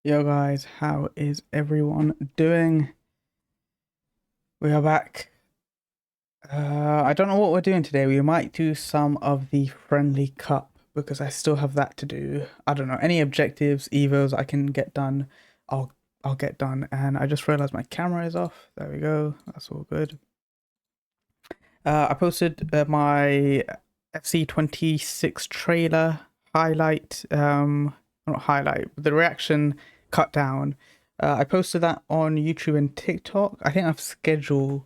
Yo guys, how is everyone doing? We are back. I don't know what we're doing today. We might do some of the friendly cup because I still have that to do. I don't know. Any objectives, evos I can get done, I'll get done. And I just realized my camera is off. There we go. That's all good. I posted my FC26 trailer highlight, not highlight, but the reaction cut down. I posted that on YouTube and TikTok. I think I've schedule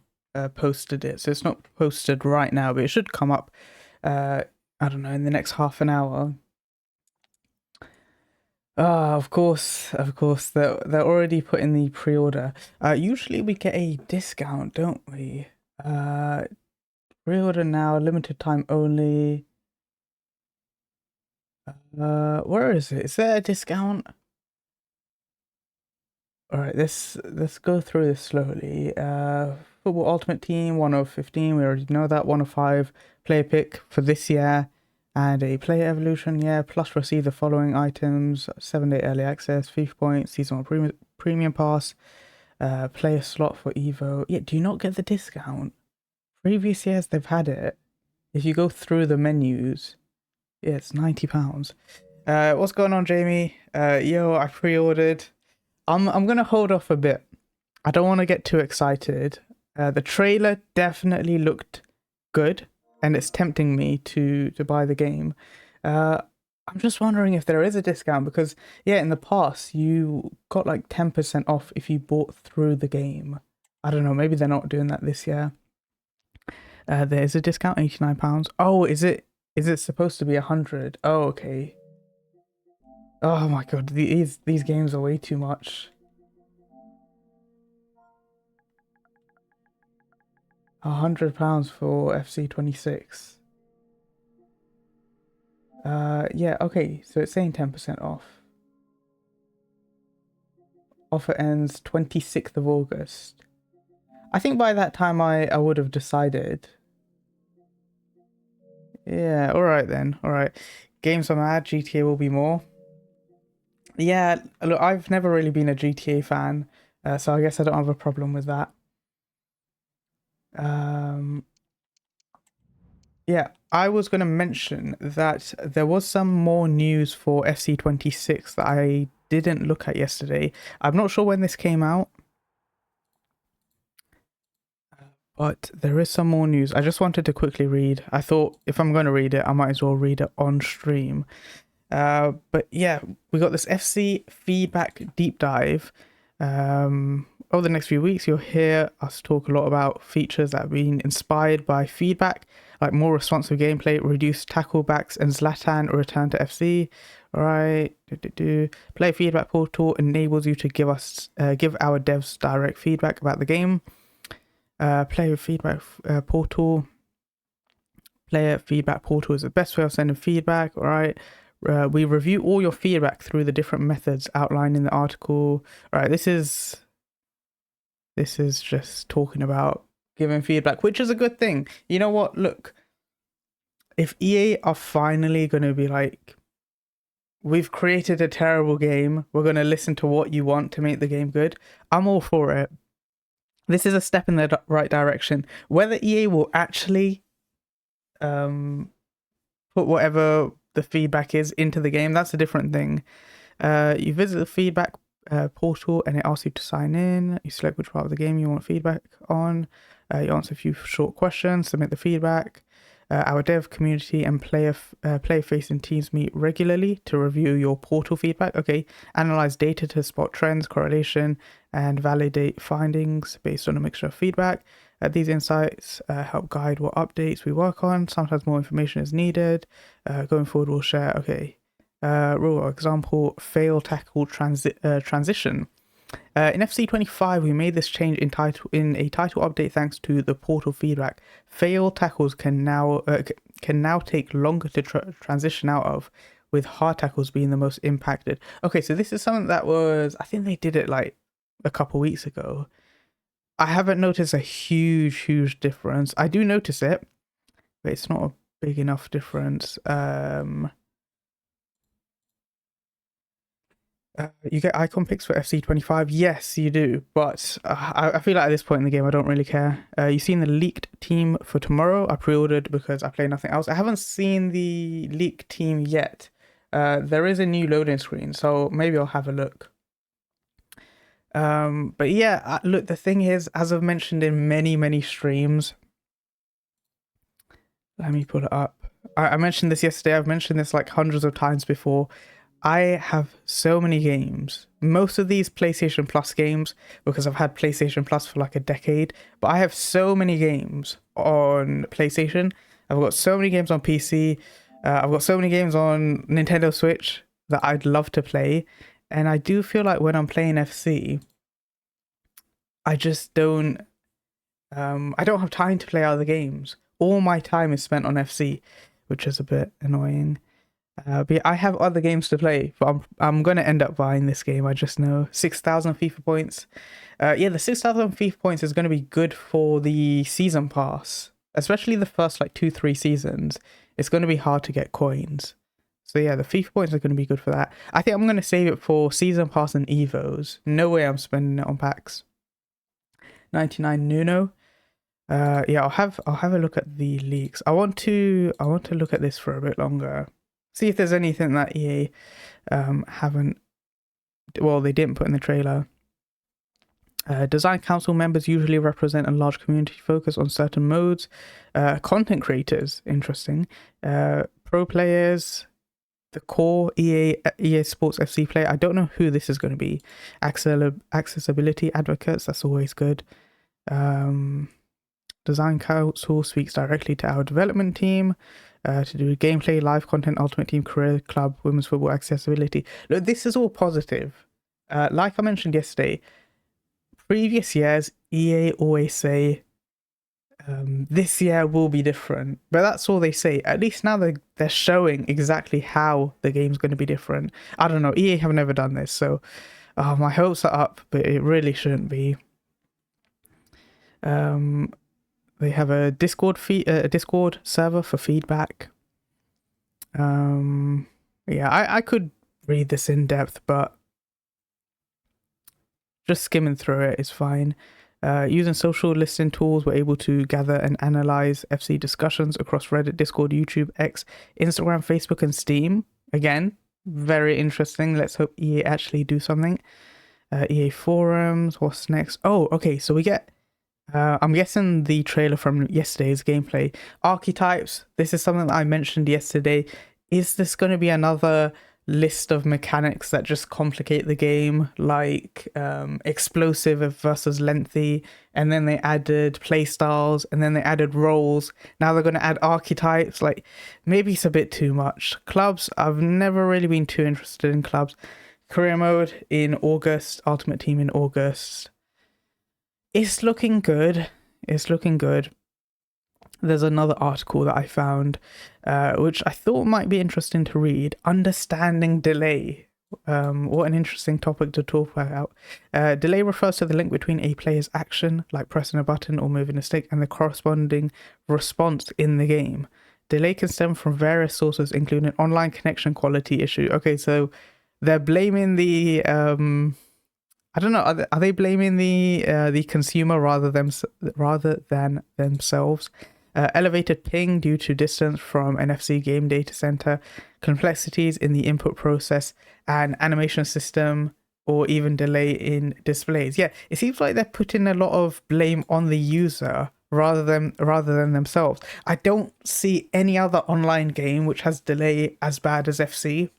posted it, so it's not posted right now, but it should come up. I don't know, in the next half an hour. Ah, of course, they're already putting the pre-order. Usually we get a discount, don't we? Pre-order now, limited time only. Where is it? Is there a discount? All right, let's go through this slowly. Football Ultimate Team, 1 of 15. We already know that. 1 of 5 player pick for this year, and a player evolution. Yeah, plus receive the following items: 7-day early access, FIFA points, seasonal premium pass, player slot for Evo. Yeah, do you not get the discount? Previous years they've had it. If you go through the menus, yeah, it's £90. What's going on, Jamie? Yo, I pre-ordered. I'm gonna hold off a bit. I don't want to get too excited. The trailer definitely looked good, and it's tempting me to buy the game. Uh, I'm just wondering if there is a discount because yeah, in the past you got like 10% off if you bought through the game. I don't know. Maybe they're not doing that this year. There is a discount, £89. Oh, is it? Is it supposed to be 100? Oh, okay. Oh my god, these games are way too much. £100 for FC26. Yeah, okay, so it's saying 10% off. Offer ends 26th of August. I think by that time I would have decided. Yeah, alright then, alright. Games are mad, GTA will be more. Yeah, look, I've never really been a GTA fan, so I guess I don't have a problem with that. Um, yeah, I was going to mention that there was some more news for FC26 that I didn't look at yesterday. I'm not sure when this came out, but there is some more news. I just wanted to quickly read. I thought if I'm going to read it, I might as well read it on stream. But yeah, we got this FC feedback deep dive. Over the next few weeks, you'll hear us talk a lot about features that have been inspired by feedback, like more responsive gameplay, reduced tacklebacks, and Zlatan return to FC. All right, Player feedback portal enables you to give our devs direct feedback about the game. Player feedback portal. Player feedback portal is the best way of sending feedback. All right. We review all your feedback through the different methods outlined in the article. All right, this is just talking about giving feedback, which is a good thing. You know what? Look, if EA are finally going to be like, we've created a terrible game, we're going to listen to what you want to make the game good, I'm all for it. This is a step in the right direction. Whether EA will actually put whatever the feedback is into the game, that's a different thing. You visit the feedback portal and it asks you to sign in. You select which part of the game you want feedback on. You answer a few short questions, submit the feedback. Our dev community and player-facing teams meet regularly to review your portal feedback. Okay, analyze data to spot trends, correlation, and validate findings based on a mixture of feedback. These insights help guide what updates we work on. Sometimes more information is needed. Going forward, we'll share. Okay, rule example: fail tackle transition. In FC25, we made this change in a title update thanks to the portal feedback. Fail tackles can now take longer to transition out of, with hard tackles being the most impacted. Okay, so this is something that was, I think they did it like a couple weeks ago. I haven't noticed a huge difference. I do notice it, but it's not a big enough difference. You get icon picks for FC25. Yes, you do. But I feel like at this point in the game, I don't really care. You've seen the leaked team for tomorrow. I pre-ordered because I play nothing else. I haven't seen the leaked team yet. There is a new loading screen, so maybe I'll have a look. But yeah, look, the thing is, as I've mentioned in many streams, let me pull it up. I mentioned this yesterday. I've mentioned this like hundreds of times before. I have so many games, most of these PlayStation Plus games, because I've had PlayStation Plus for like a decade, but I have so many games on PlayStation. I've got so many games on PC. I've got so many games on Nintendo Switch that I'd love to play. And I do feel like when I'm playing FC, I just don't, I don't have time to play other games. All my time is spent on FC, which is a bit annoying. But yeah, I have other games to play, but I'm gonna end up buying this game. I just know 6,000 FIFA points. Yeah, the 6,000 FIFA points is gonna be good for the season pass, especially the first like 2-3 seasons. It's gonna be hard to get coins. So yeah, the FIFA points are gonna be good for that. I think I'm gonna save it for season pass and evos. No way I'm spending it on packs. 99 Nuno. Yeah, I'll have a look at the leaks. I want to look at this for a bit longer. See if there's anything that EA haven't, well, they didn't put in the trailer. Design council members usually represent a large community focus on certain modes. Content creators, interesting. Pro players, the core EA Sports FC player. I don't know who this is going to be. Accessibility advocates, that's always good. Design council speaks directly to our development team. To do gameplay, live content, ultimate team, career club, women's football, accessibility. Look, this is all positive. Like I mentioned yesterday, previous years, EA always say, this year will be different. But that's all they say. At least now they're showing exactly how the game's going to be different. I don't know, EA have never done this, so my hopes are up, but it really shouldn't be. They have a Discord server for feedback. Yeah, I could read this in depth, but just skimming through it is fine. Using social listening tools, we're able to gather and analyze FC discussions across Reddit, Discord, YouTube, X, Instagram, Facebook, and Steam. Again, very interesting. Let's hope EA actually do something. EA forums, what's next? Oh, okay, so we get... I'm guessing the trailer from yesterday's gameplay. Archetypes, this is something that I mentioned yesterday. Is this going to be another list of mechanics that just complicate the game, like explosive versus lengthy, and then they added playstyles, and then they added roles. Now they're going to add archetypes. Like, maybe it's a bit too much. Clubs, I've never really been too interested in clubs. Career mode in August, Ultimate Team in August. It's looking good. It's looking good. There's another article that I found, which I thought might be interesting to read. Understanding delay. What an interesting topic to talk about. Delay refers to the link between a player's action, like pressing a button or moving a stick, and the corresponding response in the game. Delay can stem from various sources, including online connection quality issue. Okay, so they're blaming the... I don't know. Are they blaming the consumer rather than themselves? Elevated ping due to distance from an FC game data center, complexities in the input process, and animation system, or even delay in displays. Yeah, it seems like they're putting a lot of blame on the user rather than themselves. I don't see any other online game which has delay as bad as FC.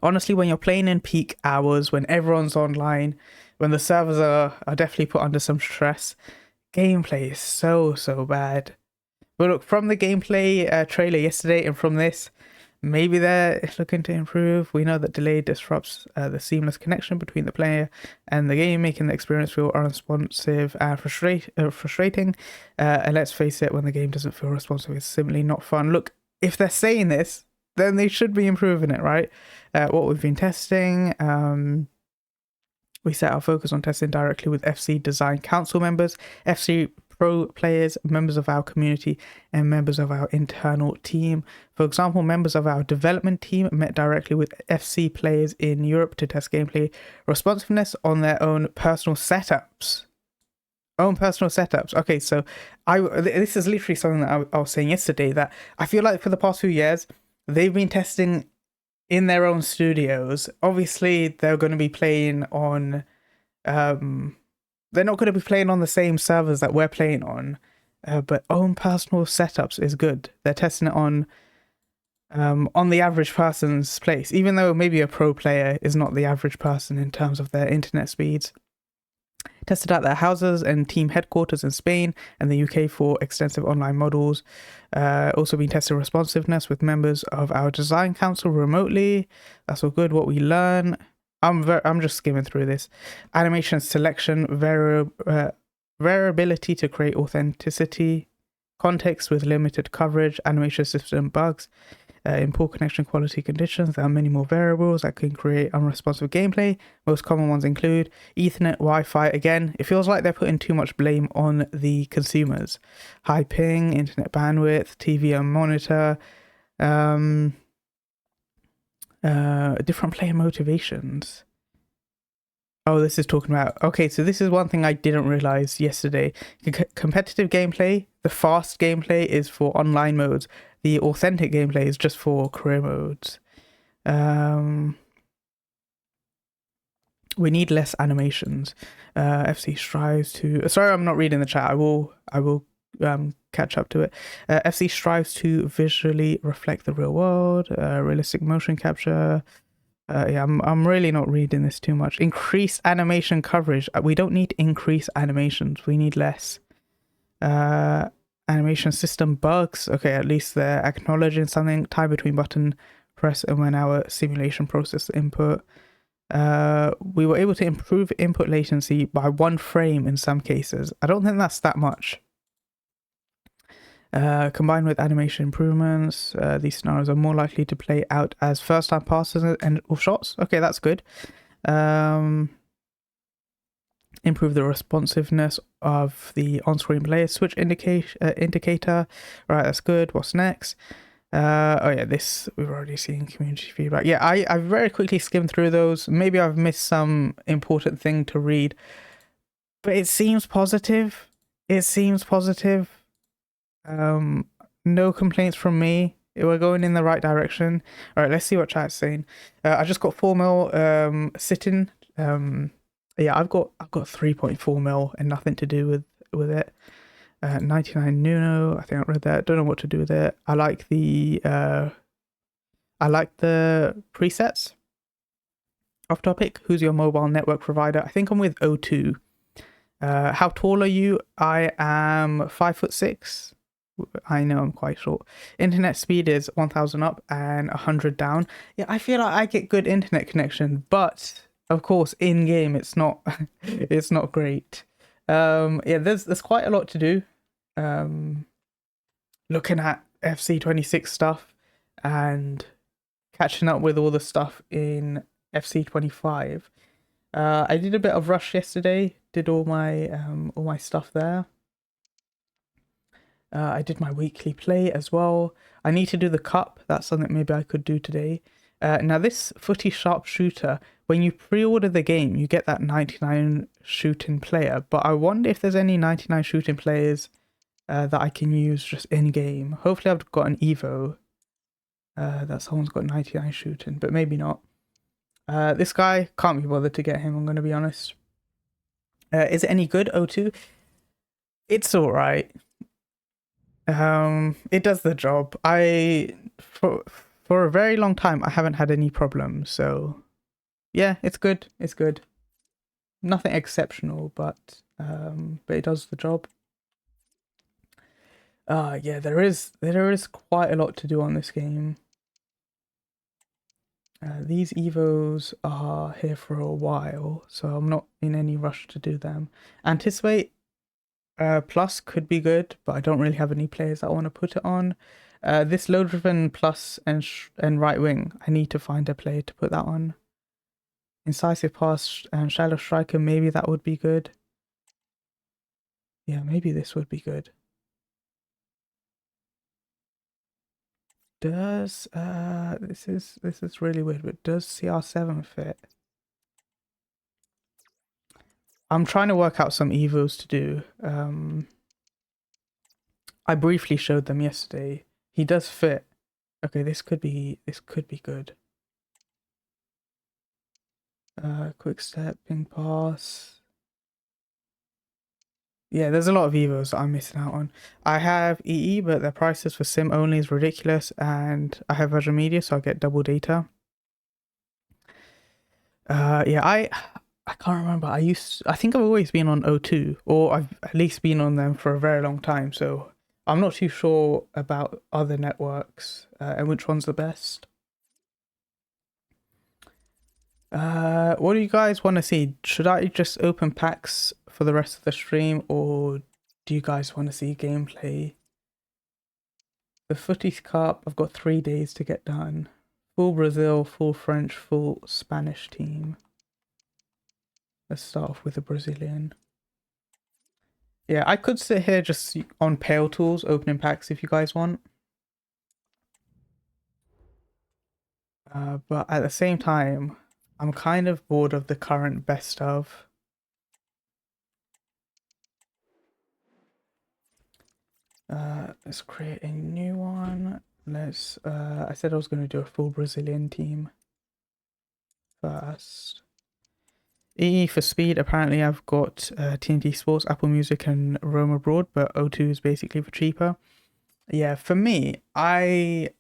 Honestly, when you're playing in peak hours, when everyone's online, when the servers are definitely put under some stress, gameplay is so bad. But look, from the gameplay trailer yesterday and from this, maybe they're looking to improve. We know that delay disrupts the seamless connection between the player and the game, making the experience feel unresponsive and frustrating. And let's face it, when the game doesn't feel responsive, it's simply not fun. Look, if they're saying this, then they should be improving it, right? What we've been testing, we set our focus on testing directly with FC Design Council members. FC pro players, members of our community, and members of our internal team. For example, members of our development team met directly with FC players in Europe to test gameplay responsiveness on their own personal setups. Okay, so this is literally something that I was saying yesterday, that I feel like for the past few years they've been testing in their own studios. Obviously, they're going to be playing on they're not going to be playing on the same servers that we're playing on, but own personal setups is good. They're testing it on the average person's place, even though maybe a pro player is not the average person in terms of their internet speeds. Tested out their houses and team headquarters in Spain and the UK for extensive online models. Also been testing responsiveness with members of our design council remotely. That's all good. What we learn. I'm just skimming through this. Animation selection, variability to create authenticity, context with limited coverage, animation system bugs, in poor connection quality conditions. There are many more variables that can create unresponsive gameplay. Most common ones include Ethernet, Wi-Fi. Again, it feels like they're putting too much blame on the consumers. High ping, internet bandwidth, TV and monitor, different player motivations. Oh, this is talking about... Okay, so this is one thing I didn't realize yesterday. Competitive gameplay, the fast gameplay is for online modes. The authentic gameplay is just for career modes. We need less animations. FC strives to... Sorry, I'm not reading the chat. I will catch up to it. FC strives to visually reflect the real world. Realistic motion capture. Yeah, I'm really not reading this too much. Increase animation coverage. We don't need increased animations. We need less. Animation system bugs. Okay, at least they're acknowledging something. Time between button press and when our simulation process input. We were able to improve input latency by 1 frame in some cases. I don't think that's that much. Combined with animation improvements, these scenarios are more likely to play out as first-time passes and or shots. Okay, that's good. Improve the responsiveness of the on-screen player switch indicator. All right, that's good. What's next? Oh yeah, this we've already seen community feedback. Yeah, I very quickly skimmed through those. Maybe I've missed some important thing to read, but it seems positive. No complaints from me. We're going in the right direction. All right, let's see what chat's saying. I just got 4 mil sitting. Yeah, I've got 3.4 mil and nothing to do with it. 99 Nuno, I think I read that. Don't know what to do with it. I like the presets. Off topic, who's your mobile network provider? I think I'm with O2. How tall are you? I am 5'6". I know I'm quite short. Internet speed is 1000 up and 100 down. Yeah, I feel like I get good internet connection, but of course in game it's not it's not great. Yeah, there's quite a lot to do. Looking at FC26 stuff and catching up with all the stuff in FC25. I did a bit of Rush yesterday. Did all my stuff there. I did my weekly play as well. I need to do the cup. That's something maybe I could do today. Now this footy sharpshooter, when you pre-order the game, you get that 99 shooting player. But I wonder if there's any 99 shooting players that I can use just in game. Hopefully I've got an Evo that someone's got 99 shooting, but maybe not. This guy, can't be bothered to get him, I'm going to be honest. Is it any good, O2? It's alright. It does the job. For a very long time I haven't had any problems, so yeah, it's good. It's good. Nothing exceptional, but it does the job. Yeah, there is quite a lot to do on this game. These Evos are here for a while, so I'm not in any rush to do them. Anticipate Plus could be good, but I don't really have any players that I want to put it on. This low-driven plus and right wing, I need to find a player to put that on. Incisive pass and shallow striker, maybe that would be good. Yeah, maybe this would be good. Does this is really weird, but does CR7 fit? I'm trying to work out some evos to do. I briefly showed them yesterday. He does fit. Okay, this could be good. Quick step, ping pass. Yeah, there's a lot of evos that I'm missing out on. I have EE, but their prices for sim only is ridiculous, and I have Virgin Media, so I get double data. Yeah, I can't remember. I think I've always been on O2, or I've at least been on them for a very long time. So I'm not too sure about other networks and which one's the best. What do you guys want to see? Should I just open packs for the rest of the stream, or do you guys want to see gameplay? The Footies Cup, I've got 3 days to get done. Full Brazil, full French, full Spanish team. Let's start off with the Brazilian. Yeah, I could sit here just on Pale Tools opening packs if you guys want. But at the same time, I'm kind of bored of the current best of. Let's create a new one. I said I was going to do a full Brazilian team first. EE for speed, apparently I've got TNT Sports, Apple Music and Roam Abroad, but O2 is basically for cheaper. Yeah, for me, I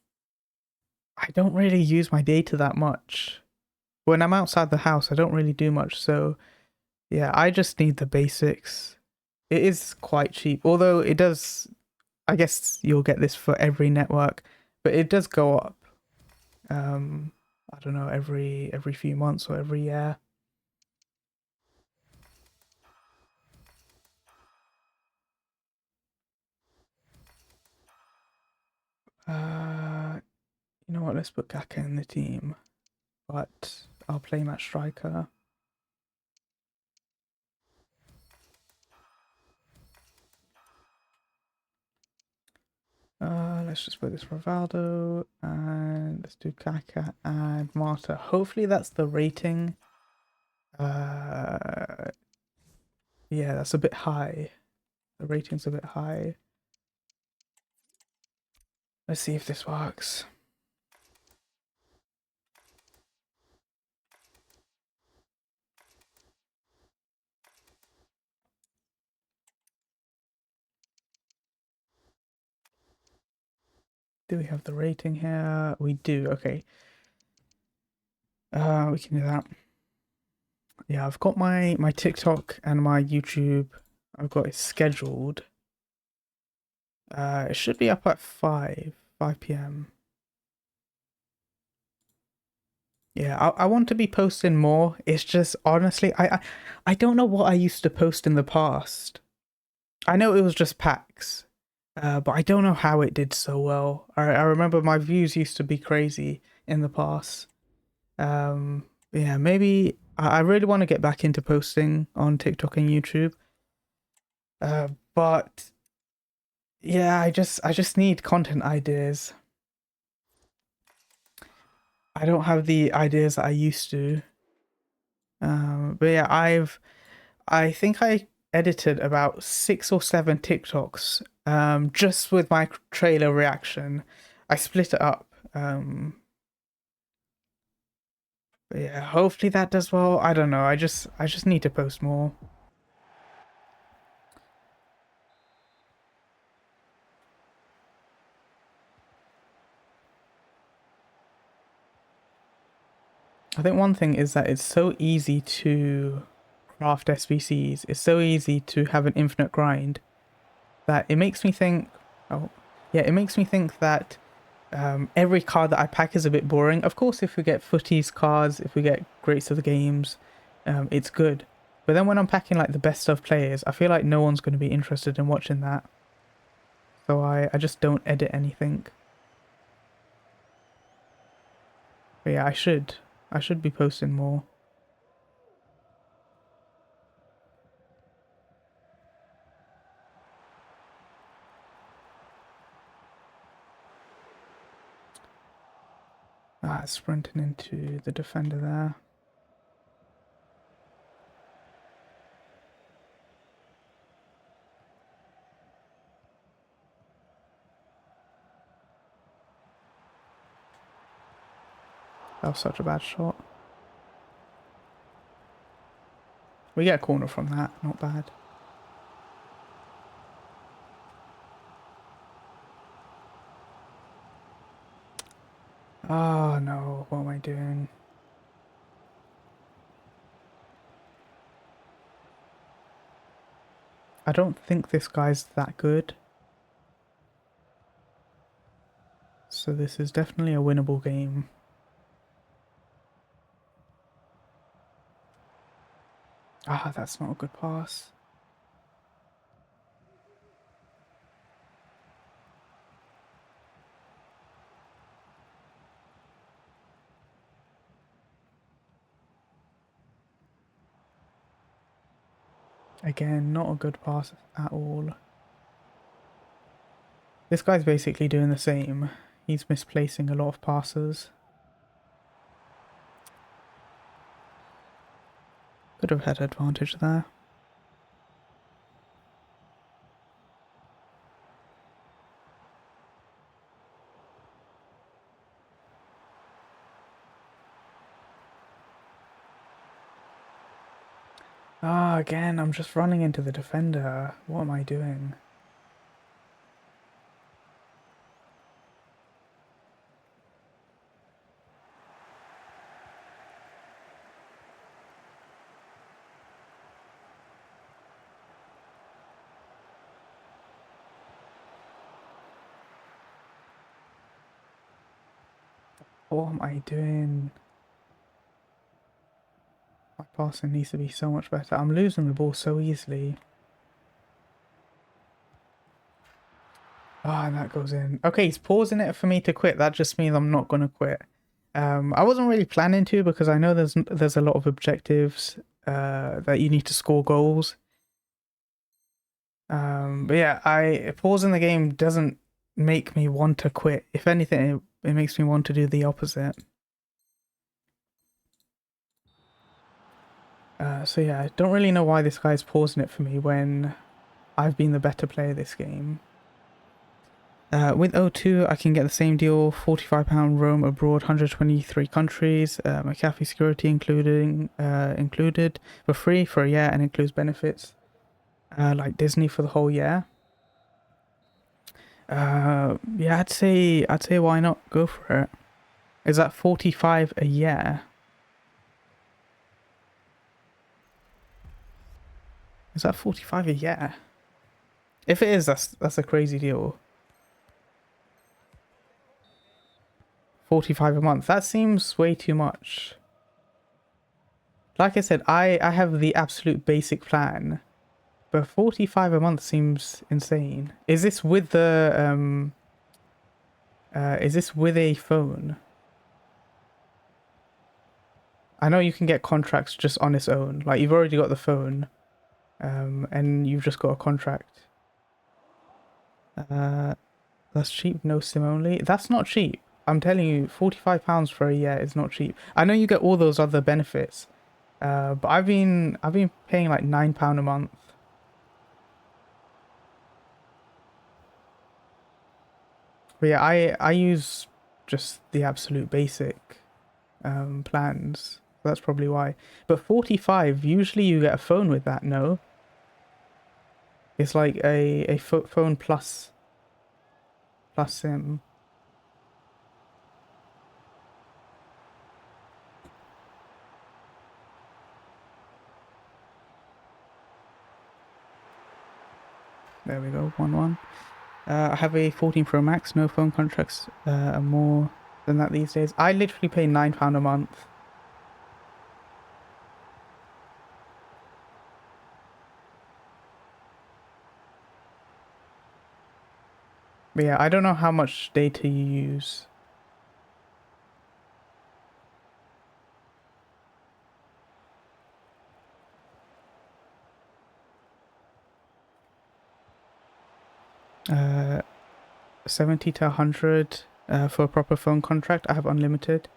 don't really use my data that much. When I'm outside the house, I don't really do much, so yeah, I just need the basics. It is quite cheap, although it does, I guess you'll get this for every network, but it does go up. I don't know, every few months or every year. You know what? Let's put Gaka in the team, but I'll play match striker. Let's just put this Rivaldo, and let's do Kaka and Marta. Hopefully that's the rating. Yeah, that's a bit high. The rating's a bit high. Let's see if this works. Do we have the rating here? We do, okay. We can do that. Yeah, I've got my TikTok and my YouTube. I've got it scheduled. It should be up at 5 p.m. Yeah, I want to be posting more. It's just honestly, I don't know what I used to post in the past. I know it was just packs, but I don't know how it did so well. I remember my views used to be crazy in the past. Yeah, maybe I really want to get back into posting on TikTok and YouTube. But yeah, I just need content ideas. I don't have the ideas that I used to. But yeah, I think I edited about 6 or 7 TikToks just with my trailer reaction. I split it up. But yeah, hopefully that does well. I don't know. I just need to post more. I think one thing is that it's so easy to craft SBCs. It's so easy to have an infinite grind that it makes me think. Oh, yeah, it makes me think that every card that I pack is a bit boring. Of course, if we get footies cards, if we get greats of the games, it's good. But then when I'm packing like the best of players, I feel like no one's going to be interested in watching that. So I just don't edit anything. But yeah, I should be posting more. sprinting into the defender there. That was such a bad shot. We get a corner from that, not bad. Oh no, what am I doing? I don't think this guy's that good. So this is definitely a winnable game. Ah, that's not a good pass. Again, not a good pass at all. This guy's basically doing the same. He's misplacing a lot of passes. Could have had advantage there. Ah, again, I'm just running into the defender. What am I doing? What am I doing? My passing needs to be so much better. I'm losing the ball so easily. Ah, and that goes in. Okay, he's pausing it for me to quit. That just means I'm not going to quit. I wasn't really planning to because I know there's a lot of objectives that you need to score goals. But yeah, pausing the game doesn't make me want to quit. If anything, it makes me want to do the opposite. So yeah, I don't really know why this guy's pausing it for me when I've been the better player this game. With O2, I can get the same deal, £45 roam abroad, 123 countries, McAfee security included for free for a year and includes benefits like Disney for the whole year. Yeah, I'd say why not go for it. Is that 45 a year? Is that 45 a year? If it is, that's a crazy deal. 45 a month. That seems way too much. Like I said, I have the absolute basic plan, but 45 a month seems insane. Is this with the is this with a phone? I know you can get contracts just on its own. Like you've already got the phone, and you've just got a contract. That's cheap. No SIM only. That's not cheap. I'm telling you, £45 for a year is not cheap. I know you get all those other benefits, but I've been paying like £9 a month. But yeah, I use just the absolute basic plans. That's probably why. But 45, usually you get a phone with that. No, it's like a phone plus SIM. There we go, 1-1. I have a 14 Pro Max, no phone contracts are more than that these days. I literally pay £9 a month. But yeah, I don't know how much data you use. Uh, 70 to 100 for a proper phone contract. I have unlimited.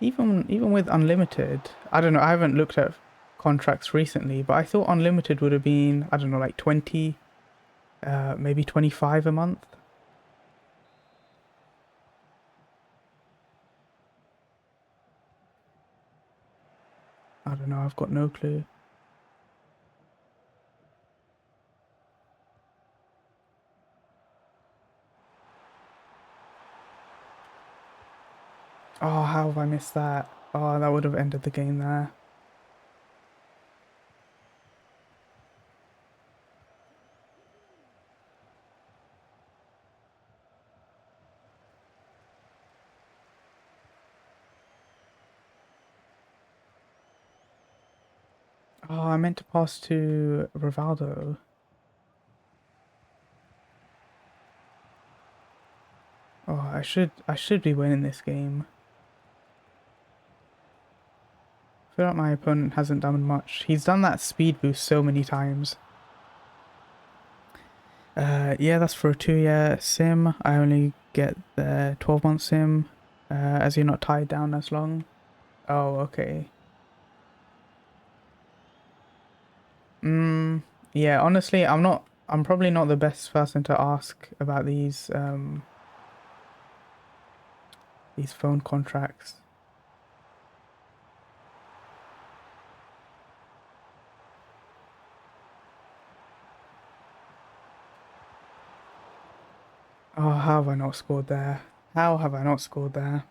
Even with unlimited, I don't know. I haven't looked at contracts recently, but I thought unlimited would have been, I don't know, like 20, maybe 25 a month. I don't know. I've got no clue. Oh, how have I missed that? Oh, that would have ended the game there. Oh, I meant to pass to Rivaldo. Oh, I should be winning this game. I feel like my opponent hasn't done much. He's done that speed boost so many times. Yeah, that's for a 2-year sim. I only get the 12-month sim, as you're not tied down as long. Oh, okay. Yeah, honestly, I'm probably not the best person to ask about these phone contracts. Oh, how have I not scored there? How have I not scored there?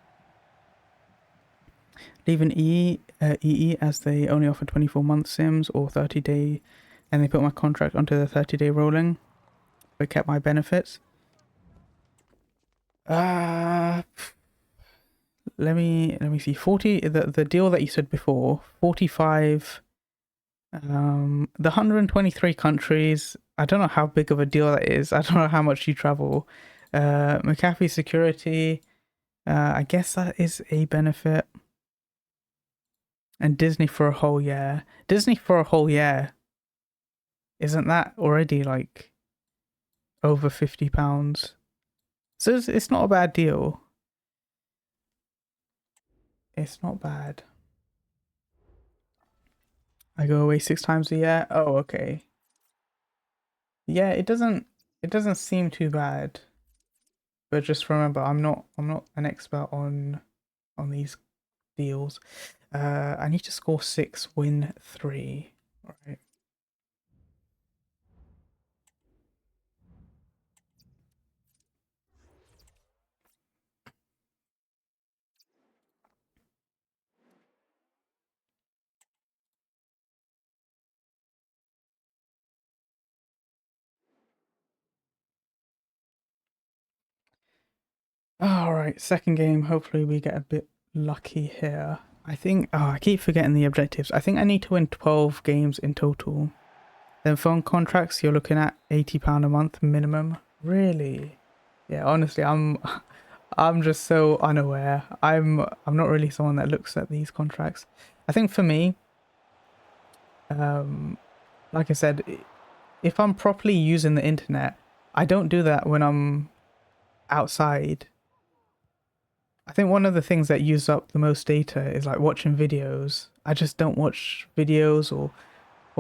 Leaving EE as they only offer 24-month sims or 30-day, and they put my contract onto the 30-day rolling, but kept my benefits. Uh, let me see. 40, the deal that you said before, 45. The 123 countries. I don't know how big of a deal that is. I don't know how much you travel. McAfee security. I guess that is a benefit. And Disney for a whole year. Disney for a whole year. Isn't that already like over £50? So it's not a bad deal. It's not bad. I go away 6 times a year. Oh, okay. Yeah, it doesn't seem too bad. But just remember, I'm not an expert on these deals. I need to score 6, win 3. All right. All right. Second game. Hopefully we get a bit lucky here. I think. Oh, I keep forgetting the objectives. I think I need to win 12 games in total. Then phone contracts, you're looking at £80 a month minimum. Really? Yeah. Honestly, I'm just so unaware. I'm not really someone that looks at these contracts. I think for me, um, like I said, if I'm properly using the internet, I don't do that when I'm outside. I think one of the things that use up the most data is like watching videos. I just don't watch videos or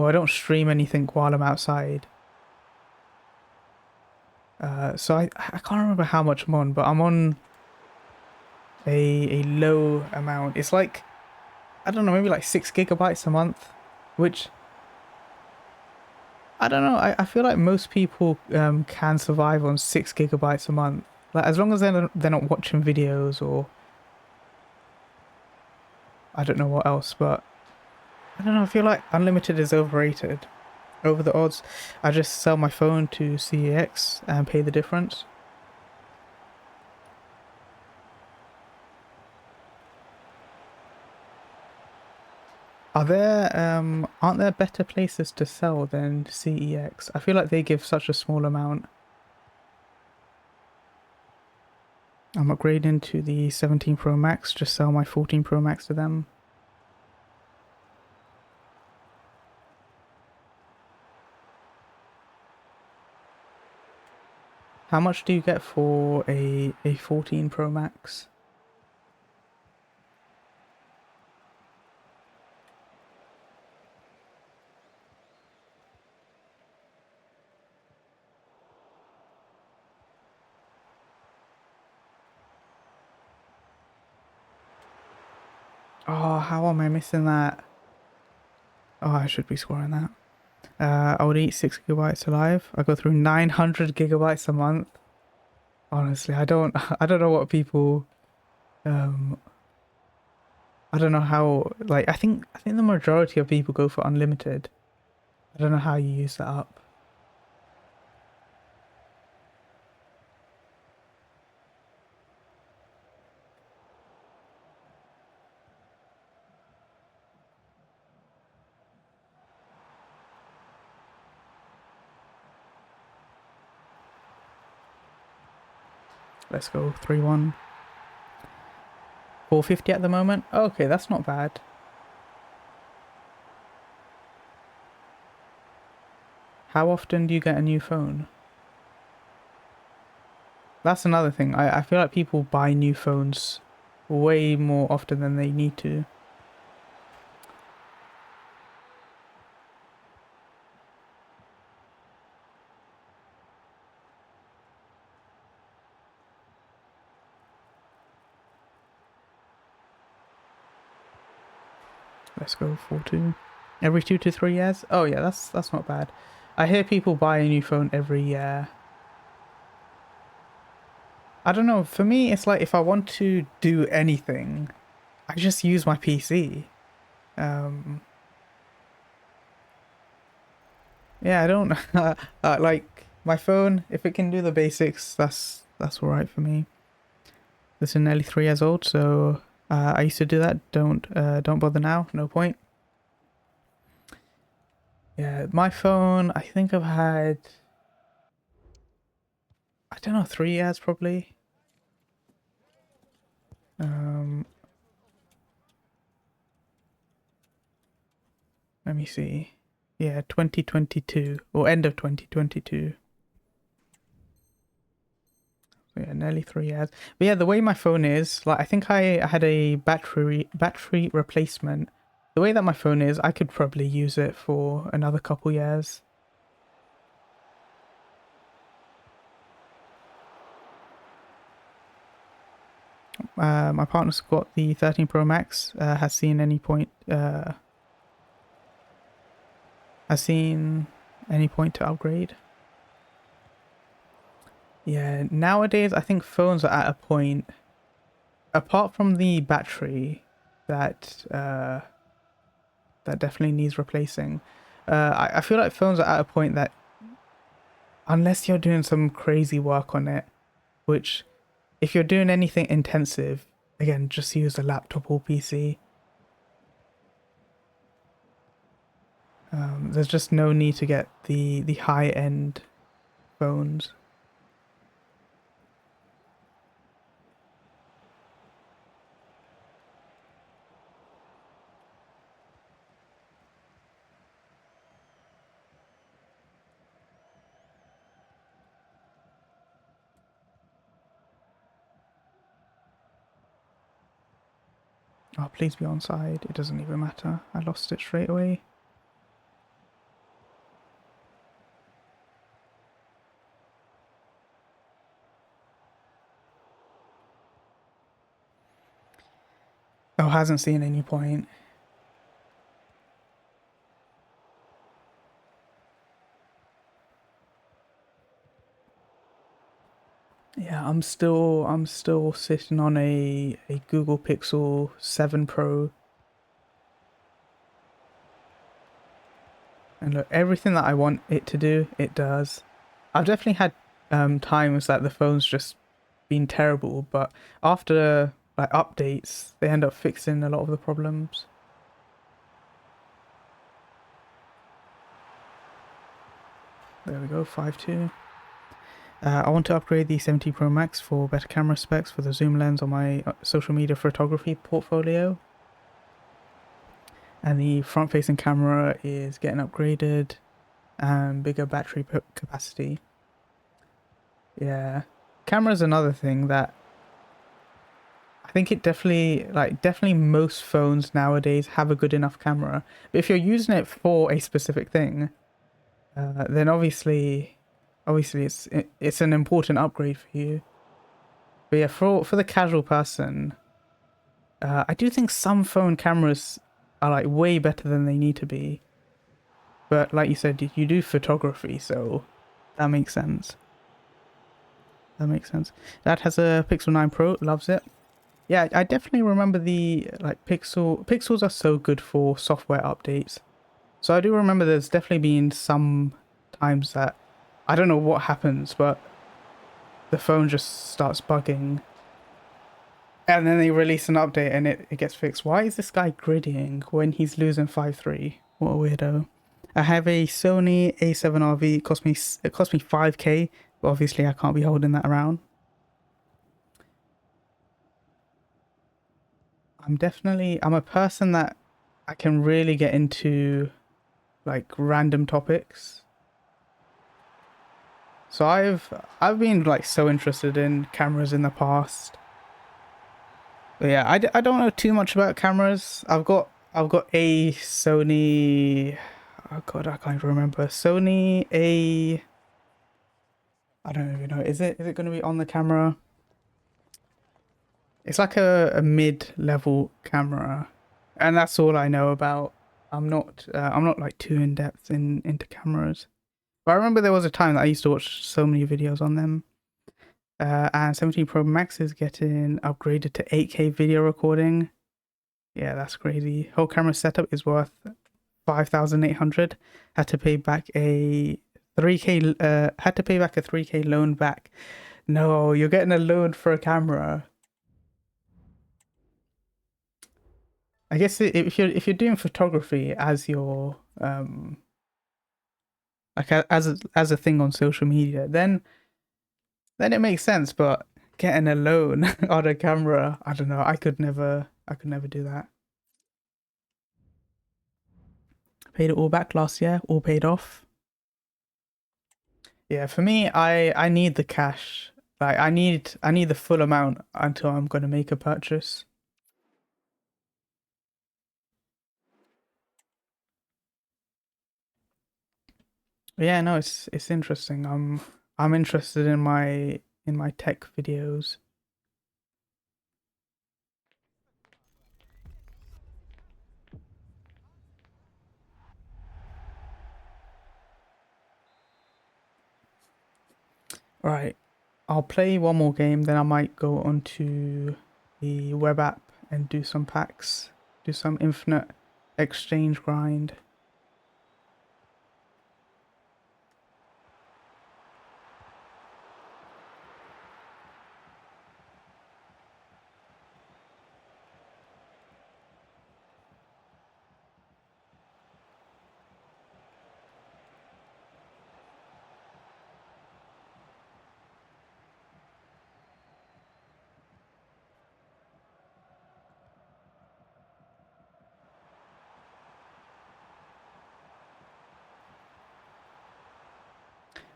I don't stream anything while I'm outside. So I can't remember how much I'm on, but I'm on a low amount. It's like, I don't know, maybe like 6 gigabytes a month, which I don't know. I feel like most people can survive on 6 gigabytes a month. Like as long as they're not watching videos or I don't know what else, but I don't know. I feel like unlimited is overrated. Over the odds, I just sell my phone to CEX and pay the difference. Aren't there better places to sell than CEX? I feel like they give such a small amount. I'm upgrading to the 17 Pro Max, just sell my 14 Pro Max to them. How much do you get for a 14 Pro Max? Oh, how am I missing that? Oh, I should be scoring that. I would eat 6 GB alive. I go through 900 GB a month. Honestly, I don't I don't know what people um I don't know how, like, I think the majority of people go for unlimited. I don't know how you use that up. Let's go 3-1. 450 at the moment. Okay, that's not bad. How often do you get a new phone? That's another thing. I feel like people buy new phones way more often than they need to. Let's go 4-2. Every 2 to 3 years? Oh yeah, that's not bad. I hear people buy a new phone every year. I don't know, for me it's like if I want to do anything, I just use my PC. Um yeah, I don't like my phone, if it can do the basics, that's all right for me. This is nearly 3 years old, so I used to do that. Don't bother now, no point. Yeah, my phone, I think I've had, I don't know, 3 years probably. Um, Let me see. Yeah, 2022 or end of 2022. So yeah, nearly 3 years. But yeah, the way my phone is, like, I think I had a battery replacement. The way that my phone is, I could probably use it for another couple years. My partner's got the 13 Pro Max. Has seen any point? Has seen any point to upgrade? Yeah, nowadays I think phones are at a point, apart from the battery, that that definitely needs replacing. I feel like phones are at a point that unless you're doing some crazy work on it, which if you're doing anything intensive, again, just use a laptop or PC. There's just no need to get the high end phones. Oh, please be on side. It doesn't even matter. I lost it straight away. Oh, hasn't seen any point. Yeah, I'm still sitting on a Google Pixel 7 Pro. And look, everything that I want it to do, it does. I've definitely had times that the phone's just been terrible, but after like updates, they end up fixing a lot of the problems. There we go, 5.2. I want to upgrade the 70 Pro Max for better camera specs for the zoom lens on my social media photography portfolio. And the front-facing camera is getting upgraded and bigger battery capacity. Yeah, camera's another thing that I think it definitely most phones nowadays have a good enough camera. But if you're using it for a specific thing, then obviously it's an important upgrade for you. But yeah, for the casual person, I do think some phone cameras are like way better than they need to be. But like you said, you do photography, so that makes sense. That makes sense. That has a Pixel 9 Pro, loves it. Yeah, I definitely remember the like pixels are so good for software updates. So I do remember there's definitely been some times that I don't know what happens, but the phone just starts bugging. And then they release an update and it gets fixed. Why is this guy griddying when he's losing 5-3? What a weirdo. I have a Sony A7RV. It cost me 5k, but obviously I can't be holding that around. I'm a person that I can really get into like random topics. So I've been like so interested in cameras in the past. But yeah, I don't know too much about cameras. I've got a Sony. Oh god, I can't even remember. Sony A. I don't even know. Is it going to be on the camera? It's like a mid-level camera, and that's all I know about. I'm not like too in depth into cameras. But I remember there was a time that I used to watch so many videos on them. And 17 Pro Max is getting upgraded to 8K video recording. Yeah, that's crazy. Whole camera setup is worth 5,800. Had to pay back a 3K. Had to pay back a 3K loan back. No, you're getting a loan for a camera. I guess if you're doing photography as your like as a thing on social media, then it makes sense. But getting a loan on a camera, I don't know. I could never do that. Paid it all back last year, all paid off. Yeah, for me, I need the cash. Like I need the full amount until I'm gonna make a purchase. But yeah, no, it's interesting. I'm interested in my tech videos. All right, I'll play one more game, then I might go onto the web app and do some packs, do some infinite exchange grind.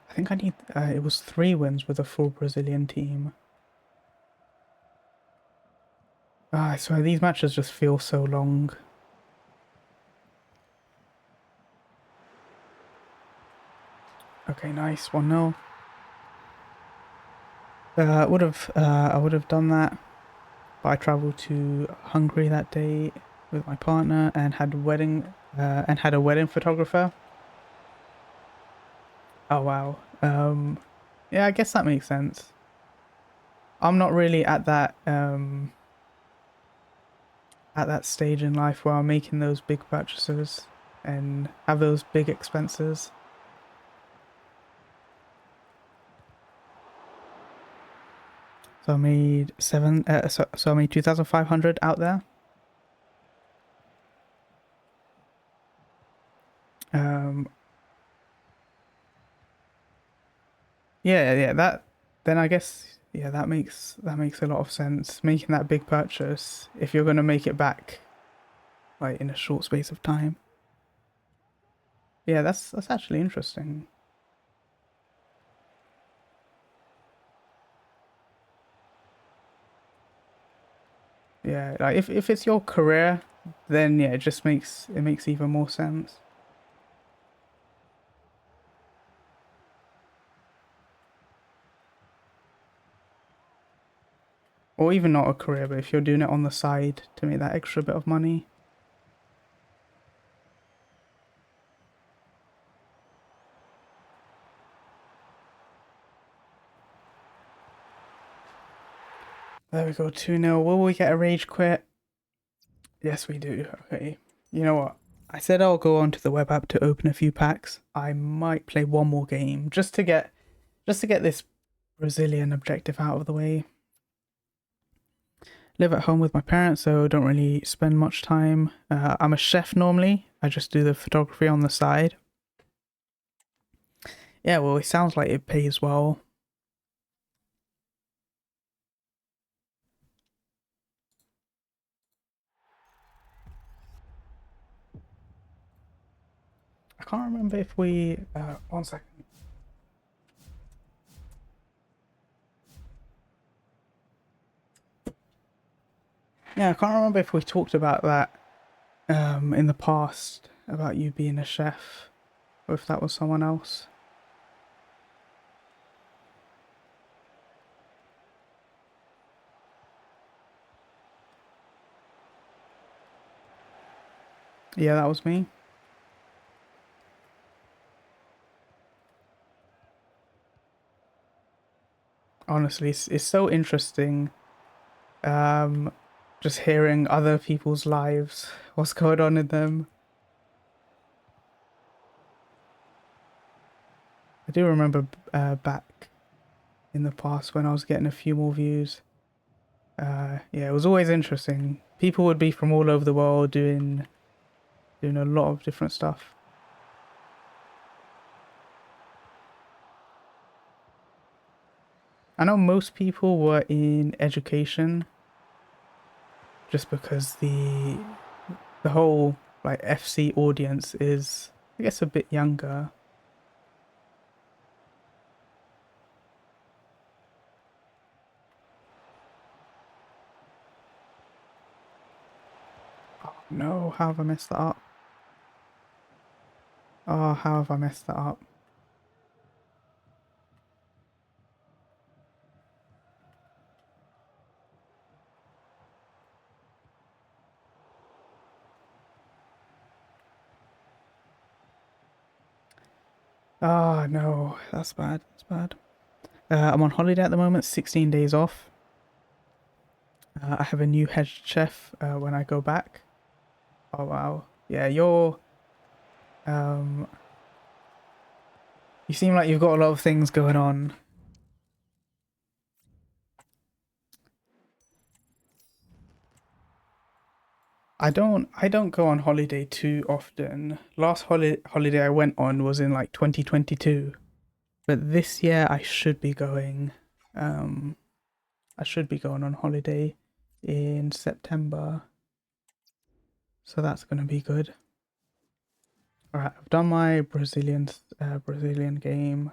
I think I need. It was 3 wins with a full Brazilian team. Ah, I swear these matches just feel so long. Okay, nice 1-0. I would have done that, but I travelled to Hungary that day with my partner and had a wedding photographer. Oh wow. Yeah, I guess that makes sense. I'm not really at that stage in life where I'm making those big purchases and have those big expenses. So I made so I made 2,500 out there. Um, yeah, that then I guess yeah, that makes a lot of sense. Making that big purchase if you're gonna make it back like in a short space of time. Yeah, that's actually interesting. Yeah, like if it's your career, then yeah, it makes even more sense. or even not a career, but if you're doing it on the side to make that extra bit of money. There we go, 2-0. Will we get a rage quit? Yes, we do. Okay. You know what? I said I'll go onto the web app to open a few packs. I might play one more game just to get this Brazilian objective out of the way. Live at home with my parents, so don't really spend much time. I'm a chef normally. I just do the photography on the side. Yeah, well, it sounds like it pays well. I can't remember if we... 1 second. Yeah, I can't remember if we talked about that in the past, about you being a chef, or if that was someone else. Yeah, that was me. Honestly, it's so interesting just hearing other people's lives, what's going on in them. I do remember back in the past when I was getting a few more views. Yeah, it was always interesting. People would be from all over the world doing a lot of different stuff. I know most people were in education just because the whole like FC audience is, I guess, a bit younger. Oh, no, how have I messed that up? Oh, how have I messed that up? Oh, no, that's bad. That's bad. I'm on holiday at the moment, 16 days off. I have a new head chef when I go back. Oh, wow. Yeah, um, you seem like you've got a lot of things going on. I don't go on holiday too often. Last holiday I went on was in like 2022. But this year I should be going. Um, I should be going on holiday in September, so that's gonna be good. All right, I've done my Brazilian game.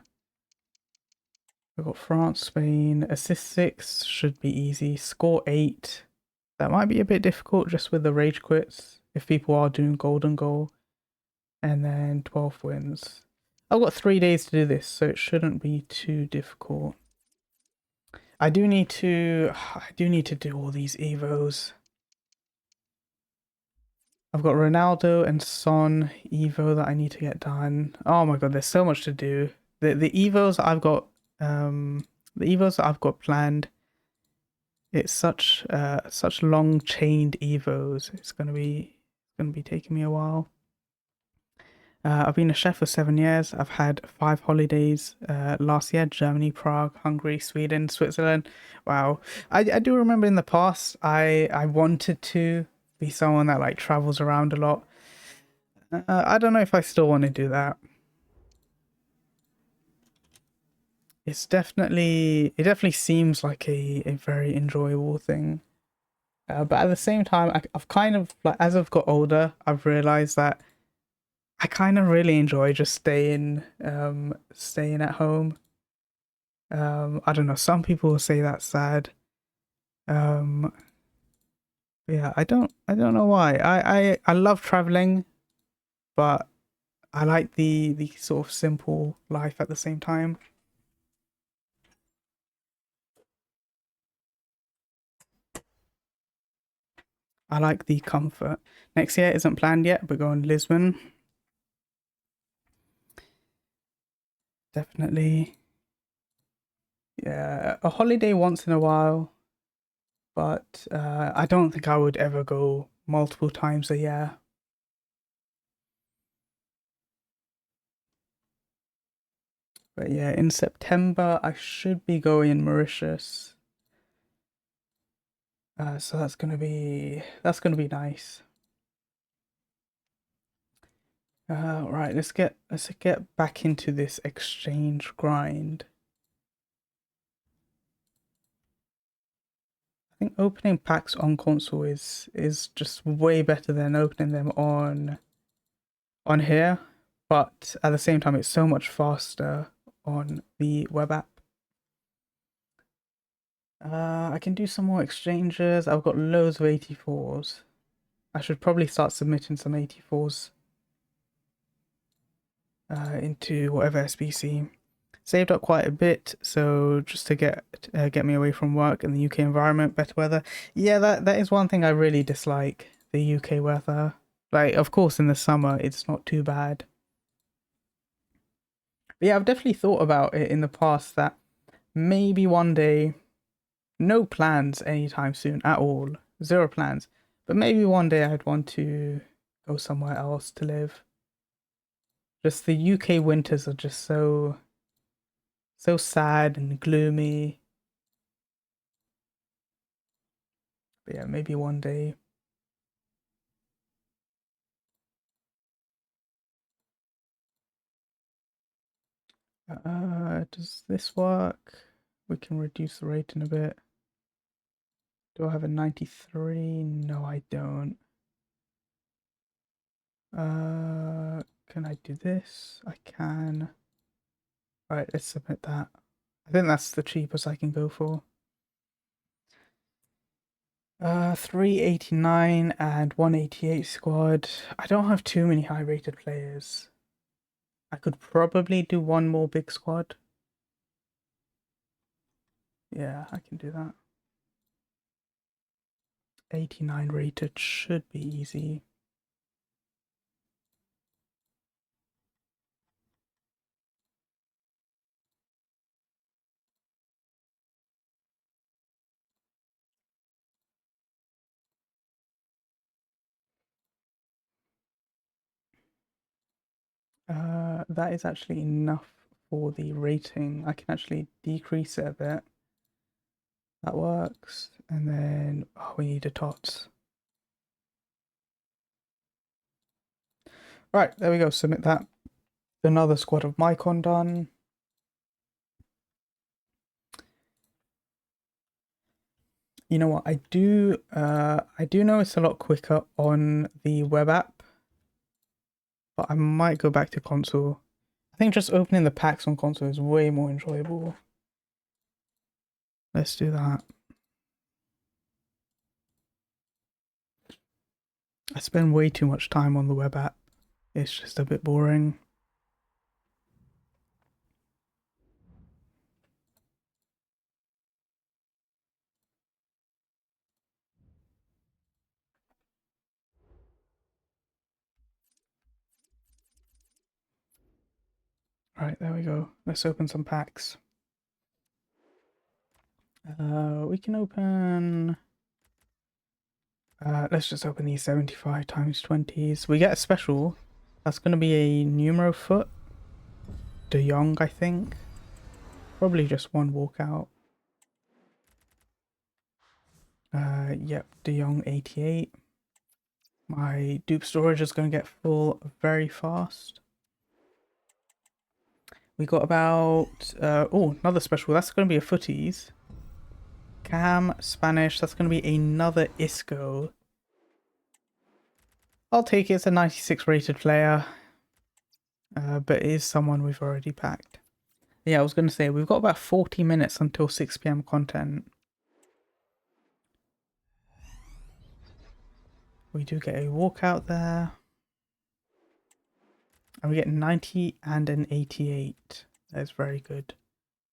I've got France, Spain. Assist 6 should be easy. Score 8. That might be a bit difficult just with the rage quits if people are doing golden goal. And then 12 wins. I've got 3 days to do this, so it shouldn't be too difficult. I do need to do all these evos. I've got Ronaldo and Son evo that I need to get done. Oh my god, there's so much to do. The evos I've got planned. It's such long chained evos. It's gonna be taking me a while. I've been a chef for 7 years. I've had 5 holidays last year: Germany, Prague, Hungary, Sweden, Switzerland. Wow, I do remember in the past I wanted to be someone that like travels around a lot. I don't know if I still want to do that. It definitely seems like a very enjoyable thing. But at the same time, I've kind of like, as I've got older, I've realized that I kind of really enjoy just staying at home. I don't know. Some people will say that's sad. Um, yeah, I don't know why. I love traveling, but I like the sort of simple life at the same time. I like the comfort. Next year isn't planned yet, but going to Lisbon. Definitely. Yeah, a holiday once in a while, but I don't think I would ever go multiple times a year. But yeah, in September I should be going Mauritius. So that's gonna be nice. Right, let's get back into this exchange grind. I think opening packs on console is just way better than opening them on here, but at the same time it's so much faster on the web app. I can do some more exchanges. I've got loads of 84s. I should probably start submitting some 84s into whatever SBC. Saved up quite a bit, so just to get me away from work in the UK environment, better weather. Yeah, that is one thing I really dislike, the UK weather. Like, of course, in the summer it's not too bad. But yeah, I've definitely thought about it in the past that maybe one day, no plans anytime soon at all, zero plans, but maybe one day I'd want to go somewhere else to live. Just the UK winters are just so sad and gloomy. But yeah, maybe one day. Does this work? We can reduce the rating a bit. Do I have a 93? No, I don't. Can I do this? I can. Alright, let's submit that. I think that's the cheapest I can go for. 389 and 188 squad. I don't have too many high rated players. I could probably do one more big squad. Yeah, I can do that. 89 rated should be easy. That is actually enough for the rating. I can actually decrease it a bit. That works. And then, oh, we need a tots. Right, there we go. Submit that. Another squad of Mycon done. You know what? I do know it's a lot quicker on the web app, but I might go back to console. I think just opening the packs on console is way more enjoyable. Let's do that. I spend way too much time on the web app. It's just a bit boring. Right, there we go. Let's open some packs. We can open. Let's just open these 75 times 20s. We get a special. That's going to be a numero foot. De Jong, I think. Probably just one walkout. Yep, De Jong 88. My dupe storage is going to get full very fast. We got about, oh, another special. That's going to be a footies. Cam, Spanish. That's going to be another Isco. I'll take it. It's a 96 rated player. But it is someone we've already packed. Yeah, I was going to say, we've got about 40 minutes until 6 p.m. content. We do get a walkout there. And we get 90 and an 88. That is very good.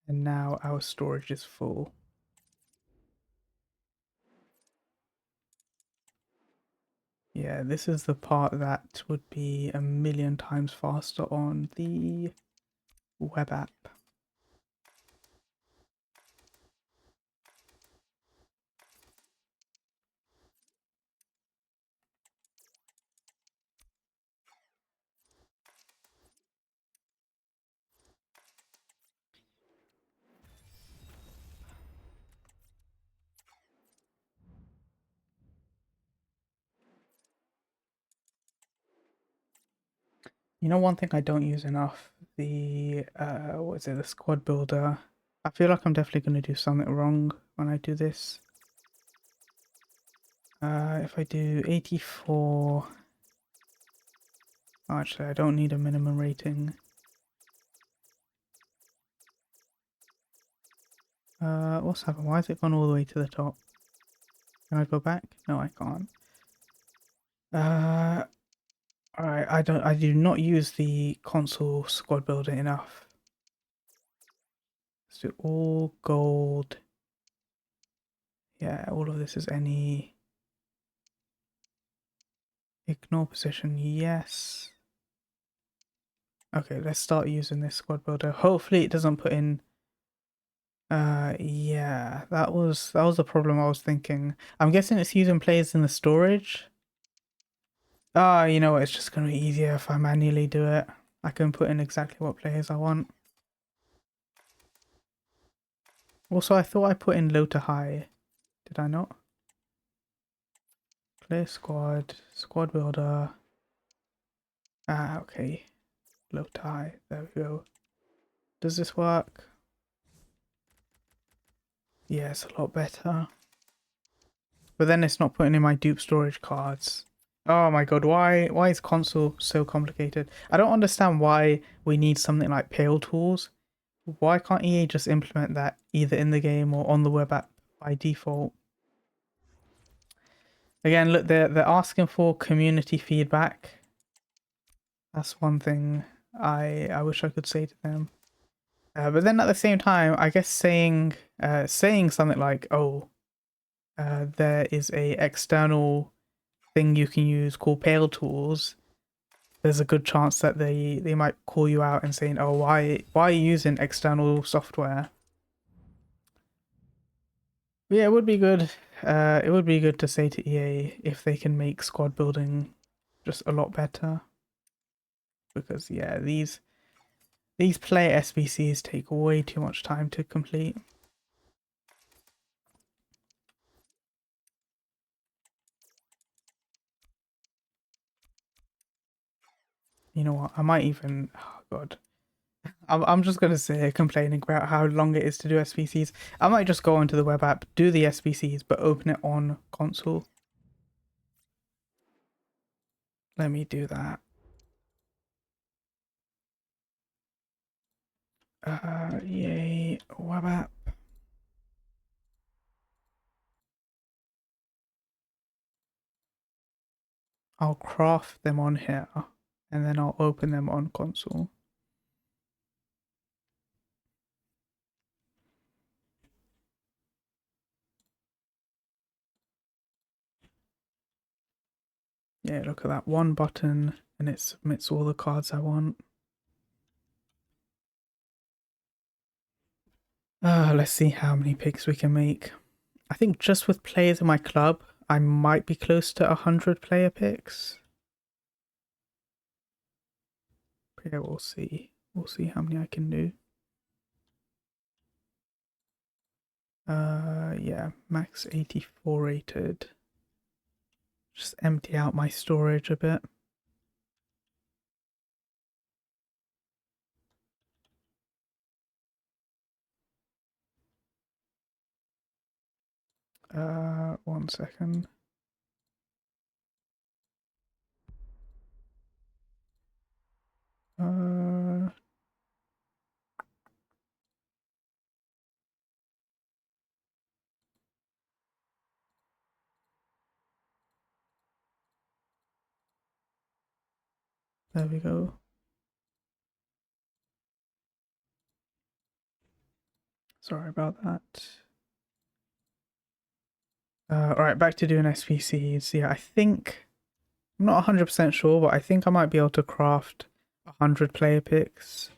And now our storage is full. Yeah, this is the part that would be a million times faster on the web app. You know, one thing I don't use enough, the what is it, the squad builder. I feel like I'm definitely going to do something wrong when I do this. If I do 84, actually I don't need a minimum rating. What's happened? Why has it gone all the way to the top? Can I go back? No, I can't. Alright, I do not use the console squad builder enough. Let's do all gold. Yeah, all of this is any. Ignore position, yes. Okay, let's start using this squad builder. Hopefully it doesn't put in yeah, that was the problem I was thinking. I'm guessing it's using players in the storage. Ah, you know what, it's just gonna be easier if I manually do it. I can put in exactly what players I want. Also, I thought I put in low to high. Did I not? Clear squad, squad builder. Ah, okay. Low to high. There we go. Does this work? Yeah, it's a lot better. But then it's not putting in my dupe storage cards. Oh my god, why is console so complicated? I don't understand why we need something like Pale Tools. Why can't EA just implement that either in the game or on the web app by default? Again, look, they're asking for community feedback. That's one thing I wish I could say to them. But then at the same time, I guess saying something like, "Oh, there is a external thing you can use called Pale Tools," there's a good chance that they might call you out and saying, "Oh, why are you using external software?" But yeah, it would be good. It would be good to say to EA if they can make squad building just a lot better, because yeah, these player SBCs take way too much time to complete. You know what? I might even. Oh god. I'm just gonna sit here complaining about how long it is to do SBCs. I might just go onto the web app, do the SBCs, but open it on console. Let me do that. Yay, web app. I'll craft them on here, and then I'll open them on console. Yeah, look at that one button, and it submits all the cards I want. Let's see how many picks we can make. I think just with players in my club, I might be close to 100 player picks. But yeah, we'll see. We'll see how many I can do. Yeah, max 84 rated. Just empty out my storage a bit. One second. Uh, there we go. Sorry about that. Alright, back to doing SPCs. Yeah, I think I'm not 100% sure, but I think I might be able to craft 100 player picks.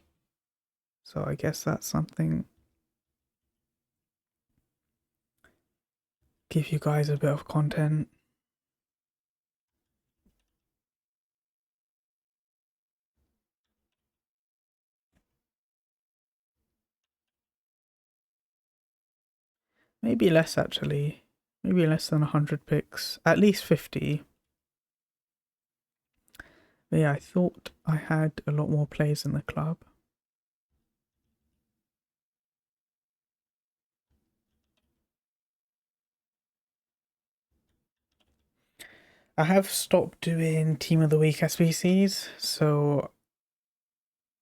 So I guess that's something. Give you guys a bit of content. Maybe less actually. Maybe less than 100 picks. At least 50. But yeah, I thought I had a lot more players in the club. I have stopped doing Team of the Week SBCs, so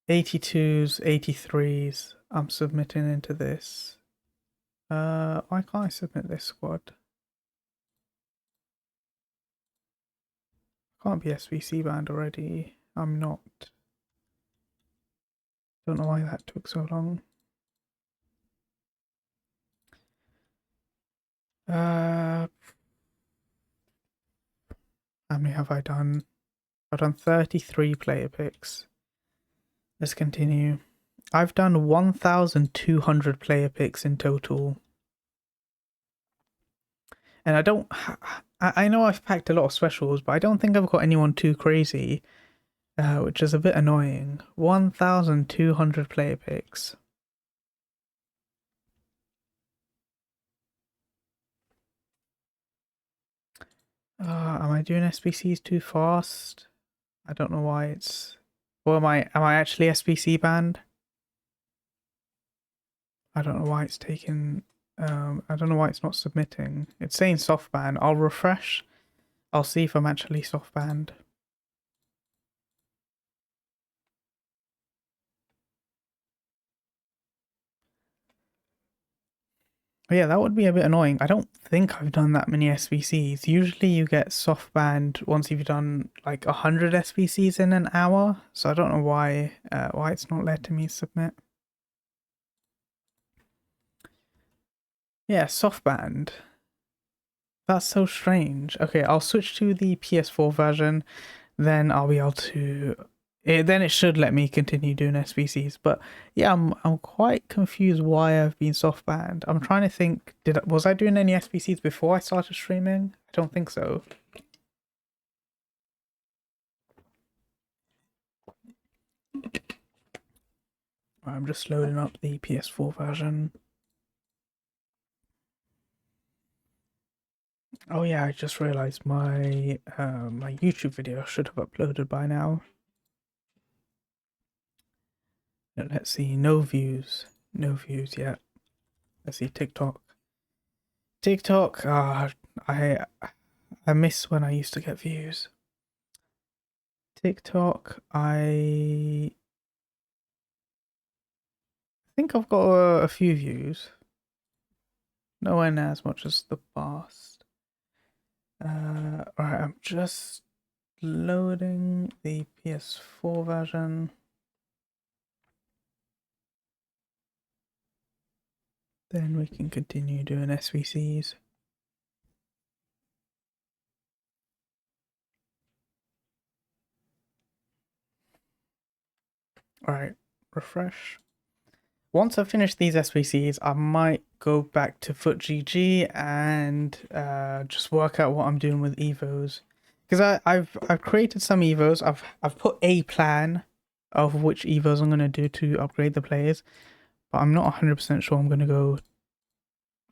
82s, 83s, I'm submitting into this. Why can't I submit this squad? Can't be SBC banned already. I'm not. Don't know why that took so long. How many have I done? I've done 33 player picks. Let's continue. I've done 1,200 player picks in total. And I don't. I know I've packed a lot of specials, but I don't think I've got anyone too crazy, which is a bit annoying. 1,200 player picks. Am I doing SBCs too fast? I don't know why it's. Or am I actually SBC banned? I don't know why it's taking. I don't know why it's not submitting. It's saying soft ban. I'll refresh. I'll see if I'm actually soft banned. But yeah, that would be a bit annoying. I don't think I've done that many SBCs. Usually you get soft banned once you've done like 100 SBCs in an hour. So I don't know why it's not letting me submit. Yeah, soft banned. That's so strange. Okay, I'll switch to the PS4 version. Then I'll be able to. Then it should let me continue doing SBCs. But yeah, I'm quite confused why I've been soft banned. I'm trying to think. Was I doing any SBCs before I started streaming? I don't think so. I'm just loading up the PS4 version. Oh yeah, I just realized my my YouTube video should have uploaded by now. Let's see, no views yet. Let's see, TikTok. I miss when I used to get views. TikTok, I think I've got a few views. Nowhere near as much as the past. Alright, I'm just loading the PS4 version. Then we can continue doing SVCs. Alright, refresh. Once I've finished these SVCs, I might go back to FootGG and just work out what I'm doing with Evos. Because I've created some Evos. I've put a plan of which Evos I'm gonna do to upgrade the players, but I'm not 100% sure I'm gonna go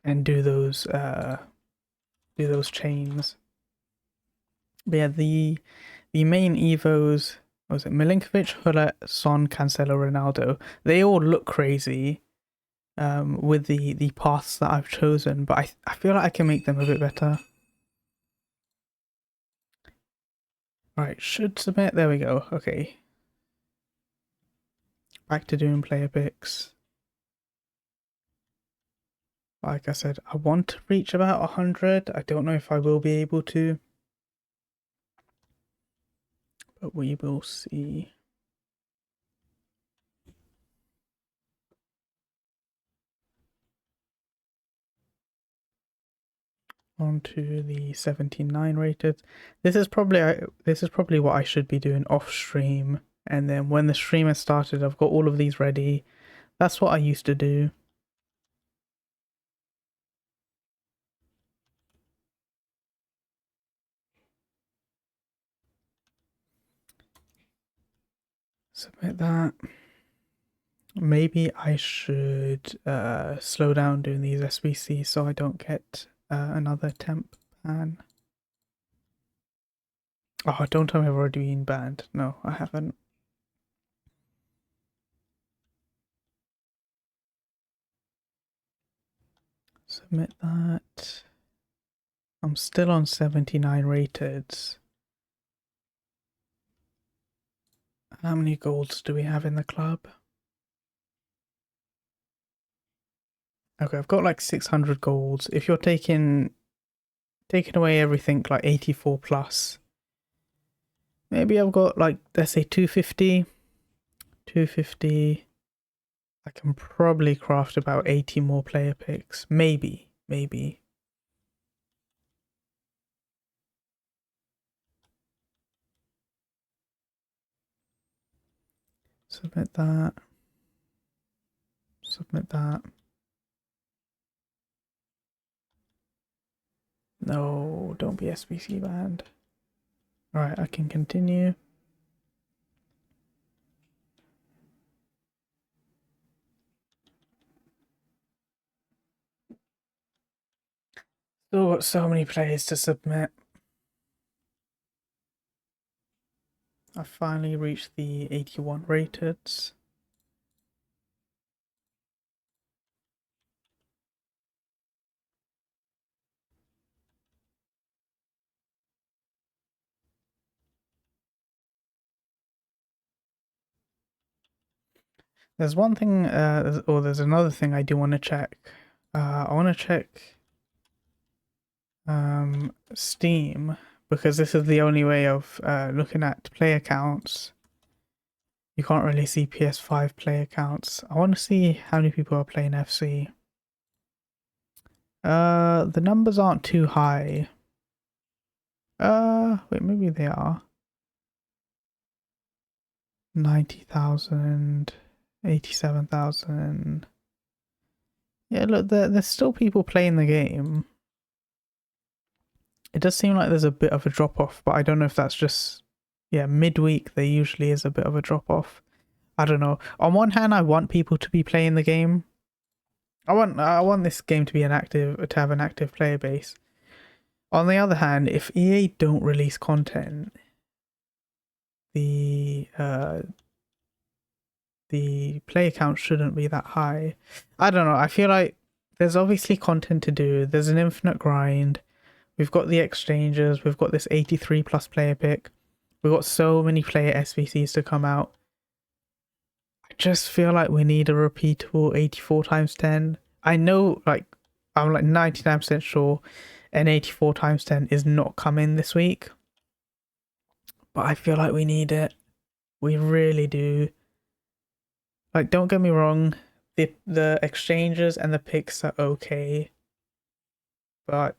and do those chains. But yeah, the main Evos, what was it Milinkovic, Huller, Son, Cancelo, Ronaldo? They all look crazy with the paths that I've chosen, but I feel like I can make them a bit better. Right, should submit. There we go. Okay. Back to doing player picks. Like I said, I want to reach about 100. I don't know if I will be able to, but we will see. On to the 79 rated. This is probably what I should be doing off stream, and then when the stream has started, I've got all of these ready. That's what I used to do. Submit that. Maybe I should slow down doing these SBCs so I don't get another temp ban. Oh, don't tell me I've already been banned. No, I haven't. Submit that. I'm still on 79 rated. How many golds do we have in the club? Okay, I've got like 600 golds. If you're taking away everything like 84 plus, maybe I've got like, let's say 250. 250. I can probably craft about 80 more player picks. Maybe. Submit that. Submit that. No, don't be SBC banned. Alright, I can continue. Still got so many players to submit. I finally reached the 81 rated. There's one thing, there's another thing I do want to check. I want to check Steam, because this is the only way of looking at player counts. You can't really see PS5 player counts. I want to see how many people are playing FC. The numbers aren't too high. Wait, maybe they are. 90,000, 87,000. Yeah, look, there's still people playing the game. It does seem like there's a bit of a drop off, but I don't know if that's just, yeah, midweek there usually is a bit of a drop off. I don't know. On one hand, I want people to be playing the game. I want this game to be to have an active player base. On the other hand, if EA don't release content, the player count shouldn't be that high. I don't know. I feel like there's obviously content to do. There's an infinite grind. We've got the exchanges. We've got this 83 plus player pick. We've got so many player SBCs to come out. I just feel like we need a repeatable 84 times 10. I know, like, I'm like 99% sure an 84 times 10 is not coming this week. But I feel like we need it. We really do. Like, don't get me wrong. The exchanges and the picks are okay. But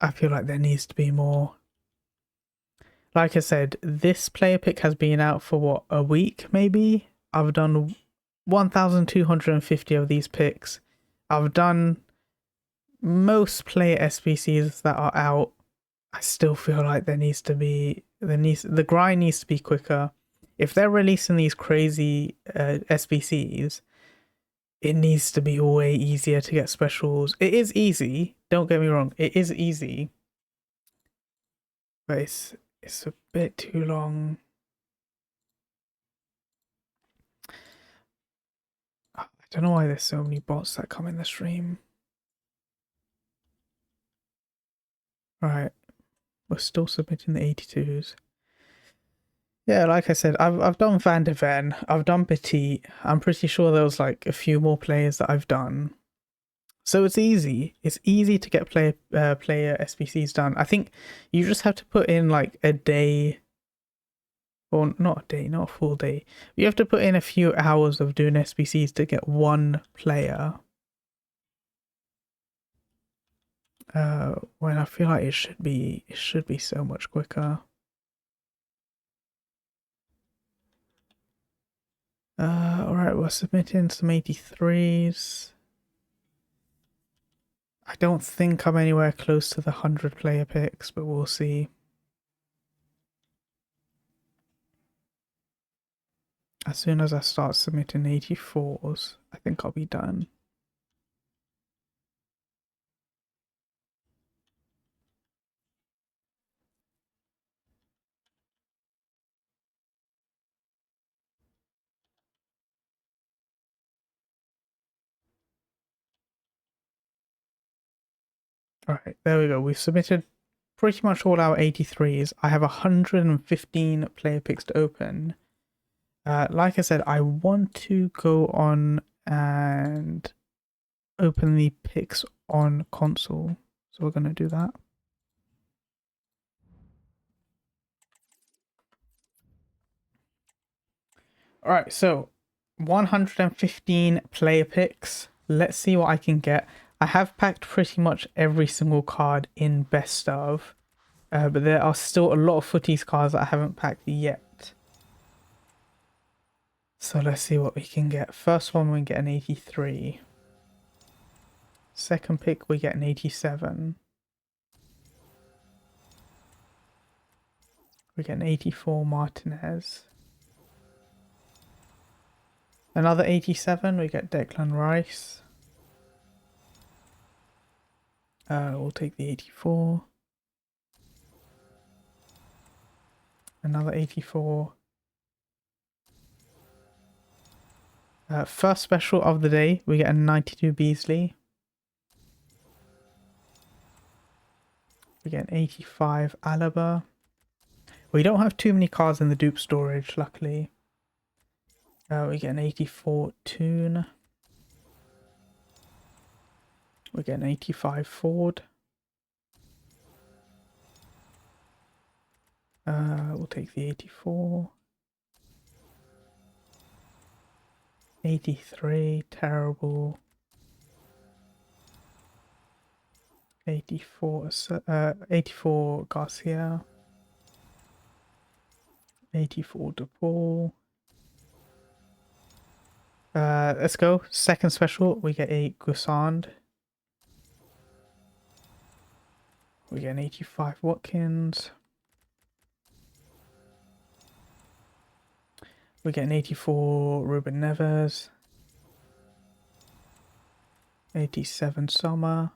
I feel like there needs to be more. Like I said, this player pick has been out for what, a week maybe? I've done 1,250 of these picks. I've done most player SBCs that are out. I still feel like the grind needs to be quicker. If they're releasing these crazy SBCs, it needs to be way easier to get specials. It is easy, don't get me wrong, it is easy. But it's a bit too long. I don't know why there's so many bots that come in the stream. Right, we're still submitting the 82s. Yeah, like I said, I've done Van de Ven, I've done Petit. I'm pretty sure there was like a few more players that I've done. So it's easy. It's easy to get player SBCs done. I think you just have to put in like a day, or not a day, not a full day. You have to put in a few hours of doing SBCs to get one player. when I feel like it should be so much quicker. Alright, we're submitting some 83s. I don't think I'm anywhere close to the 100 player picks, but we'll see. As soon as I start submitting 84s, I think I'll be done. Alright, there we go. We've submitted pretty much all our 83s. I have 115 player picks to open. Like I said, I want to go on and open the picks on console. So we're going to do that. Alright, so 115 player picks. Let's see what I can get. I have packed pretty much every single card in best of. But there are still a lot of footies cards that I haven't packed yet. So let's see what we can get. First one, we get an 83. Second pick, we get an 87. We get an 84 Martinez. Another 87, we get Declan Rice. We'll take the 84. Another 84. First special of the day, we get a 92 Beasley. We get an 85 Alaba. We don't have too many cards in the dupe storage, luckily. We get an 84 Toon. We get an 85 Ford. We'll take the 84. 83, terrible. 84 Garcia. 84 DePaul. Let's go. Second special, we get a Gusand. We get an 85 Watkins. We get an 84 Ruben Neves. 87 Sommer.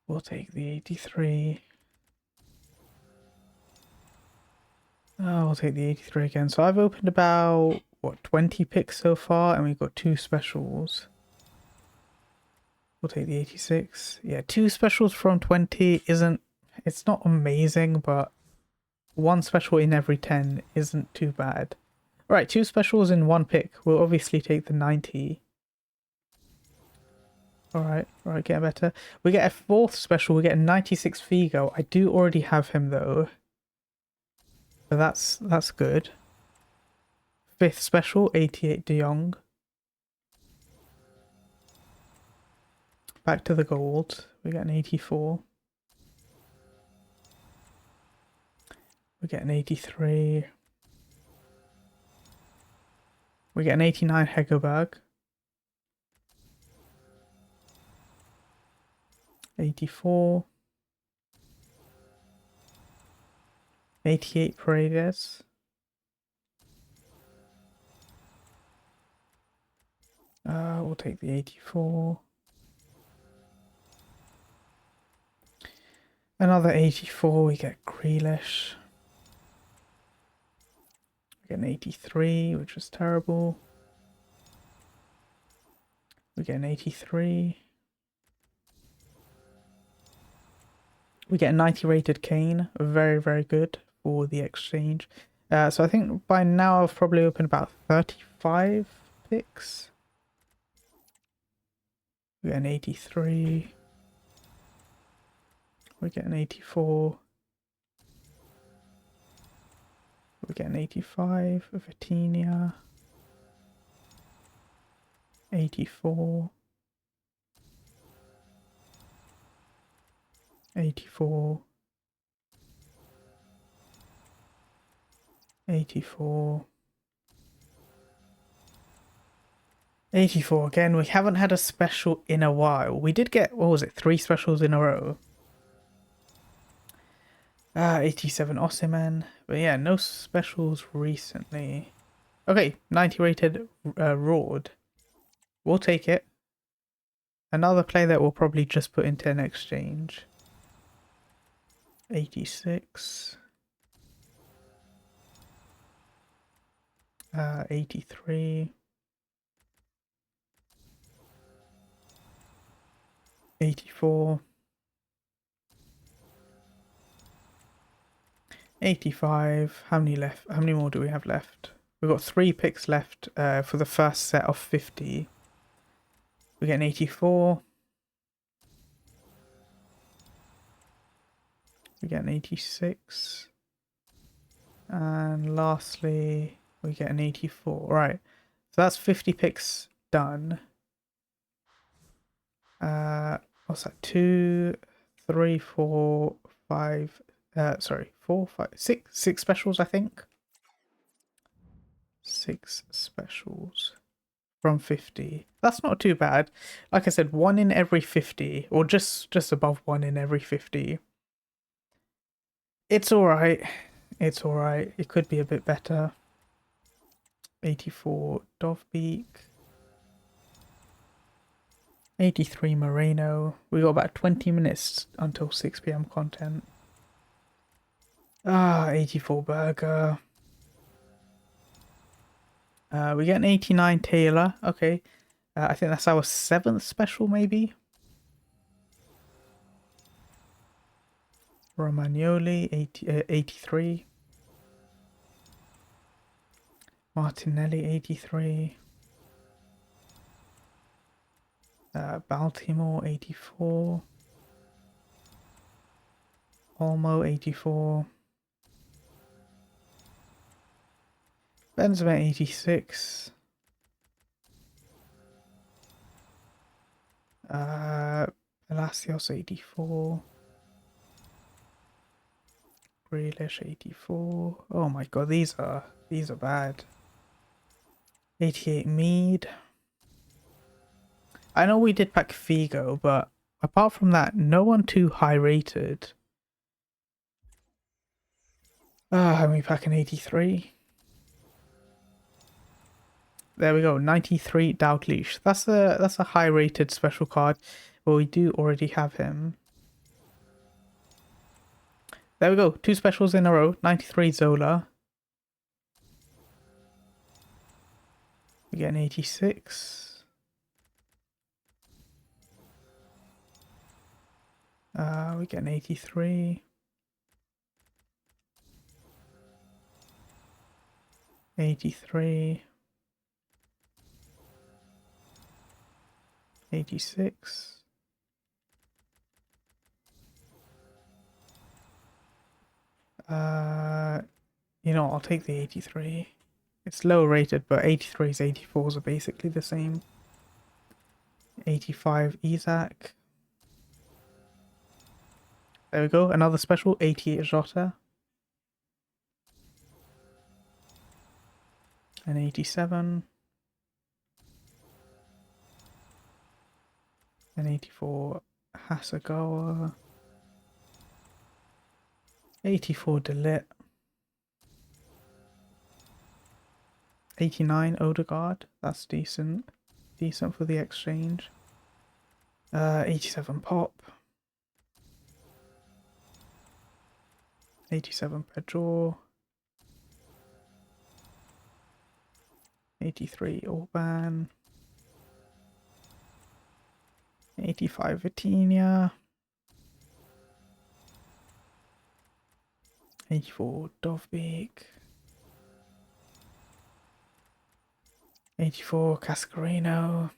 We'll take the 83. Oh, we'll take the 83 again. So I've opened about, what, 20 picks so far, and we've got 2 specials. We'll take the 86. Yeah, 2 specials from 20 isn't... It's not amazing, but 1 special in every 10 isn't too bad. Alright, 2 specials in 1 pick. We'll obviously take the 90. Alright, getting better. We get a 4th special. We get a 96 Figo. I do already have him, though. So that's good. 5th special, 88 De Jong. Back to the gold. We get an 84. We get an 83. We get an 89 Hegerberg. 84. 88 Paredes. We'll take the 84. Another 84, we get Grealish. We get an 83, which was terrible. We get an 83. We get a 90 rated Kane. Very, very good for the exchange. So I think by now I've probably opened about 35 picks. We get an 83. We get an 84. We get an 85 of Vitinha. 84. 84. 84. 84 again. We haven't had a special in a while. We did get, what was it, 3 specials in a row. 87 Osimhen. But yeah, no specials recently. Okay, 90 rated Rord. We'll take it. Another player that we'll probably just put into an exchange. 86. 83. 84. 85. How many left? How many more do we have left? We've got 3 picks left for the first set of 50. We get an 84. We get an 86. And lastly, we get an 84. Right. So that's 50 picks done. What's that? 2, 3, 4, 5. Sorry, 4, 5, 6. 6 specials, I think. 6 specials from 50. That's not too bad. Like I said, 1 in every 50, or just above 1 in every 50. It's alright. It's alright. It could be a bit better. 84 Dovbeak. 83 Moreno. We got about 20 minutes until 6 PM content. 84 Burger. We get an 89 Taylor. Okay. I think that's our 7th special, maybe. Romagnoli, 83. Martinelli, 83. Baltimore, 84. Olmo, 84. Benzema, 86. Palacios, 84. Grealish, 84. Oh my god, these are bad. 88 Mead. I know we did pack Figo, but apart from that, no one too high rated. And we pack an 83. There we go, 93 Dalglish. That's a high rated special card, but we do already have him. There we go, 2 specials in a row. 93 Zola. We get an 86. We get an 83. 83. 86. You know, I'll take the 83. It's low rated, but 83s, 84s are basically the same. 85 Isaac. There we go, another special, 88 Jota. And 87. And 84 Hasegawa. 84 Delit. 89 Odegaard. That's decent. Decent for the exchange. 87 Pop. 87 Pedro. 83 Orban. 85 Vitinha. 84 Dovbeak. 84 Cascarino.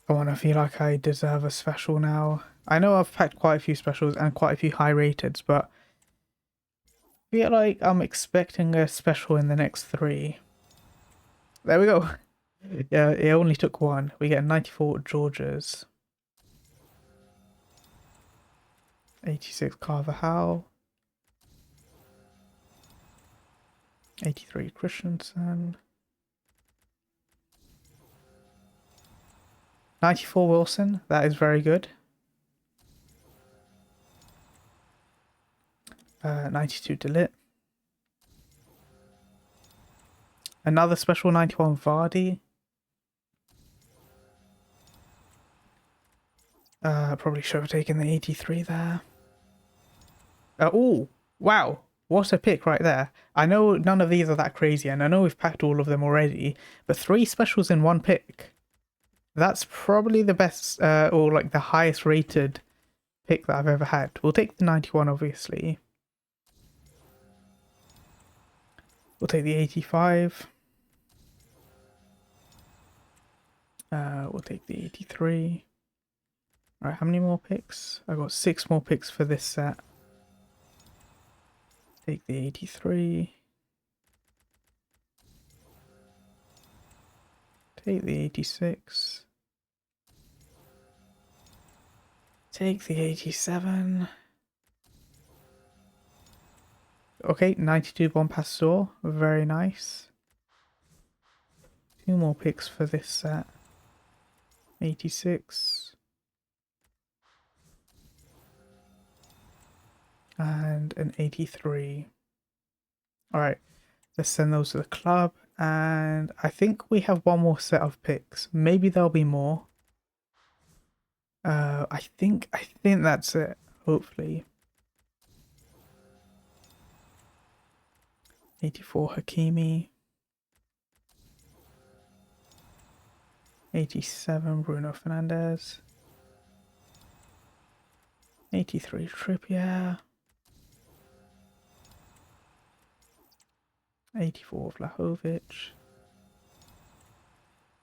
Come on, I feel like I deserve a special now. I know I've packed quite a few specials and quite a few high rateds, but I feel like I'm expecting a special in the next 3. There we go. Yeah, it only took one. We get 94 Georges. 86 Carvajal. 83 Christensen. 94 Wilson. That is very good. 92 Delit. Another special 91 Vardy. Probably should have taken the 83 there. Oh, wow. What a pick right there. I know none of these are that crazy, and I know we've packed all of them already, but 3 specials in one pick. That's probably the best, or like the highest rated pick that I've ever had. We'll take the 91, obviously. We'll take the 85. We'll take the 83. Alright, how many more picks? I've got 6 more picks for this set. Take the 83. Take the 86. Take the 87. Okay, 92 Bon Pastor. Very nice. 2 more picks for this set. 86. And an 83. Alright, let's send those to the club. And I think we have one more set of picks. Maybe there'll be more. I think that's it. Hopefully. 84 Hakimi. 87 Bruno Fernandes. 83 Trippier. 84 Vlahovic.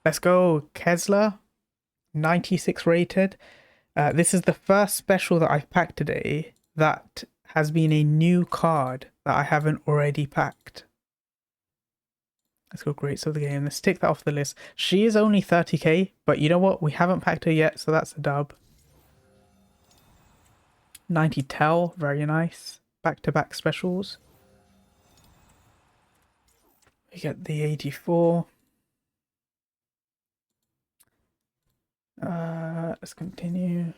Let's go, Kessler. 96 rated. This is the first special that I've packed today that has been a new card that I haven't already packed. Let's go greats of the game. Let's tick that off the list. She is only 30k, but you know what? We haven't packed her yet, so that's a dub. 90 Tell, very nice. Back-to-back specials. We get the 84. Let's continue.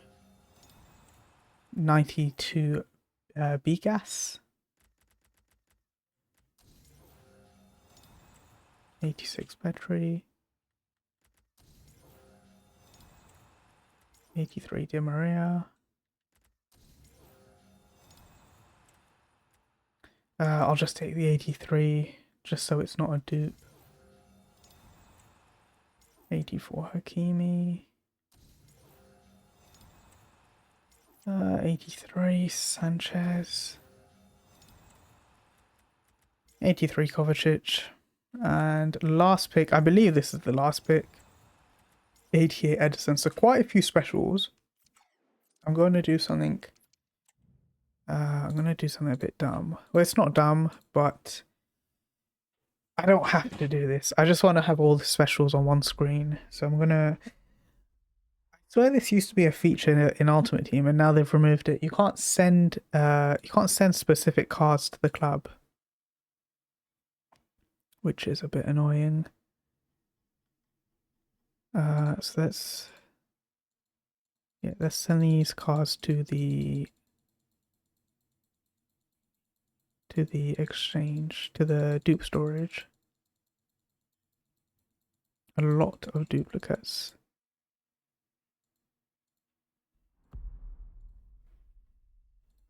92 Bigas. 86 Petri. 83 Di Maria. I'll just take the 83 just so it's not a dupe. 84 Hakimi. 83 Sanchez. 83 Kovacic. And last pick, I believe this is the last pick. 88 Edison. So quite a few specials. I'm going to do something. I'm going to do something a bit dumb. Well, it's not dumb, but I don't have to do this. I just want to have all the specials on one screen. So I'm going to... I swear this used to be a feature in Ultimate Team, and now they've removed it. You can't send specific cards to the club, which is a bit annoying. So let's send these cards to the exchange, to the dupe storage. A lot of duplicates.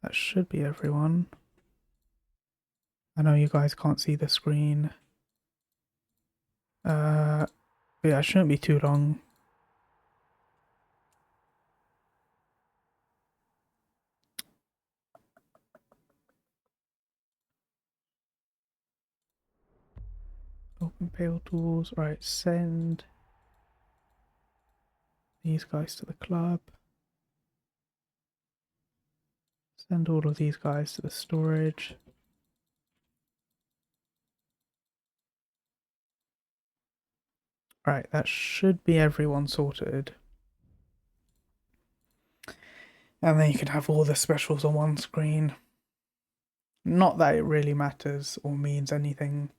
That should be everyone. I know you guys can't see the screen. Yeah, it shouldn't be too long. Open pale tools. Right, send these guys to the club. Send all of these guys to the storage. Right, that should be everyone sorted. And then you can have all the specials on one screen. Not that it really matters or means anything.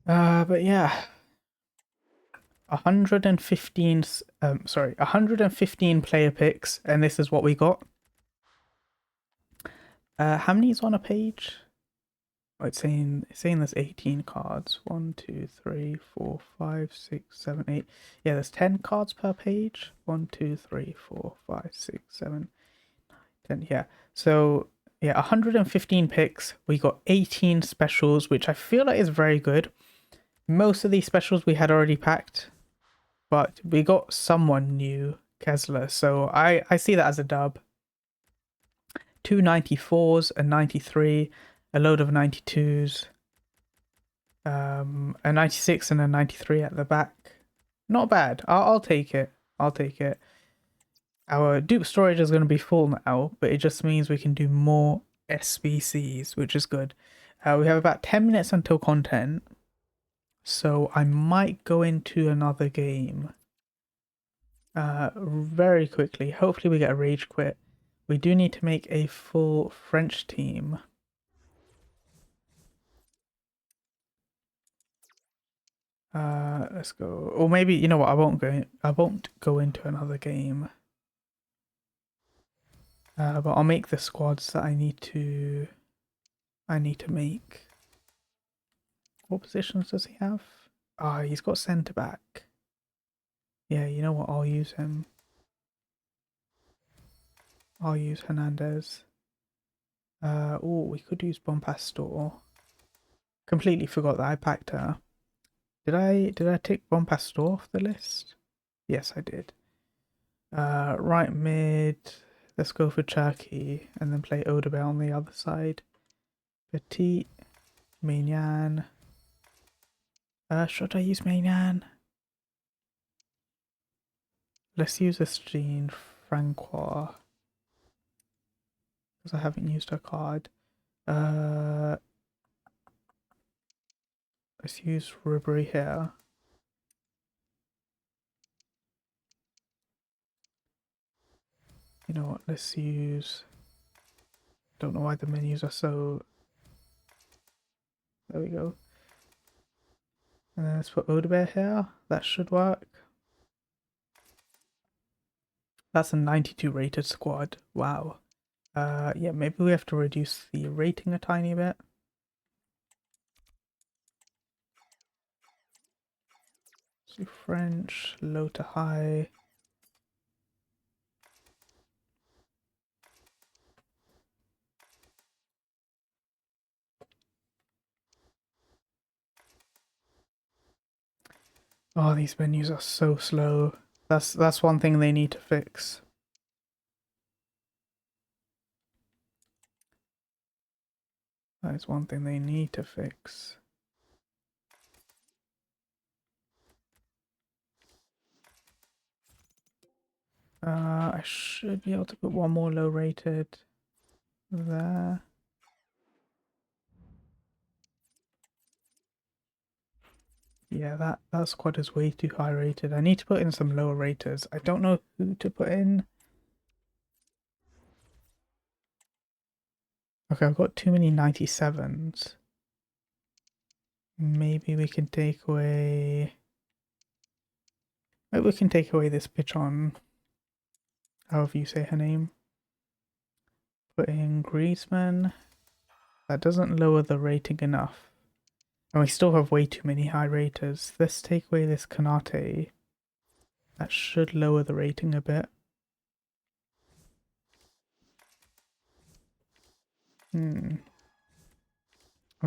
But yeah. 115 115 player picks, and this is what we got. How many is on a page? Oh, it's saying there's 18 cards. 1, 2, 3, 4, 5, 6, 7, 8. Yeah, there's 10 cards per page. 1, 2, 3, 4, 5, 6, 7, 10. Yeah. So yeah, 115 picks. We got 18 specials, which I feel like is very good. Most of these specials we had already packed, but we got someone new, Kessler. So I see that as a dub. Two 94s, a 93, a load of 92s, a 96 and a 93 at the back. Not bad. I'll take it. I'll take it. Our dupe storage is going to be full now, but it just means we can do more SBCs, which is good. We have about 10 minutes until content, so I might go into another game very quickly. Hopefully we get a rage quit. We do need to make a full French team. Let's go. Or maybe, you know what, I won't go into another game. But I'll make the squads that I need to make. What positions does he have? Ah, he's got centre back. Yeah, you know what, I'll use him. I'll use Hernandez. Oh, we could use Bompastor. Completely forgot that I packed her. Did I take Bompastor off the list? Yes, I did. Right mid. Let's go for Turkey and then play Odebel on the other side. Petit, Maignan. Should I use Maignan? Let's use Estine Francois. Because I haven't used her card. Let's use Ribery here. You know what, let's use... Don't know why the menus are so... There we go. And then let's put Odebert here. That should work. That's a 92 rated squad. Wow. Yeah, maybe we have to reduce the rating a tiny bit. So French, low to high. Oh, these menus are so slow. That's one thing they need to fix. That is one thing they need to fix. I should be able to put one more low rated there. Yeah, that squad is way too high rated. I need to put in some lower raters. I don't know who to put in. Okay, I've got too many 97s. Maybe we can take away... Maybe we can take away this pitch on... However you say her name. Put in Griezmann. That doesn't lower the rating enough. And we still have way too many high raters. Let's take away this Kanate. That should lower the rating a bit. I'm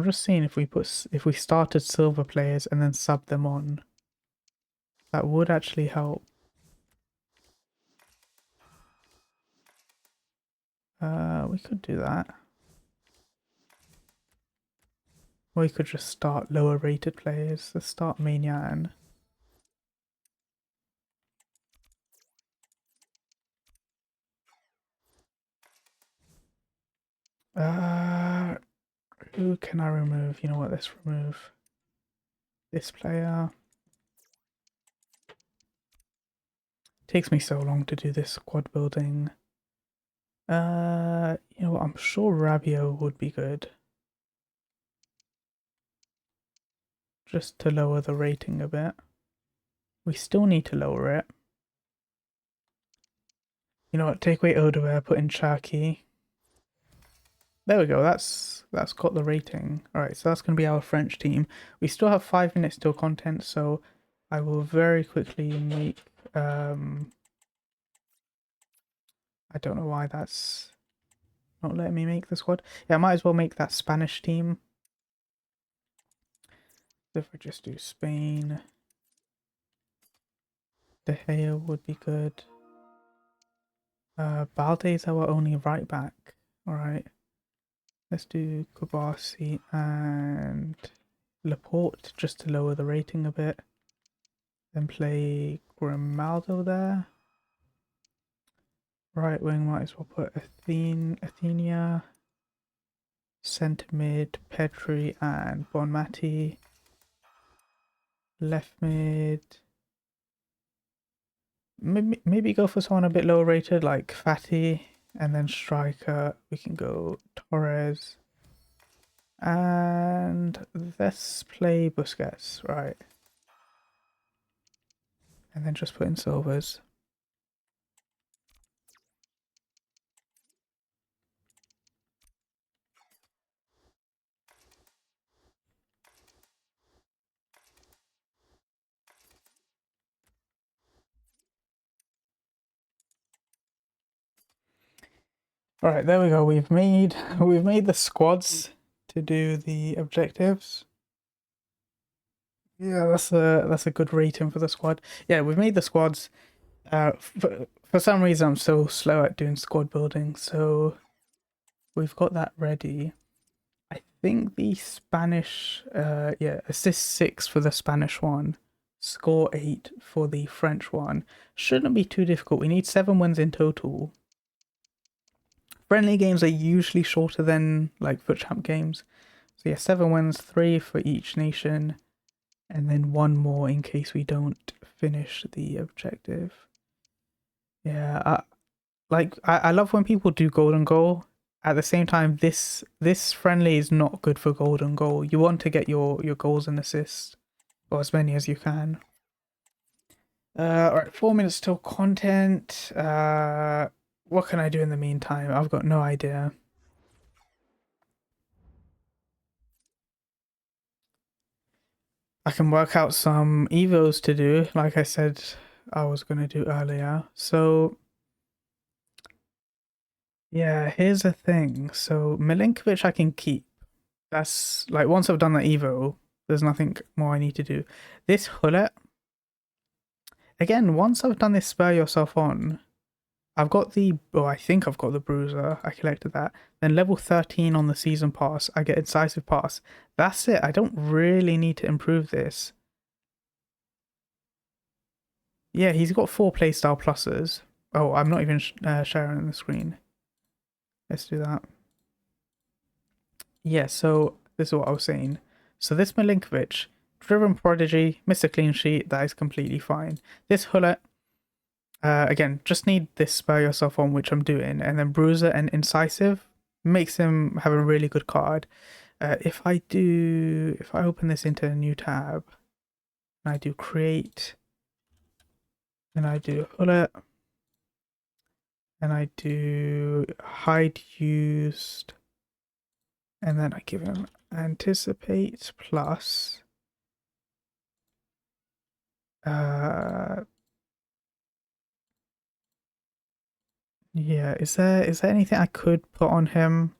just seeing if we started silver players and then sub them on. That would actually help. We could do that. Or we could just start lower rated players. Let's start Maignan. Who can I remove? You know what, let's remove This player. Takes me so long to do this squad building. You know what? I'm sure Rabiot would be good. Just to lower the rating a bit. We still need to lower it. You know what? Take away Odoer, put in Cherky. There we go. That's got the rating. All right, so that's gonna be our French team. We still have 5 minutes till content, so I will very quickly make. I don't know why that's not letting me make the squad. Yeah, I might as well make that Spanish team. If I just do Spain, De Gea would be good. Balde's our only right back. All right, let's do Kubasi and Laporte just to lower the rating a bit. Then play Grimaldo there. Right wing might as well put Athenia. Centre mid, Petri and Bonmati. Left mid. Maybe go for someone a bit lower rated like Fatty. And then striker, we can go Torres. And let's play Busquets, right. And then just put in Silvers. All right, there we go. We've made the squads to do the objectives. Yeah, that's a good rating for the squad. Yeah, we've made the squads. For some reason, I'm so slow at doing squad building, so we've got that ready. I think the Spanish, yeah, assist 6 for the Spanish one, score 8 for the French one. Shouldn't be too difficult. We need 7 wins in total. Friendly games are usually shorter than like FUT Champ games. So yeah, 7 wins, 3 for each nation, and then 1 more in case we don't finish the objective. Yeah, I love when people do golden goal. At the same time, this friendly is not good for golden goal. You want to get your goals and assists, or as many as you can. Alright, 4 minutes till content. What can I do in the meantime? I've got no idea. I can work out some evos to do, like I said I was gonna do earlier. So yeah, here's the thing. So Milinkovic I can keep. That's like once I've done that evo, there's nothing more I need to do. This Hullet, again, once I've done this spur yourself on, I've got the, oh, I think I've got the bruiser. I collected that. Then level 13 on the season pass, I get incisive pass. That's it. I don't really need to improve this. Yeah, he's got 4 playstyle pluses. Oh, I'm not even sharing the screen. Let's do that. Yeah, so this is what I was saying. So this Milinkovic, Driven Prodigy, Mr. Clean Sheet, that is completely fine. This Hullet, again, just need this spur yourself on, which I'm doing, and then Bruiser and Incisive makes him have a really good card. If I open this into a new tab, and I do create, and I do Hullet, and I do hide used, and then I give him anticipate plus yeah, is there anything I could put on him?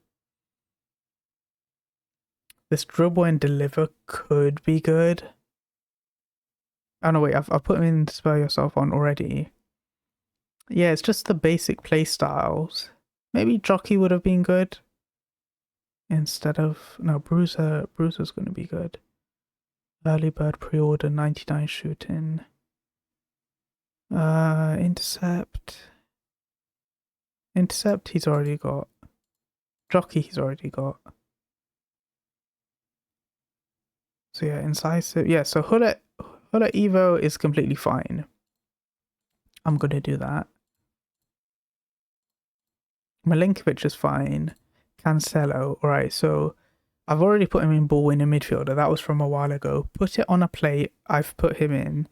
This dribble and deliver could be good. Oh no, wait, I've put him in spur yourself on already. Yeah, it's just the basic play styles. Maybe Jockey would have been good. Instead of no, Bruiser's gonna be good. Early bird pre-order 99 shooting. Intercept. Intercept he's already got. Jockey he's already got. So yeah, incisive. Yeah, so Hullet Evo is completely fine. I'm gonna do that. Milinkovic is fine. Cancelo. Alright, so I've already put him in ball in a midfielder. That was from a while ago. Put it on a plate. I've put him in.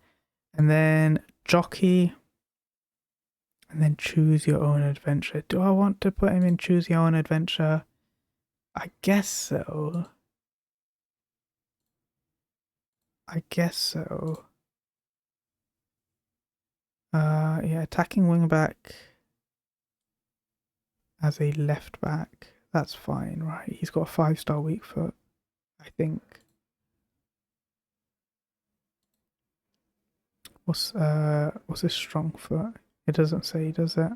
And then Jockey. And then choose your own adventure. Do I want to put him in choose your own adventure? I guess so. I guess so. Yeah, attacking wing back as a left back. That's fine, right? He's got a 5-star weak foot, I think. What's his strong foot? It doesn't say, does it?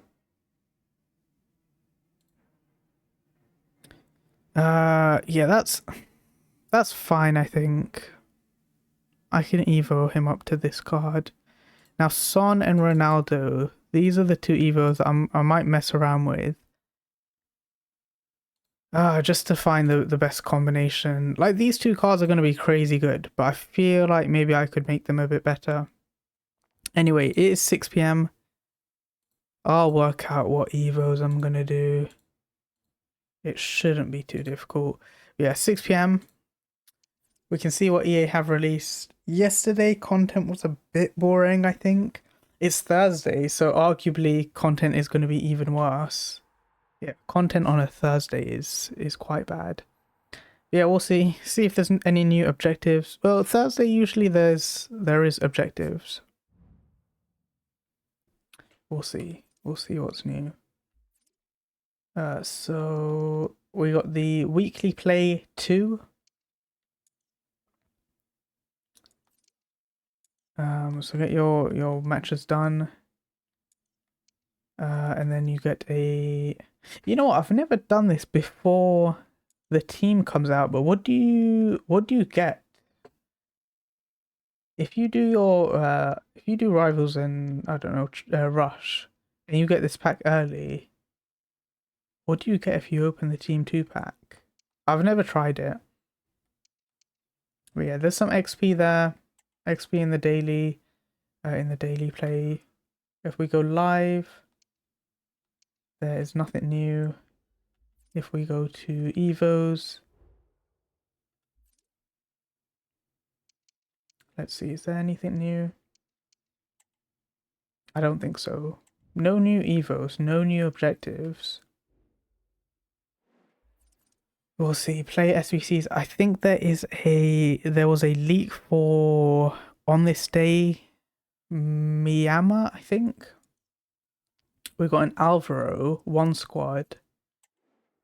Yeah, that's fine, I think. I can evo him up to this card. Now, Son and Ronaldo, these are the two evos that I might mess around with. Just to find the best combination. Like, these two cards are going to be crazy good, but I feel like maybe I could make them a bit better. Anyway, it is 6 p.m. I'll work out what evos I'm going to do. It shouldn't be too difficult. Yeah, 6 p.m. We can see what EA have released. Yesterday, content was a bit boring, I think. It's Thursday, so arguably content is going to be even worse. Yeah, content on a Thursday is quite bad. Yeah, we'll see. See if there's any new objectives. Well, Thursday usually there is objectives. We'll see. We'll see what's new. So we got the weekly play 2. So get your matches done. And then you get a... You know what? I've never done this before the team comes out, but what do you get? If you do rivals and I don't know, rush, and you get this pack early, what do you get if you open the team 2 pack? I've never tried it. But yeah, there's some XP there. XP in the daily play. If we go live, there is nothing new. If we go to Evos, let's see, is there anything new? I don't think so. No new Evos, no new objectives. We'll see. Play SVCs. I think there was a leak for on this day Miyama, I think. We got an Alvaro, 1 squad.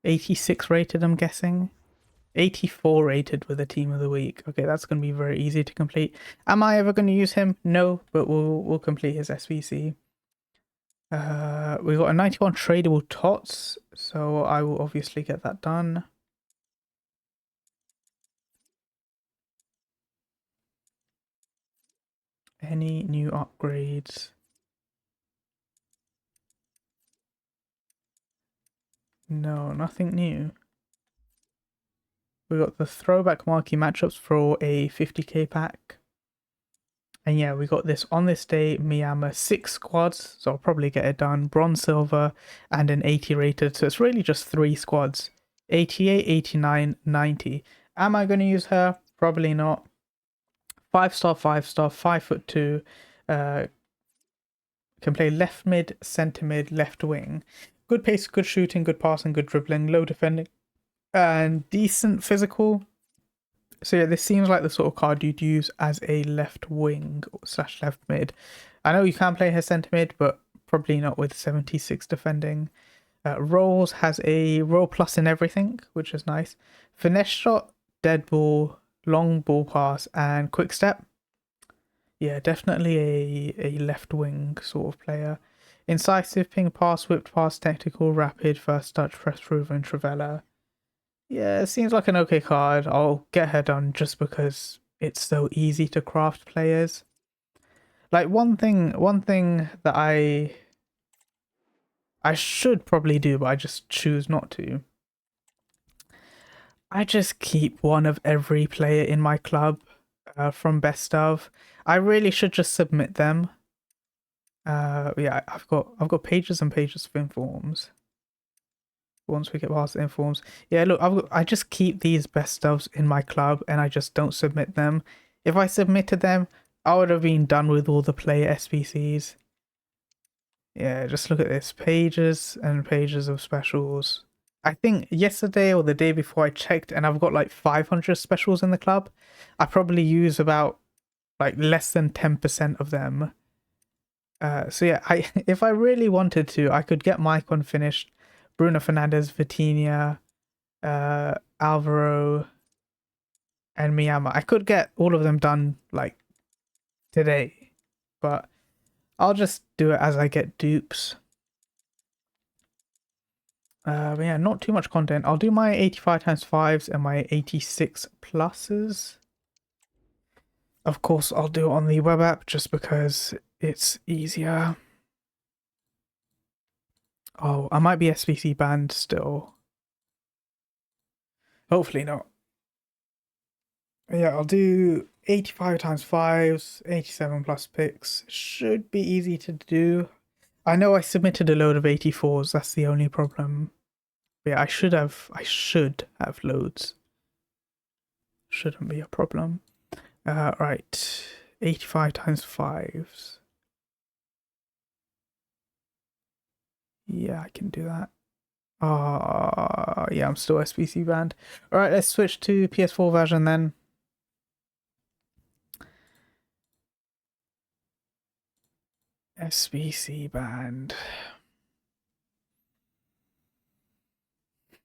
86 rated, I'm guessing. 84 rated with a team of the week. Okay, that's going to be very easy to complete. Am I ever going to use him? No, but we'll complete his SVC. We got a 91 tradable tots, so I will obviously get that done. Any new upgrades? No, nothing new. We got the throwback marquee matchups for a 50k pack. And yeah, we got this on this day, Miyama 6 squads, so I'll probably get it done. Bronze, silver, and an 80 rated, so it's really just 3 squads. 88, 89, 90. Am I going to use her? Probably not. 5-star, 5-star, 5'2". Can play left mid, centre mid, left wing. Good pace, good shooting, good passing, good dribbling, low defending, and decent physical. So yeah, this seems like the sort of card you'd use as a left wing / left mid. I know you can play her centre mid, but probably not with 76 defending. Rolls has a roll plus in everything, which is nice. Finesse shot, dead ball, long ball pass, and quick step. Yeah, definitely a left wing sort of player. Incisive, ping pass, whipped pass, technical, rapid, first touch, press through, and Travella. Yeah, it seems like an okay card. I'll get her done just because it's so easy to craft players. Like one thing that I should probably do, but I just choose not to. I just keep one of every player in my club. from best of. I really should just submit them. Yeah, I've got pages and pages of informs. Once we get past the informs, yeah, look, I just keep these best ofs in my club and I just don't submit them. If I submitted them, I would have been done with all the player SBCs. Yeah, just look at this, pages and pages of specials. I think yesterday or the day before I checked, and I've got like 500 specials in the club. I probably use about like less than 10% of them. So yeah, if I really wanted to, I could get Maicon finished, Bruno Fernandes, Vitinha, Alvaro, and Miyama. I could get all of them done like today, but I'll just do it as I get dupes. But yeah, not too much content. I'll do my 85 times 5s and my 86 pluses. Of course, I'll do it on the web app just because it's easier. Oh, I might be SBC banned still. Hopefully not. Yeah, I'll do 85 times 5s, 87 plus picks. Should be easy to do. I know I submitted a load of 84s, that's the only problem. But yeah, I should have loads. Shouldn't be a problem. Right. 85 times 5s. Yeah, I can do that. Yeah, I'm still SBC banned. Alright, let's switch to PS4 version then. SBC banned.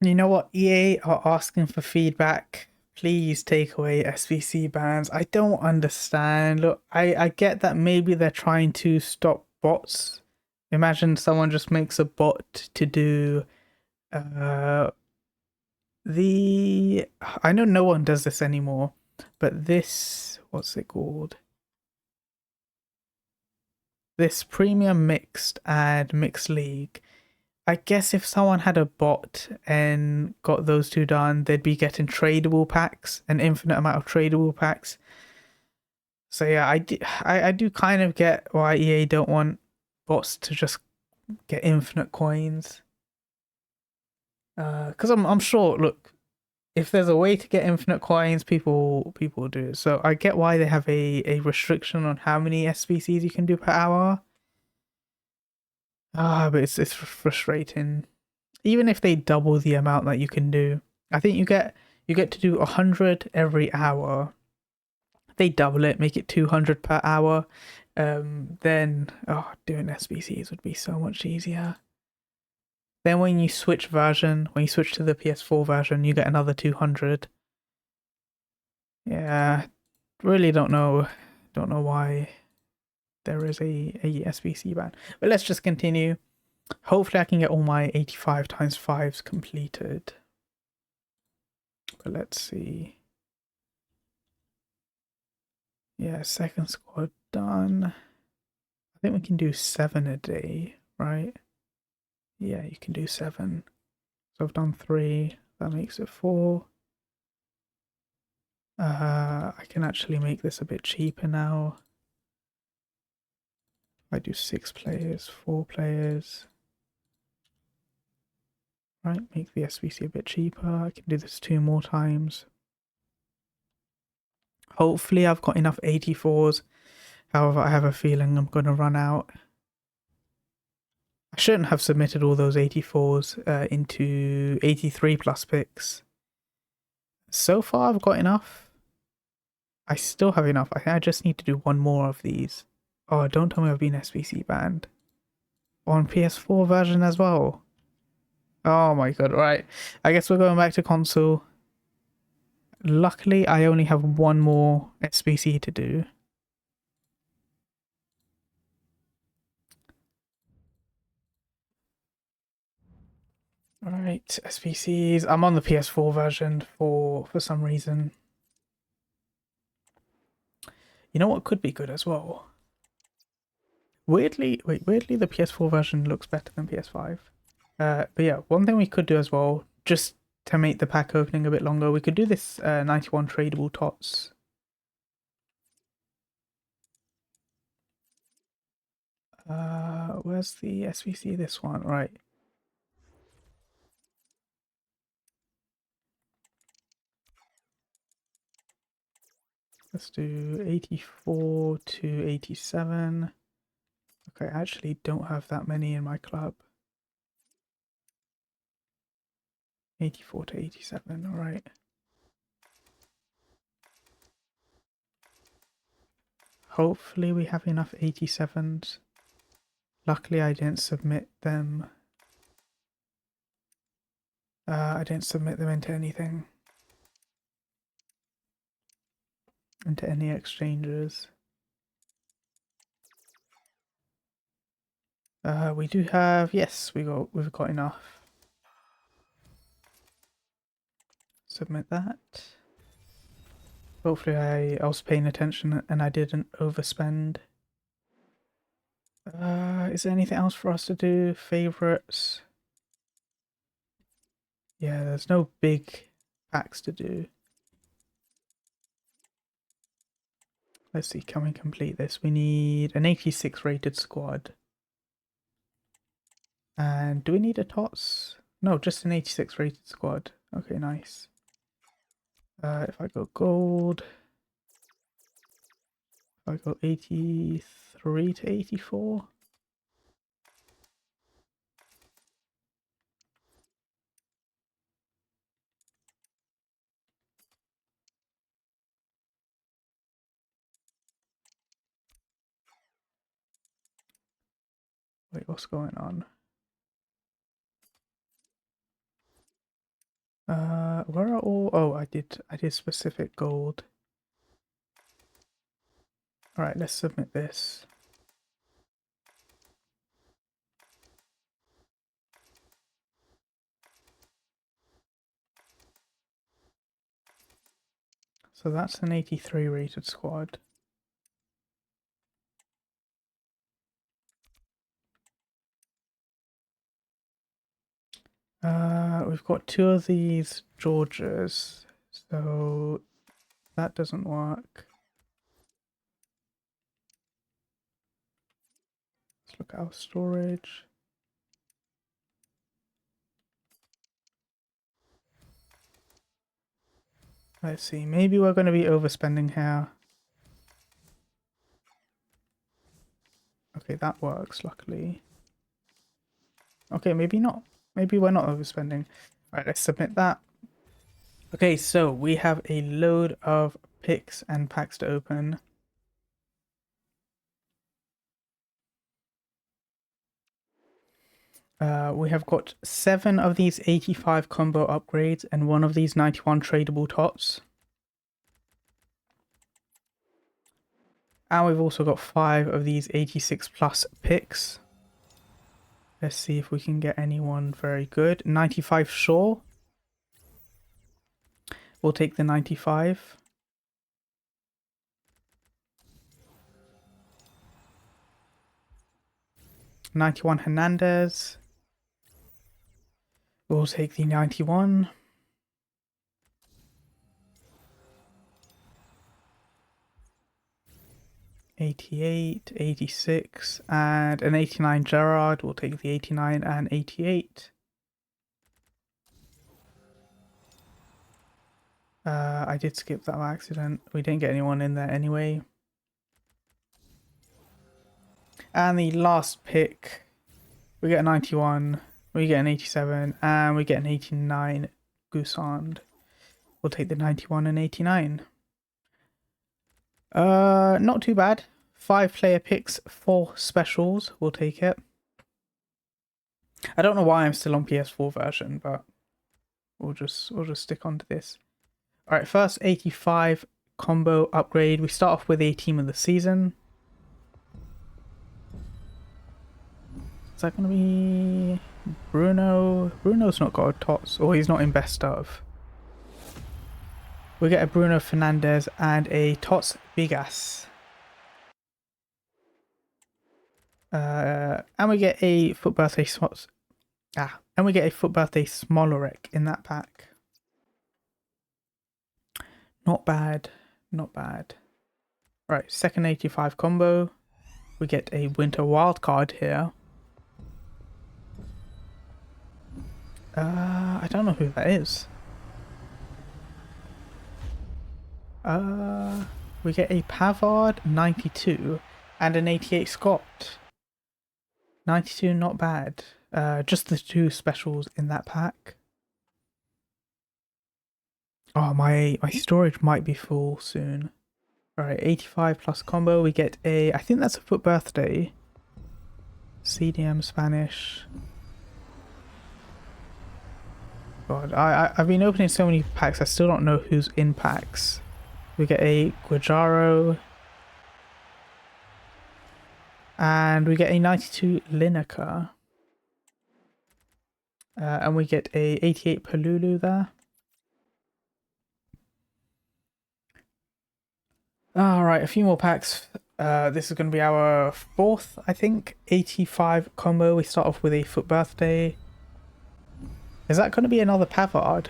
You know what? EA are asking for feedback. Please take away SBC bans. I don't understand. Look, I get that maybe they're trying to stop bots. Imagine someone just makes a bot to do I know no one does this anymore, but this, what's it called? This premium mixed and mixed league. I guess if someone had a bot and got those two done, they'd be getting tradable packs, an infinite amount of tradable packs. So yeah, I do kind of get why EA don't want bots to just get infinite coins. Because I'm sure, look, if there's a way to get infinite coins, people do it. So I get why they have a restriction on how many SBCs you can do per hour. But it's frustrating. Even if they double the amount that you can do, I think you get to do 100 every hour. They double it, make it 200 per hour. Then doing SBCs would be so much easier. Then when you switch to the PS4 version, you get another 200. Yeah, really don't know why there is a SBC ban. But let's just continue. Hopefully I can get all my 85 times 5s completed. But let's see. Yeah, second squad done. I think we can do 7 a day, right? Yeah, you can do 7. So I've done 3. That makes it 4. I can actually make this a bit cheaper now. I do 6 players, 4 players. Right, make the SBC a bit cheaper. I can do this 2 more times. Hopefully I've got enough 84s. However, I have a feeling I'm going to run out. I shouldn't have submitted all those 84s into 83 plus picks. So far I've got enough. I still have enough. I think I just need to do 1 more of these. Oh, don't tell me I've been SBC banned. On PS4 version as well. Oh my god, right. I guess we're going back to console. Luckily, I only have 1 more SBC to do. Alright, SBCs. I'm on the PS4 version for some reason. You know what could be good as well? Weirdly, the PS4 version looks better than PS5. But yeah, one thing we could do as well, just to make the pack opening a bit longer, we could do this 91 tradable tots. Where's the SVC? This one, right. Let's do 84 to 87. Okay, I actually don't have that many in my club. 84 to 87, alright. Hopefully we have enough 87s. Luckily I didn't submit them. I didn't submit them into anything. Into any exchanges. We do have, yes, we've got enough. Submit that. Hopefully I was paying attention and I didn't overspend. Is there anything else for us to do? Favorites? Yeah, there's no big packs to do. Let's see, can we complete this? We need an 86 rated squad. And do we need a TOTS? No, just an 86 rated squad. Okay, nice. If I go gold, if I go 83 to 84. Wait, what's going on? Where are all? Oh, I did specific gold. All right, let's submit this. So that's an 83 rated squad. We've got two of these Georges, so that doesn't work. Let's look at our storage. Let's see, maybe we're going to be overspending here. Okay, that works, luckily. Okay, maybe not. Maybe we're not overspending. Alright, let's submit that. Okay, so we have a load of picks and packs to open. We have got 7 of these 85 combo upgrades and 1 of these 91 tradable tots. And we've also got 5 of these 86 plus picks. Let's see if we can get anyone very good. 95 Shaw. We'll take the 95. '91 Hernandez. We'll take the 91. '88, '86, and an '89 Gerrard. We'll take the '89 and '88. I did skip that by accident. We didn't get anyone in there anyway. And the last pick, we get a 91, we get an 87, and we get an 89 Gusand. We'll take the 91 and 89. Not too bad. 5 player picks, 4 specials. We'll take it. I don't know why I'm still on PS4 version, but we'll just stick on to this. All right, first 85 combo upgrade. We start off with a team of the season. Is that going to be Bruno? Bruno's not got a tots, or he's not in best of. We get a Bruno Fernandes and a Tots Bigas. And we get a Foot Birthday and we get a Foot Birthday Smolarek in that pack. Not bad, not bad. Right, second 85 combo. We get a winter wildcard here. I don't know who that is. We get a Pavard 92 and an 88 Scott. 92, not bad. Just the two specials in that pack. Oh, my storage might be full soon. Alright, 85 plus combo. We get a, I think that's a foot birthday. CDM Spanish. God, I've been opening so many packs, I still don't know who's in packs. We get a Guajaro. And we get a 92 Lineker. And we get a 88 Palulu there. Alright, a few more packs. This is going to be our fourth, I think, 85 combo. We start off with a foot birthday. Is that going to be another Pavard?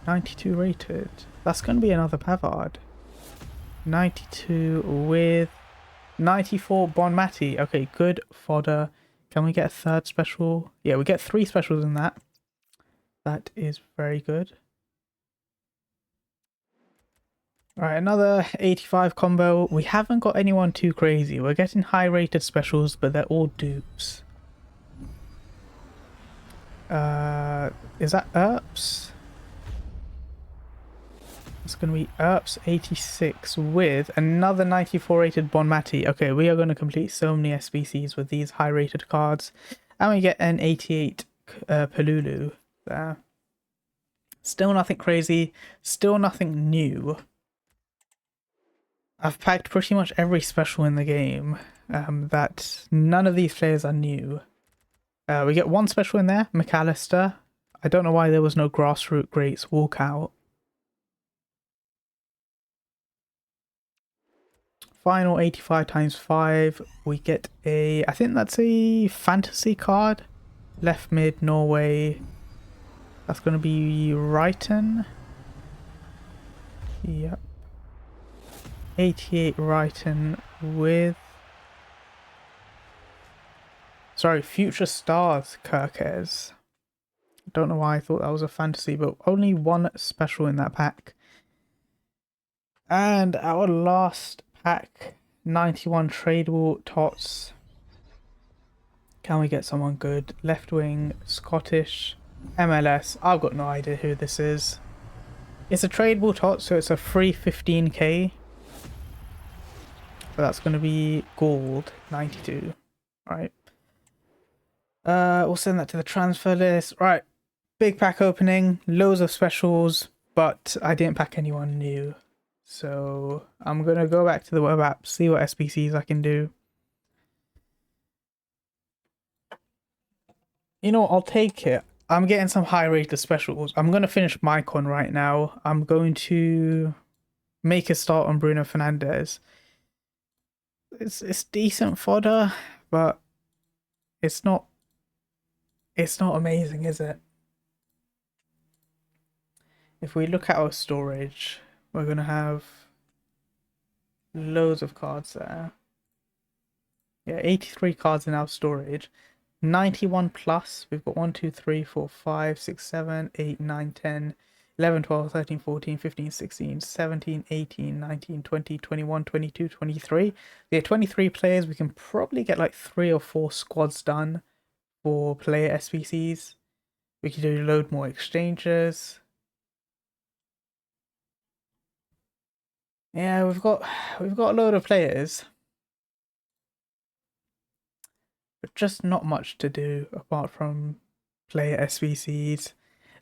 92 rated. That's going to be another Pavard. 92 with 94 Bonmati. Okay, good fodder. Can we get a third special? Yeah, we get 3 specials in that. That is very good. Alright, another 85 combo. We haven't got anyone too crazy. We're getting high rated specials, but they're all dupes. Is that Erps? It's going to be Erps 86 with another 94 rated Bonmati. Okay, we are going to complete so many SBCs with these high rated cards. And we get an 88 Palulu there. Still nothing crazy. Still nothing new. I've packed pretty much every special in the game. That none of these players are new. We get one special in there, McAllister. I don't know why there was no Grassroot Greats walkout. Final 85 times 5. We get a, I think that's a fantasy card. Left mid, Norway. That's going to be Wrighton. Yep. 88 Wrighton with... Sorry, Future Stars Kirkes. Don't know why I thought that was a fantasy, but only one special in that pack. And our last pack, 91 tradable Tots. Can we get someone good? Left wing, Scottish, MLS. I've got no idea who this is. It's a tradable Tot, so it's a free 15k. But that's going to be gold, 92. Right. We'll send that to the transfer list. Right. Big pack opening, loads of specials, but I didn't pack anyone new. So I'm going to go back to the web app, see what SBCs I can do. You know, I'll take it. I'm getting some high rated specials. I'm going to finish Mycon right now. I'm going to make a start on Bruno Fernandes. It's decent fodder, but it's not amazing, is it? If we look at our storage, we're going to have loads of cards there. Yeah, 83 cards in our storage. 91 plus. We've got 1, 2, 3, 4, 5, 6, 7, 8, 9, 10, 11, 12, 13, 14, 15, 16, 17, 18, 19, 20, 21, 22, 23. Yeah, 23 players. We can probably get like 3 or 4 squads done for player SBCs. We can do load more exchanges. Yeah, we've got a load of players, but just not much to do apart from player SBCs.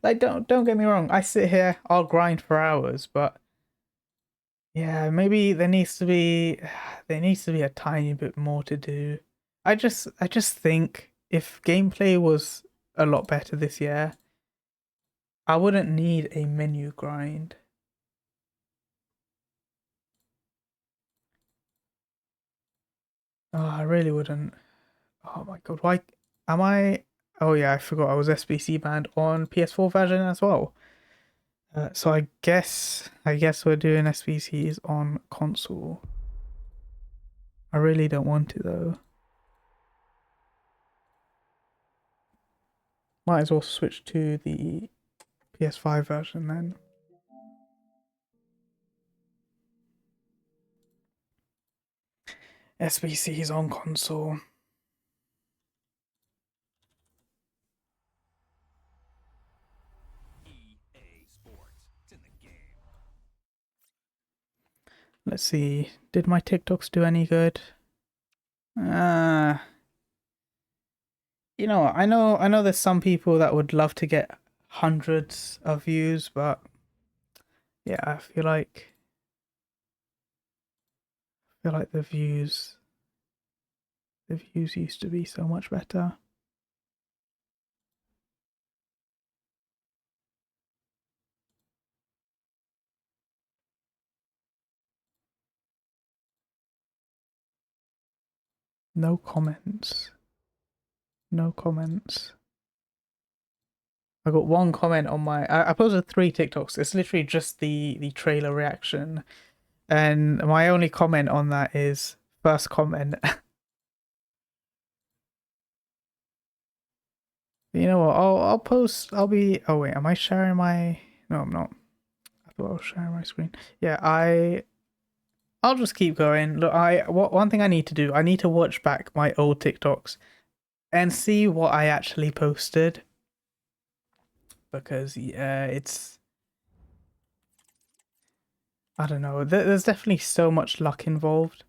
Like, don't get me wrong, I sit here, I'll grind for hours, but yeah, maybe there needs to be a tiny bit more to do. I just think if gameplay was a lot better this year, I wouldn't need a menu grind. Oh, I really wouldn't. Oh my god, why am I? Oh yeah, I forgot I was SBC banned on PS4 version as well. So I guess we're doing SBCs on console. I really don't want to though. Might as well switch to the PS5 version then. SBC's on console. Let's see. Did my TikToks do any good? You know, I know there's some people that would love to get hundreds of views, but yeah, I feel like the views used to be so much better. No comments. No comments. I got one comment on my. I posted 3 TikToks. It's literally just the trailer reaction, and my only comment on that is first comment. You know what? I'll post. I'll be. Oh wait, am I sharing my? No, I'm not. I thought I was sharing my screen. Yeah, I'll just keep going. Look, one thing I need to do. I need to watch back my old TikToks and see what I actually posted, because yeah, it's. I don't know. There's definitely so much luck involved.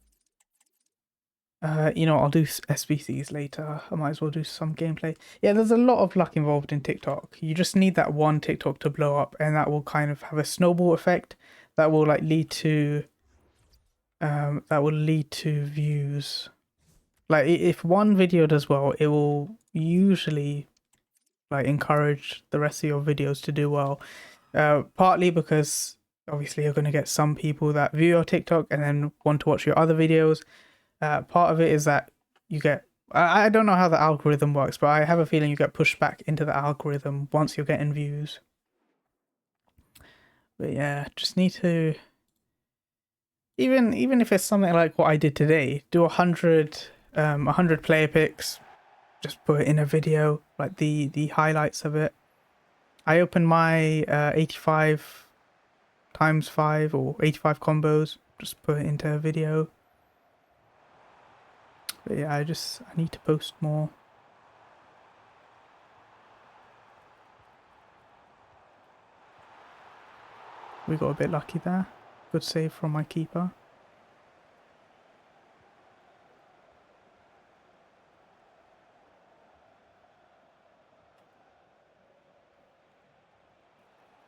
You know, I'll do SBCs later. I might as well do some gameplay. Yeah, there's a lot of luck involved in TikTok. You just need that one TikTok to blow up, and that will kind of have a snowball effect that will like lead to views. Like if one video does well, it will usually like encourage the rest of your videos to do well. Partly because obviously you're going to get some people that view your TikTok and then want to watch your other videos. Part of it is that you get. I don't know how the algorithm works, but I have a feeling you get pushed back into the algorithm once you're getting views. But yeah, just need to. Even if it's something like what I did today, do 100 player picks, just put it in a video, like the highlights of it. I opened my 85 times 5 or 85 combos, just put it into a video. But yeah, I need to post more. We got a bit lucky there. Good save from my keeper.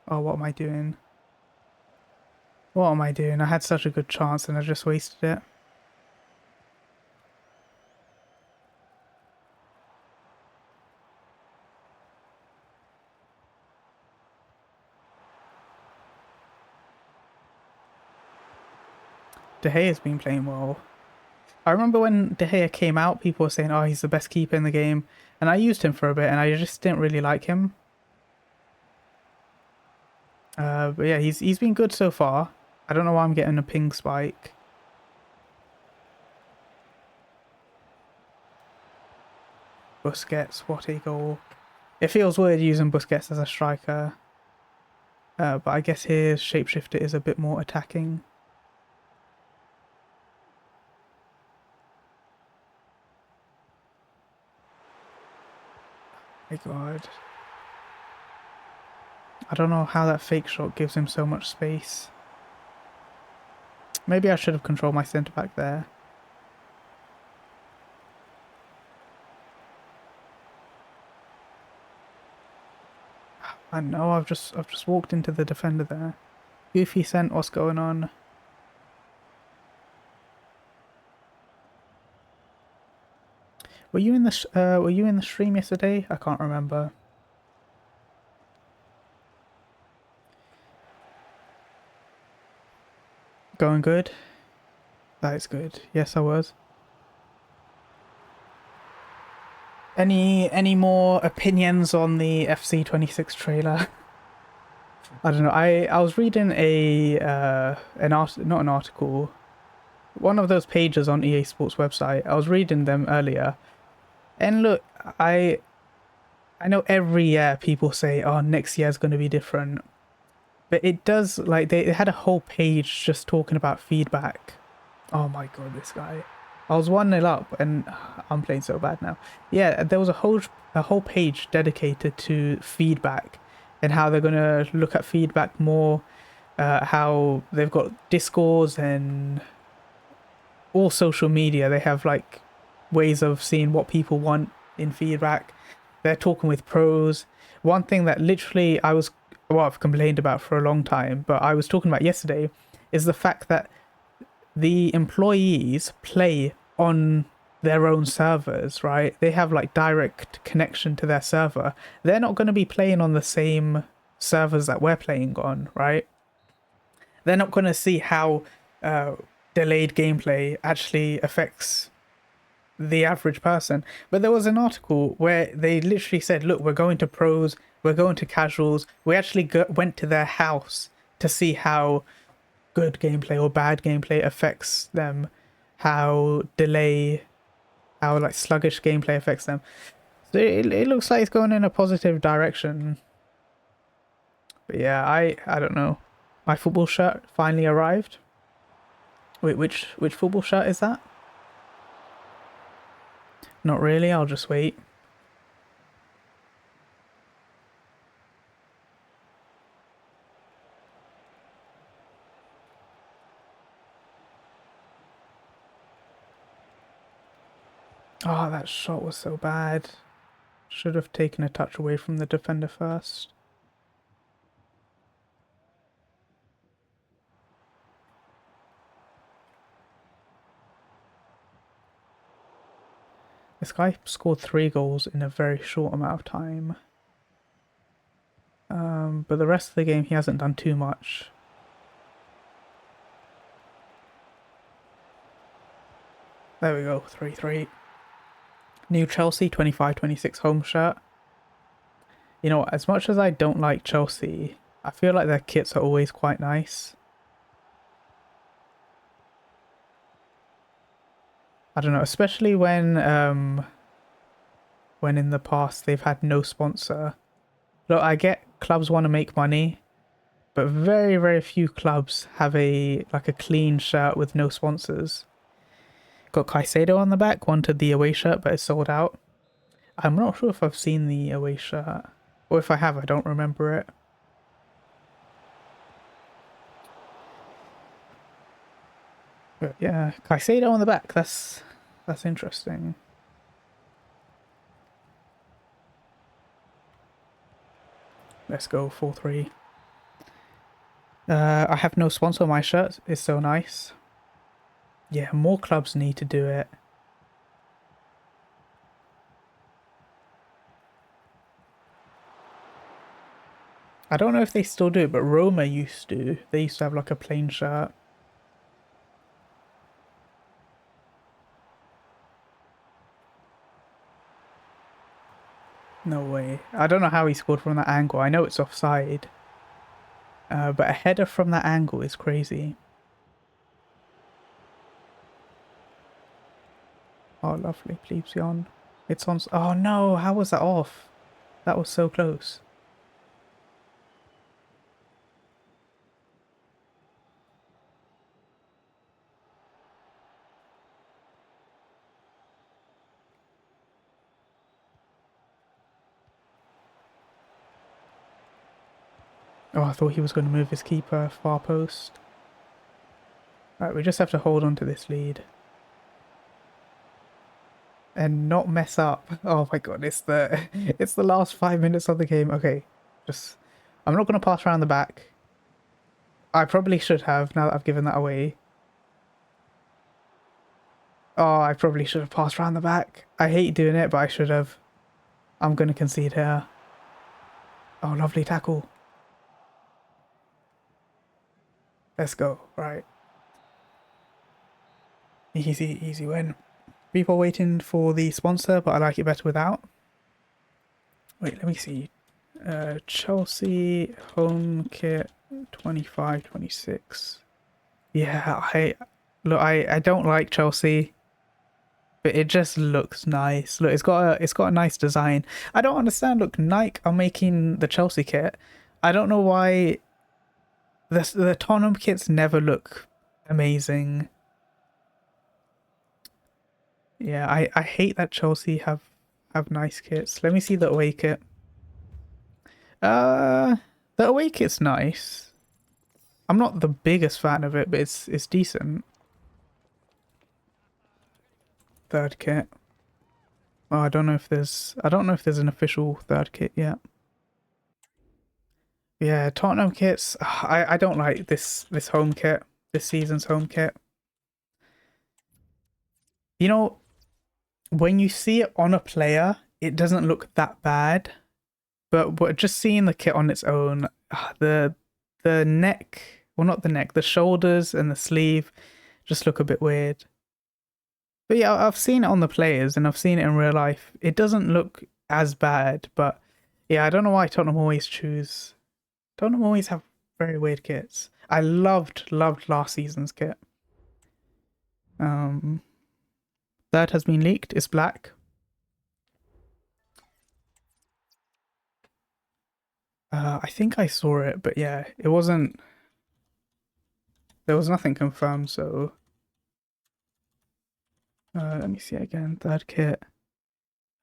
Oh, what am I doing? What am I doing? I had such a good chance and I just wasted it. De Gea's been playing well. I remember when De Gea came out, people were saying, oh, he's the best keeper in the game. And I used him for a bit and I just didn't really like him. But yeah, he's been good so far. I don't know why I'm getting a ping spike. Busquets, what a goal. It feels weird using Busquets as a striker. But I guess his shapeshifter is a bit more attacking. My god. I don't know how that fake shot gives him so much space. Maybe I should have controlled my centre back there. I know, I've just walked into the defender there. Goofy sent, what's going on? Were you in the stream yesterday? I can't remember. Going good? That is good. Yes, I was. Any more opinions on the FC26 trailer? I don't know. I was reading not an article. one of those pages on EA Sports website. I was reading them earlier, and look, I know every year people say, "Oh, next year's going to be different," but it does. Like they had a whole page just talking about feedback. Oh my god, this guy! I was 1-0 up, and I'm playing so bad now. Yeah, there was a whole page dedicated to feedback and how they're gonna look at feedback more. How they've got Discords and all social media. They have like ways of seeing what people want in feedback. They're talking with pros. One thing that literally I've complained about for a long time, but I was talking about yesterday, is the fact that the employees play on their own servers, right? They have like direct connection to their server. They're not going to be playing on the same servers that we're playing on, right? They're not going to see how uh, delayed gameplay actually affects the average person. But there was an article where they literally said, look, we're going to pros, we're going to casuals. We actually went to their house to see how good gameplay or bad gameplay affects them, how like sluggish gameplay affects them. So it looks like it's going in a positive direction. But yeah, I don't know. My football shirt finally arrived. Wait, which football shirt is that? Not really, I'll just wait. Oh, that shot was so bad. Should have taken a touch away from the defender first. This guy scored 3 goals in a very short amount of time. But the rest of the game he hasn't done too much. There we go, 3-3. New Chelsea 25-26 home shirt. You know, as much as I don't like Chelsea, I feel like their kits are always quite nice. I don't know, especially when in the past they've had no sponsor. Look, I get clubs want to make money, but very, very few clubs have a clean shirt with no sponsors. Got Caicedo on the back, wanted the away shirt, but it's sold out. I'm not sure if I've seen the away shirt, or if I have, I don't remember it. But yeah, Caicedo on the back. That's interesting. Let's go 4-3. I have no sponsor on my shirt. It's so nice. Yeah, more clubs need to do it. I don't know if they still do, but Roma used to. They used to have like a plain shirt. No way. I don't know how he scored from that angle. I know it's offside. But a header from that angle is crazy. Oh, lovely. Please be on. It's on. Oh no, how was that off? That was so close. Oh, I thought he was going to move his keeper far post. Right, we just have to hold on to this lead. And not mess up. Oh my god, it's the it's the last 5 minutes of the game. Okay, I'm not gonna pass around the back. I probably should have now that I've given that away. Oh, I probably should have passed around the back. I hate doing it, but I should have. I'm gonna concede here. Oh, lovely tackle. Let's go. Right. Easy win. People waiting for the sponsor, but I like it better without. Wait, let me see. Chelsea home kit 25-26. Yeah, Look, I don't like Chelsea, but it just looks nice. Look, it's got a nice design. I don't understand. Look, Nike are making the Chelsea kit. I don't know why the Tottenham kits never look amazing. Yeah, I hate that Chelsea have nice kits. Let me see the away kit. Uh, the away kit's nice. I'm not the biggest fan of it, but it's decent. Third kit. Oh, I don't know if there's an official third kit yet. Yeah, Tottenham kits. I don't like this home kit. This season's home kit. You know, when you see it on a player, it doesn't look that bad. But just seeing the kit on its own, the neck, well not the neck, the shoulders and the sleeve just look a bit weird. But yeah, I've seen it on the players and I've seen it in real life. It doesn't look as bad, but yeah, I don't know why Tottenham always have very weird kits. I loved last season's kit. That has been leaked. It's black. I think I saw it, but yeah, it wasn't. There was nothing confirmed, so let me see again. Third kit.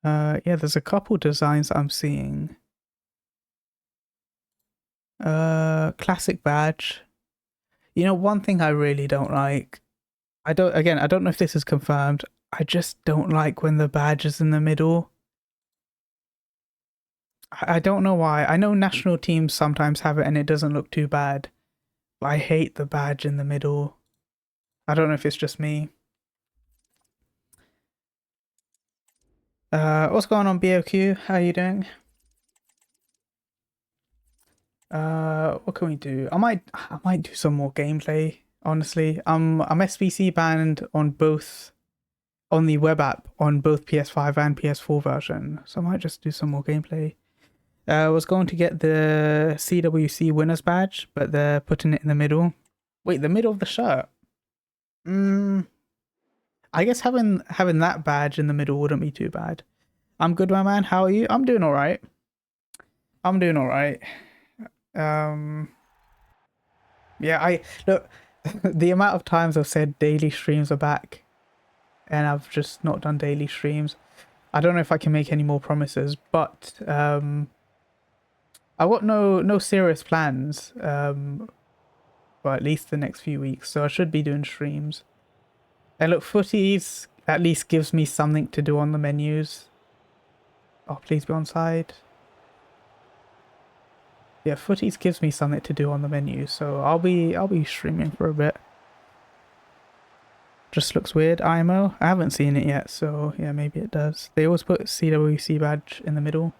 Yeah, there's a couple designs that I'm seeing. Classic badge. You know, one thing I really don't like. I don't know if this is confirmed. I just don't like when the badge is in the middle. I don't know why. I know national teams sometimes have it and it doesn't look too bad. But I hate the badge in the middle. I don't know if it's just me. What's going on, BOQ? How are you doing? What can we do? I might do some more gameplay, honestly. I'm SBC banned on both on the web app on both PS5 and PS4 version. So I might just do some more gameplay. I was going to get the CWC winners badge, but they're putting it in the middle. Wait, the middle of the shirt? I guess having that badge in the middle wouldn't be too bad. I'm good, my man. How are you? I'm doing all right. I'm doing all right. Yeah, I look the amount of times I've said daily streams are back, and I've just not done daily streams. I don't know if I can make any more promises, but I got no serious plans. For at least the next few weeks, so I should be doing streams. And look, footies at least gives me something to do on the menus. Oh, please be on side. Yeah, footies gives me something to do on the menu, so I'll be streaming for a bit. Just looks weird, IMO. I haven't seen it yet, so yeah, maybe it does. They always put CWC badge in the middle.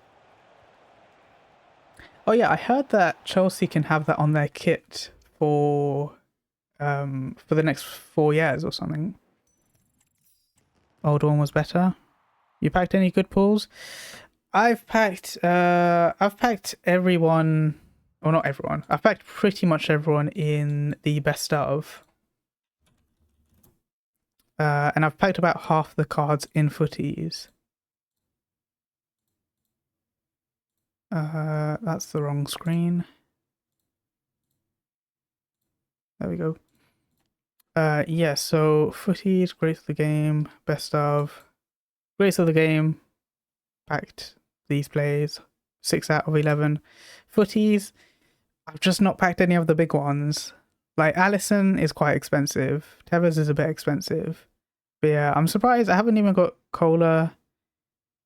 Oh yeah, I heard that Chelsea can have that on their kit for the next 4 years or something. Old one was better. You packed any good pulls? I've packed everyone, or not everyone. I've packed pretty much everyone in the best of. And I've packed about half the cards in footies. That's the wrong screen. There we go. Yeah, so footies, great of the game, best of. Great of the game, packed these plays, 6 out of 11. Footies, I've just not packed any of the big ones. Like, Allison is quite expensive. Tevez is a bit expensive. But yeah, I'm surprised I haven't even got Cola.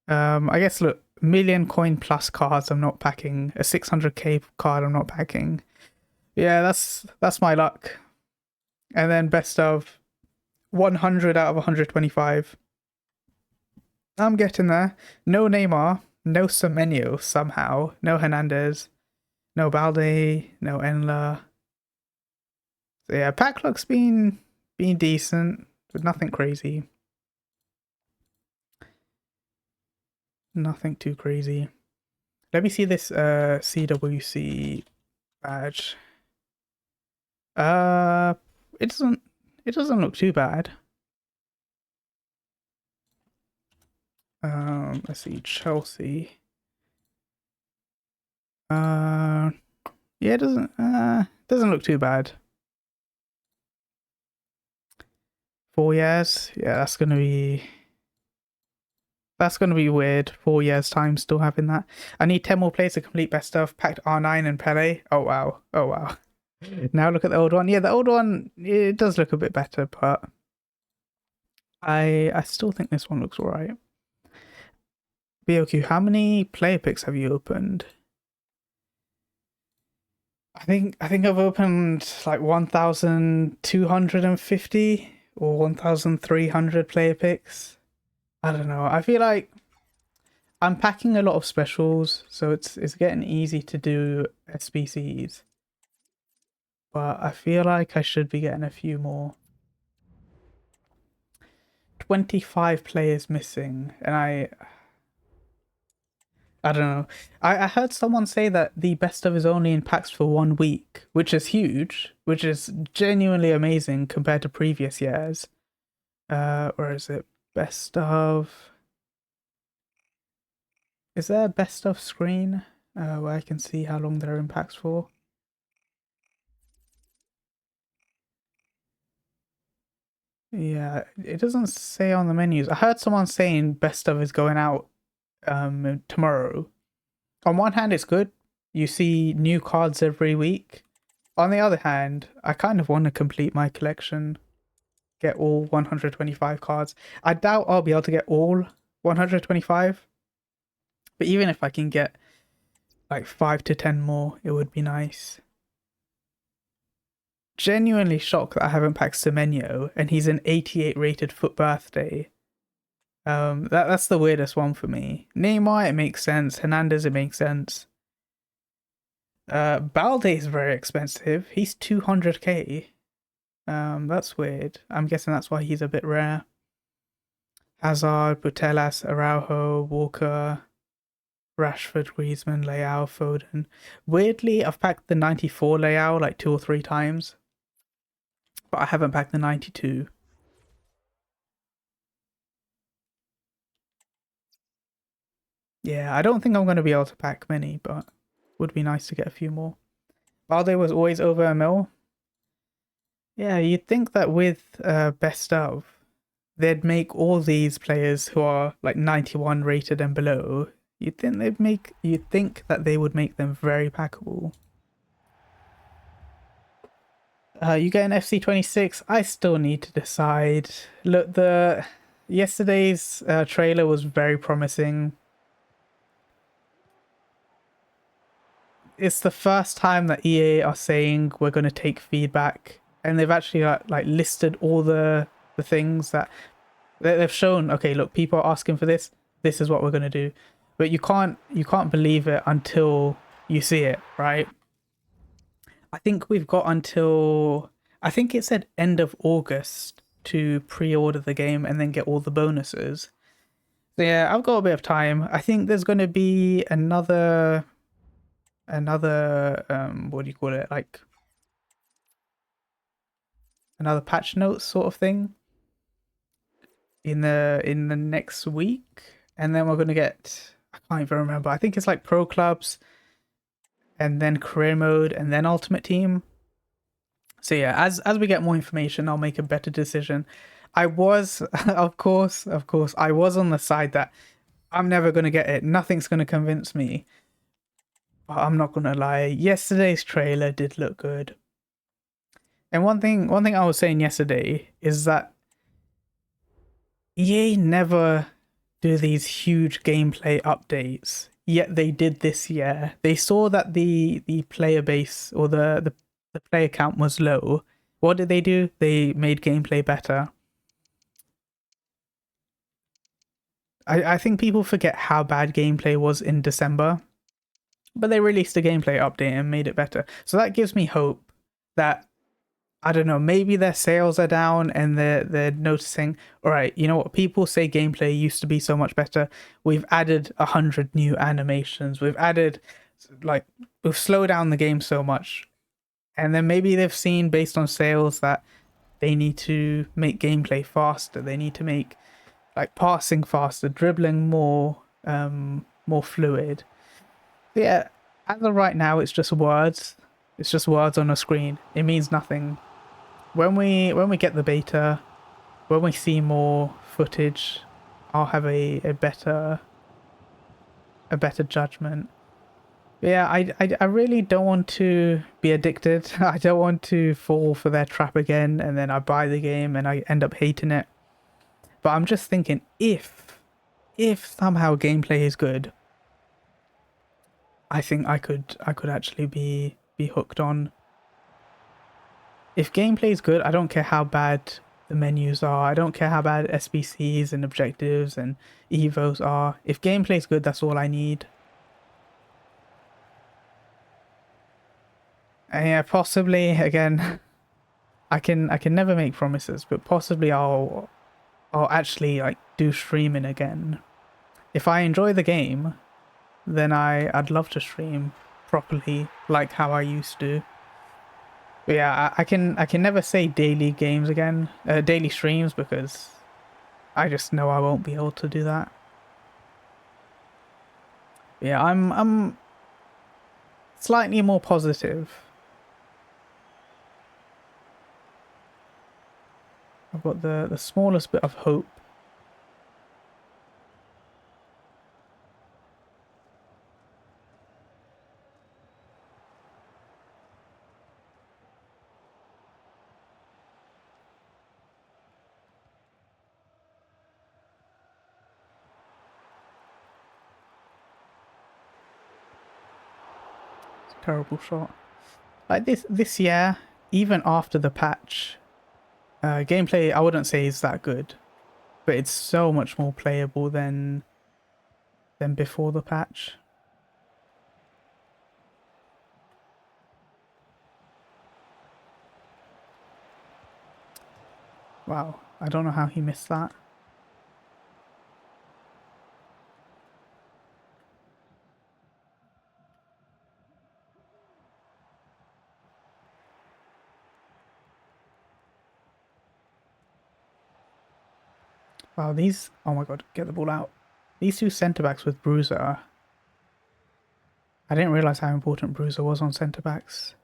I guess, look, million coin plus cards I'm not packing. A 600k card I'm not packing. Yeah, that's my luck. And then best of 100 out of 125. I'm getting there. No Neymar, no Semenyo somehow, no Hernandez, no Balde, no Enla. So yeah, pack luck's been decent, but nothing crazy. Nothing too crazy. Let me see this CWC badge. It doesn't look too bad. Let's see, Chelsea. Yeah, it doesn't look too bad. 4 years, yeah, that's gonna be weird. 4 years time, still having that. I need 10 more players to complete best of. Packed R9 and Pele. Oh wow, oh wow. Now look at the old one. Yeah, the old one, it does look a bit better, but I still think this one looks alright. BOQ, how many player picks have you opened? I think I've opened like 1,250 or 1,300 player picks. I don't know. I feel like I'm packing a lot of specials, so it's getting easy to do SBCs. But I feel like I should be getting a few more. 25 players missing, and I don't know. I heard someone say that the best of is only in packs for 1 week, which is huge, which is genuinely amazing compared to previous years. Where is it? Best of. Is there a best of screen where I can see how long they're in packs for? Yeah, it doesn't say on the menus. I heard someone saying best of is going out tomorrow. On one hand, it's good. You see new cards every week. On the other hand, I kind of want to complete my collection, get all 125 cards. I doubt I'll be able to get all 125, but even if I can get like 5 to 10 more, it would be nice. Genuinely shocked that I haven't packed Semenyo, and he's an 88 rated foot birthday. That's the weirdest one for me. Neymar, it makes sense. Hernandez, it makes sense. Balde is very expensive. He's 200k. That's weird. I'm guessing that's why he's a bit rare. Hazard, Putellas, Araujo, Walker, Rashford, Griezmann, Leao, Foden. Weirdly, I've packed the 94 Leao like 2 or 3 times, but I haven't packed the 92. Yeah, I don't think I'm going to be able to pack many, but would be nice to get a few more. Balde was always over a mil. Yeah, you'd think that with best of, they'd make all these players who are like 91 rated and below. You'd think that they would make them very packable. You get an FC26. I still need to decide. Look, the yesterday's trailer was very promising. It's the first time that EA are saying we're going to take feedback, and they've actually like listed all the things that they've shown. Okay, look, people are asking for this. This is what we're going to do. But you can't believe it until you see it, right? I think we've got until, I think it said end of August to pre-order the game and then get all the bonuses. So yeah, I've got a bit of time. I think there's going to be another what do you call it, like another patch notes sort of thing in the next week, and then we're going to get, I can't even remember, I think it's like pro clubs and then career mode and then ultimate team. So yeah, as we get more information, I'll make a better decision. I was of course I was on the side that I'm never going to get it, nothing's going to convince me. I'm not gonna lie, yesterday's trailer did look good. And one thing I was saying yesterday is that EA never do these huge gameplay updates, yet they did this year. They saw that the player base or the player count was low. What did they do? They made gameplay better. I think people forget how bad gameplay was in December, but they released a gameplay update and made it better. So that gives me hope that, I don't know, maybe their sales are down and they're noticing, all right, you know what, people say gameplay used to be so much better. We've added 100 new animations. We've slowed down the game so much. And then maybe they've seen based on sales that they need to make gameplay faster. They need to make like passing faster, dribbling more fluid. But yeah, as of right now, it's just words. It's just words on a screen. It means nothing. When we get the beta, when we see more footage, I'll have a better judgment. But yeah, I really don't want to be addicted. I don't want to fall for their trap again, and then I buy the game and I end up hating it. But I'm just thinking, if somehow gameplay is good, I think I could actually be hooked on. If gameplay is good, I don't care how bad the menus are. I don't care how bad SBCs and objectives and evos are. If gameplay is good, that's all I need. And yeah, possibly again, I can never make promises, but possibly I'll actually like do streaming again. If I enjoy the game, then I'd love to stream properly like how I used to. But yeah, I can never say daily games again, daily streams, because I just know I won't be able to do that. But yeah, I'm slightly more positive. I've got the smallest bit of hope. It's a terrible shot. Like this year, even after the patch, gameplay I wouldn't say is that good, but it's so much more playable than before the patch. Wow, I don't know how he missed that. Wow, oh my god, get the ball out. These two centre backs with Bruiser. I didn't realise how important Bruiser was on centre backs.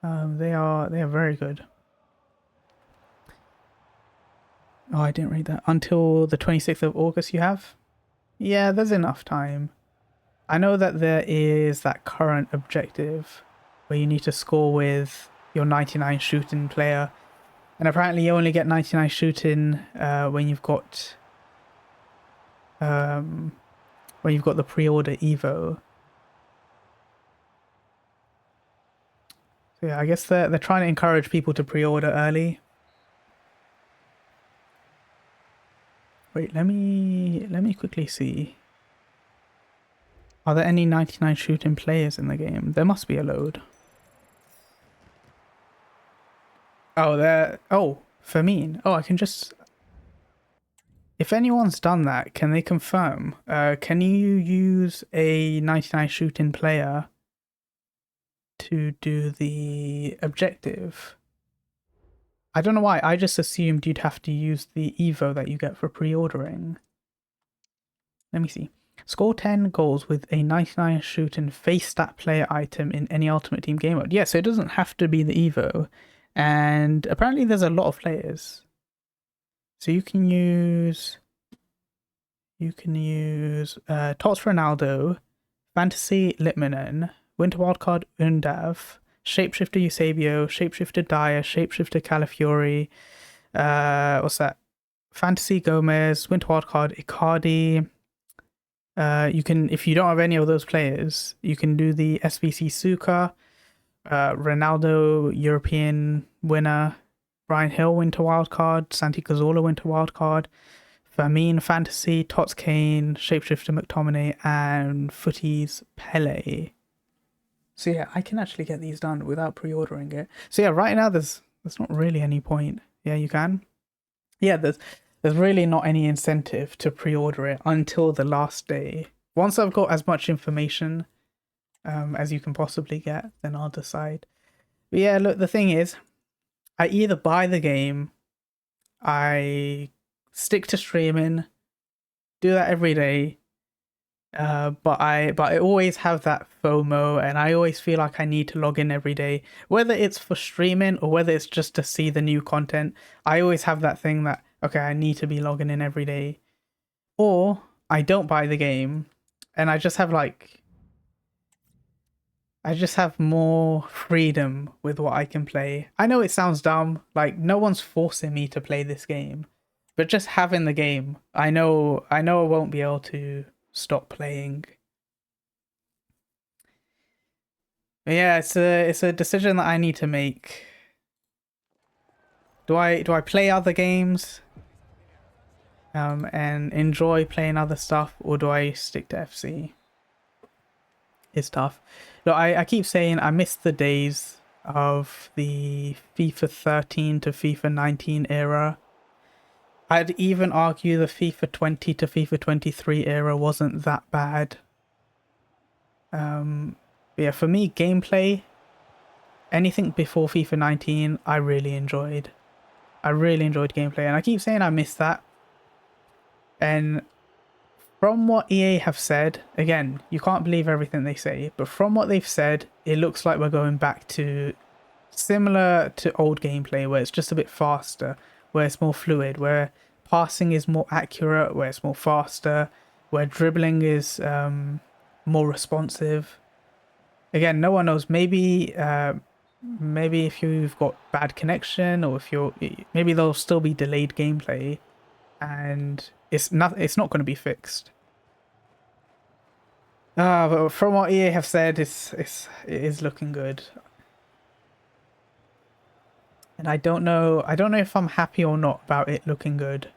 They are very good. Oh, I didn't read that. Until the 26th of August you have? Yeah, there's enough time. I know that there is that current objective where you need to score with your 99 shooting player. And apparently you only get 99 shooting when you've got the pre-order Evo. So yeah, I guess they're trying to encourage people to pre-order early. Wait, let me quickly see. Are there any 99 shooting players in the game? There must be a load. Oh, Fermin. Oh, I can just... If anyone's done that, can they confirm? Can you use a 99 shooting player to do the objective? I don't know why. I just assumed you'd have to use the Evo that you get for pre-ordering. Let me see. Score 10 goals with a 99 shooting face stat player item in any Ultimate Team game mode. Yeah, so it doesn't have to be the Evo. And apparently there's a lot of players. So you can use Tots Ronaldo, Fantasy Litmanen, Winter Wildcard Undav, Shapeshifter Eusebio, Shapeshifter Dyer, Shapeshifter Calafiori, what's that? Fantasy Gomez, Winter Wildcard Icardi. You can, if you don't have any of those players, you can do the SBC Suka, Ronaldo European winner, Brian Hill Winter Wildcard, Santi Cazorla Winter Wildcard, Fermin Fantasy, Tots Kane, Shapeshifter McTominay, and Footies Pele. So yeah, I can actually get these done without pre-ordering it. So yeah, right now there's not really any point. Yeah, you can. Yeah, there's really not any incentive to pre-order it until the last day. Once I've got as much information as you can possibly get, then I'll decide. But yeah, look, the thing is, I either buy the game, I stick to streaming, do that every day. But I always have that FOMO, and I always feel like I need to log in every day, whether it's for streaming or whether it's just to see the new content. I always have that thing that, okay, I need to be logging in every day, or I don't buy the game, and I just have more freedom with what I can play. I know it sounds dumb, like no one's forcing me to play this game, but just having the game, I won't be able to stop playing. But yeah, it's a decision that I need to make. Do I play other games and enjoy playing other stuff, or do I stick to FC? It's tough. Look, I keep saying I miss the days of the FIFA 13 to FIFA 19 era. I'd even argue the FIFA 20 to FIFA 23 era wasn't that bad. Yeah, for me, gameplay, anything before FIFA 19, I really enjoyed. I really enjoyed gameplay, and I keep saying I miss that. And from what EA have said, again, you can't believe everything they say, but from what they've said, it looks like we're going back to similar to old gameplay, where it's just a bit faster, where it's more fluid, where passing is more accurate, where it's more faster, where dribbling is more responsive. Again, no one knows. Maybe if you've got bad connection, or if you're maybe there'll still be delayed gameplay, and it's not going to be fixed. But from what EA have said, it is looking good. And I don't know if I'm happy or not about it looking good.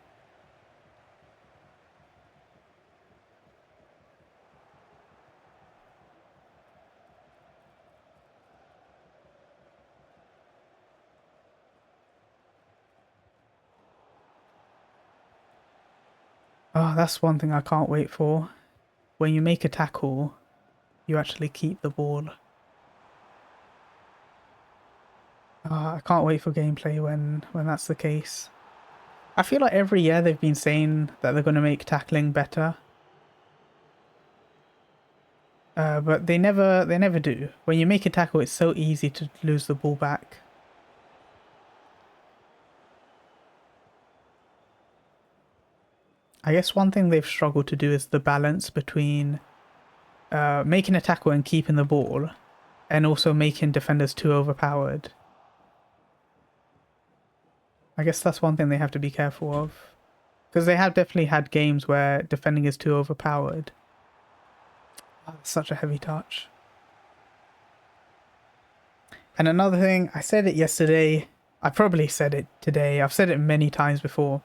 Oh, that's one thing I can't wait for. When you make a tackle, you actually keep the ball. I can't wait for gameplay when that's the case. I feel like every year they've been saying that they're going to make tackling better. But they never do. When you make a tackle, it's so easy to lose the ball back. I guess one thing they've struggled to do is the balance between making a tackle and keeping the ball, and also making defenders too overpowered. I guess that's one thing they have to be careful of. Because they have definitely had games where defending is too overpowered. Oh, such a heavy touch. And another thing, I said it yesterday, I probably said it today, I've said it many times before.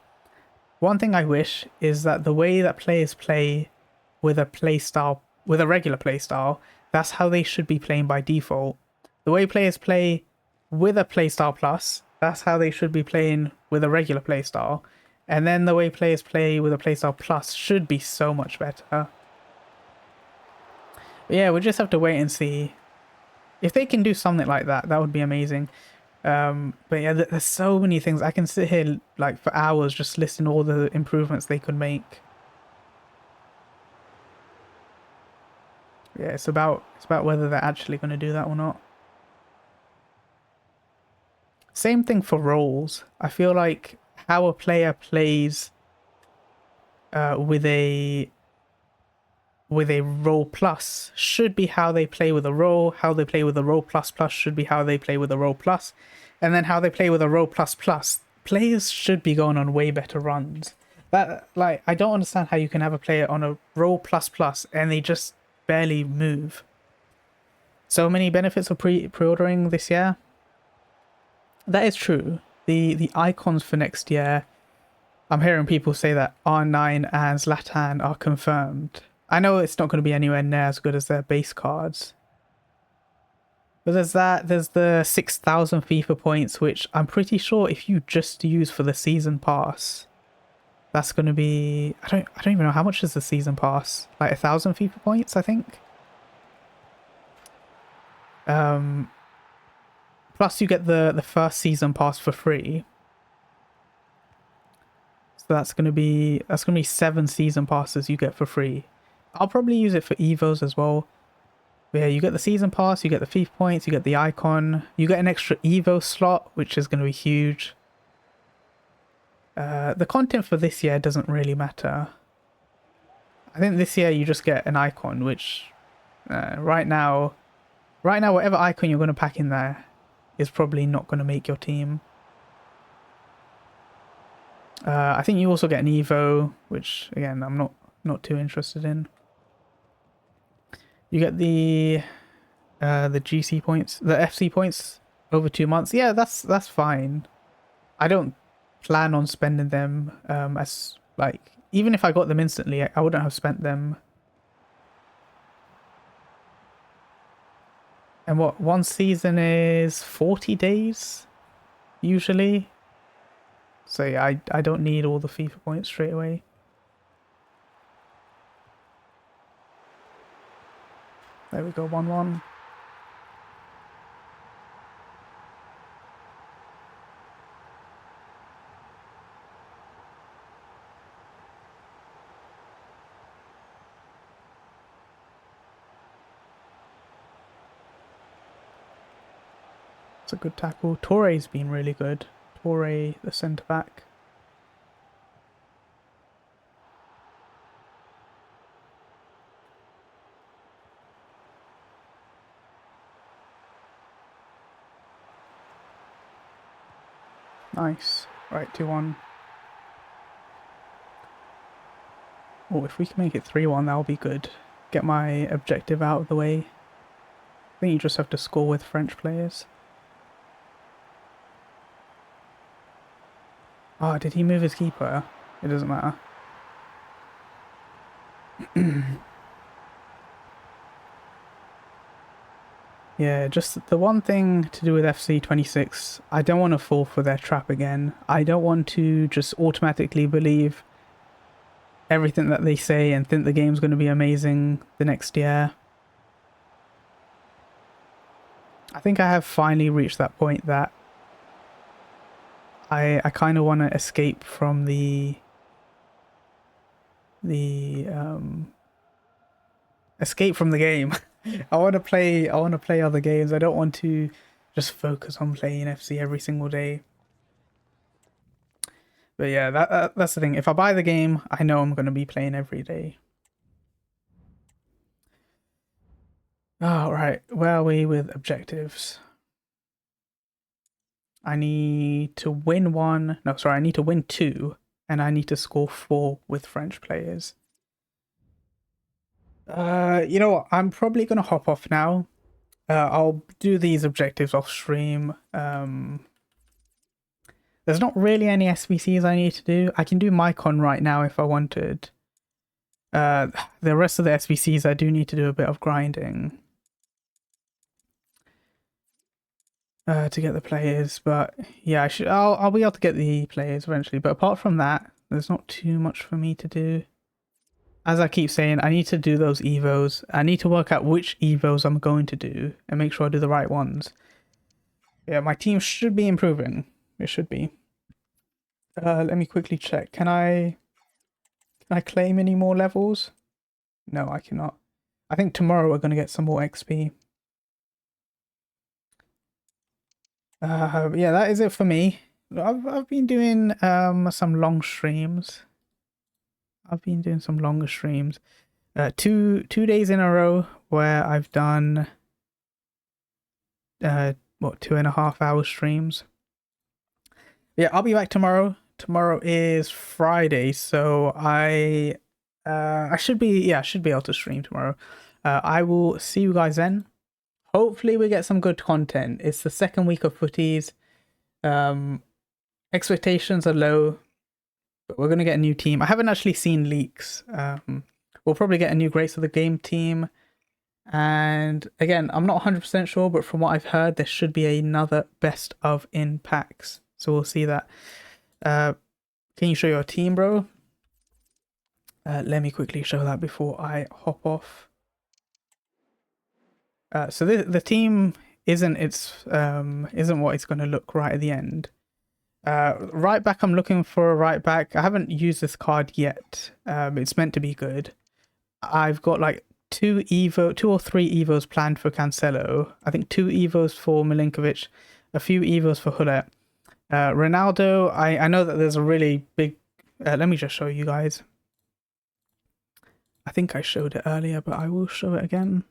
One thing I wish is that the way that players play with a regular playstyle, that's how they should be playing by default. The way players play with a playstyle plus, that's how they should be playing with a regular playstyle. And then the way players play with a playstyle plus should be so much better. But yeah, we'll just have to wait and see. If they can do something like that, that would be amazing. But yeah, there's so many things. I can sit here like for hours just listing all the improvements they could make. Yeah, it's about whether they're actually going to do that or not. Same thing for roles. I feel like how a player plays with a role plus should be how they play with a role. How they play with a role plus plus should be how they play with a role plus, and then how they play with a role plus plus. Players should be going on way better runs. That, like, I don't understand how you can have a player on a role plus plus and they just barely move. So many benefits of pre-ordering this year. That is true. The icons for next year, I'm hearing people say that R9 and Zlatan are confirmed. I know it's not going to be anywhere near as good as their base cards. But there's the 6,000 FIFA points, which I'm pretty sure if you just use for the season pass, that's going to be... I don't even know how much is the season pass. Like 1,000 FIFA points, I think. But Plus, you get the first season pass for free. So that's gonna be 7 season passes you get for free. I'll probably use it for Evos as well. But yeah, you get the season pass, you get the FIFA points, you get the icon, you get an extra Evo slot, which is going to be huge. The content for this year doesn't really matter. I think this year you just get an icon, which right now, whatever icon you're going to pack in there is probably not going to make your team. I think you also get an Evo, which again I'm not too interested in. You get the GC points, the FC points over 2 months. Yeah, that's fine. I don't plan on spending them as like, even if I got them instantly, I wouldn't have spent them. And what, one season is 40 days usually. So yeah, I don't need all the FIFA points straight away. There we go, 1-1. It's a good tackle. Torre's been really good. Torre, the centre back. Nice. Right, 2-1. Oh, if we can make it 3-1, that'll be good. Get my objective out of the way. I think you just have to score with French players. Oh, did he move his keeper? It doesn't matter. Yeah, just the one thing to do with FC26, I don't want to fall for their trap again. I don't want to just automatically believe everything that they say and think the game's going to be amazing the next year. I think I have finally reached that point that I kind of want to escape from the escape from the game. I want to play other games. I don't want to just focus on playing FC every single day. But yeah, that's the thing. If I buy the game, I know I'm going to be playing every day. Oh, right. Where are we with objectives? I need to win 1. No, sorry. I need to win 2. And I need to score 4 with French players. You know what? I'm probably going to hop off now. I'll do these objectives off stream. There's not really any SBCs I need to do. I can do Mycon right now if I wanted. The rest of the SBCs I do need to do a bit of grinding. To get the players, but yeah, I'll be able to get the players eventually. But apart from that, there's not too much for me to do. As I keep saying, I need to do those Evos. I need to work out which Evos I'm going to do and make sure I do the right ones. Yeah, my team should be improving. It should be. Let me quickly check. Can I claim any more levels? No, I cannot. I think tomorrow we're going to get some more XP. Yeah, that is it for me. I've been doing some long streams. I've been doing some longer streams. 2 days in a row where I've done 2.5 hour streams. Yeah, I'll be back tomorrow. Tomorrow is Friday, so I should be able to stream tomorrow. I will see you guys then. Hopefully we get some good content. It's the second week of footies. Expectations are low, but we're going to get a new team. I haven't actually seen leaks. We'll probably get a new Grace of the Game team. And again, I'm not 100% sure, but from what I've heard, there should be another best of in packs. So we'll see that. Can you show your team, bro? Let me quickly show that before I hop off. So the team isn't what it's going to look right at the end. Right back, I'm looking for a right back. I haven't used this card yet. It's meant to be good. I've got like two or three Evos planned for Cancelo. I think 2 Evos for Milinkovic, a few Evos for Hullet. Ronaldo, I know that there's a really big... let me just show you guys. I think I showed it earlier, but I will show it again.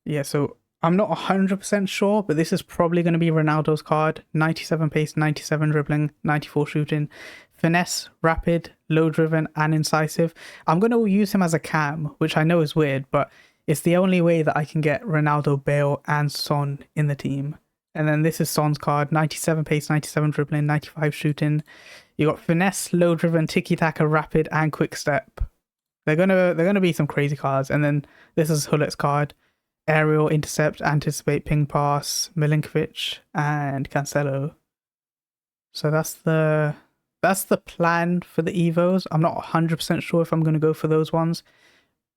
Yeah, so I'm not 100% sure, but this is probably going to be Ronaldo's card. 97 pace, 97 dribbling, 94 shooting, finesse, rapid, low driven, and incisive. I'm going to use him as a cam, which I know is weird, but it's the only way that I can get Ronaldo, Bale, and Son in the team. And then this is Son's card, 97 pace, 97 dribbling, 95 shooting. You got finesse, low driven, tiki-taka, rapid, and quick step. They're gonna be some crazy cards. And then this is Hullet's card. Aerial, intercept, anticipate, ping pass, Milinkovic, and Cancelo. So that's the plan for the Evos. I'm not 100% sure if I'm going to go for those ones,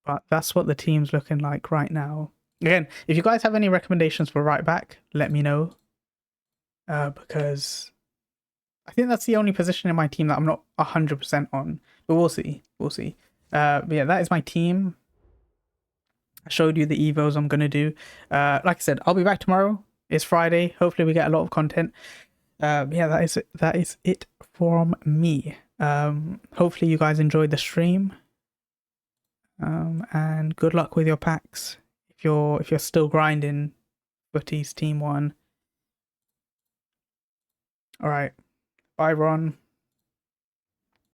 but that's what the team's looking like right now. Again, if you guys have any recommendations for right back, let me know. Because I think that's the only position in my team that I'm not 100% on. But we'll see. We'll see. But yeah, that is my team. I showed you the Evos I'm going to do. Like I said, I'll be back tomorrow. It's Friday. Hopefully we get a lot of content. Yeah, that is it from me. Hopefully you guys enjoyed the stream. And good luck with your packs. If you're still grinding Footies Team 1. Alright. Bye, Ron.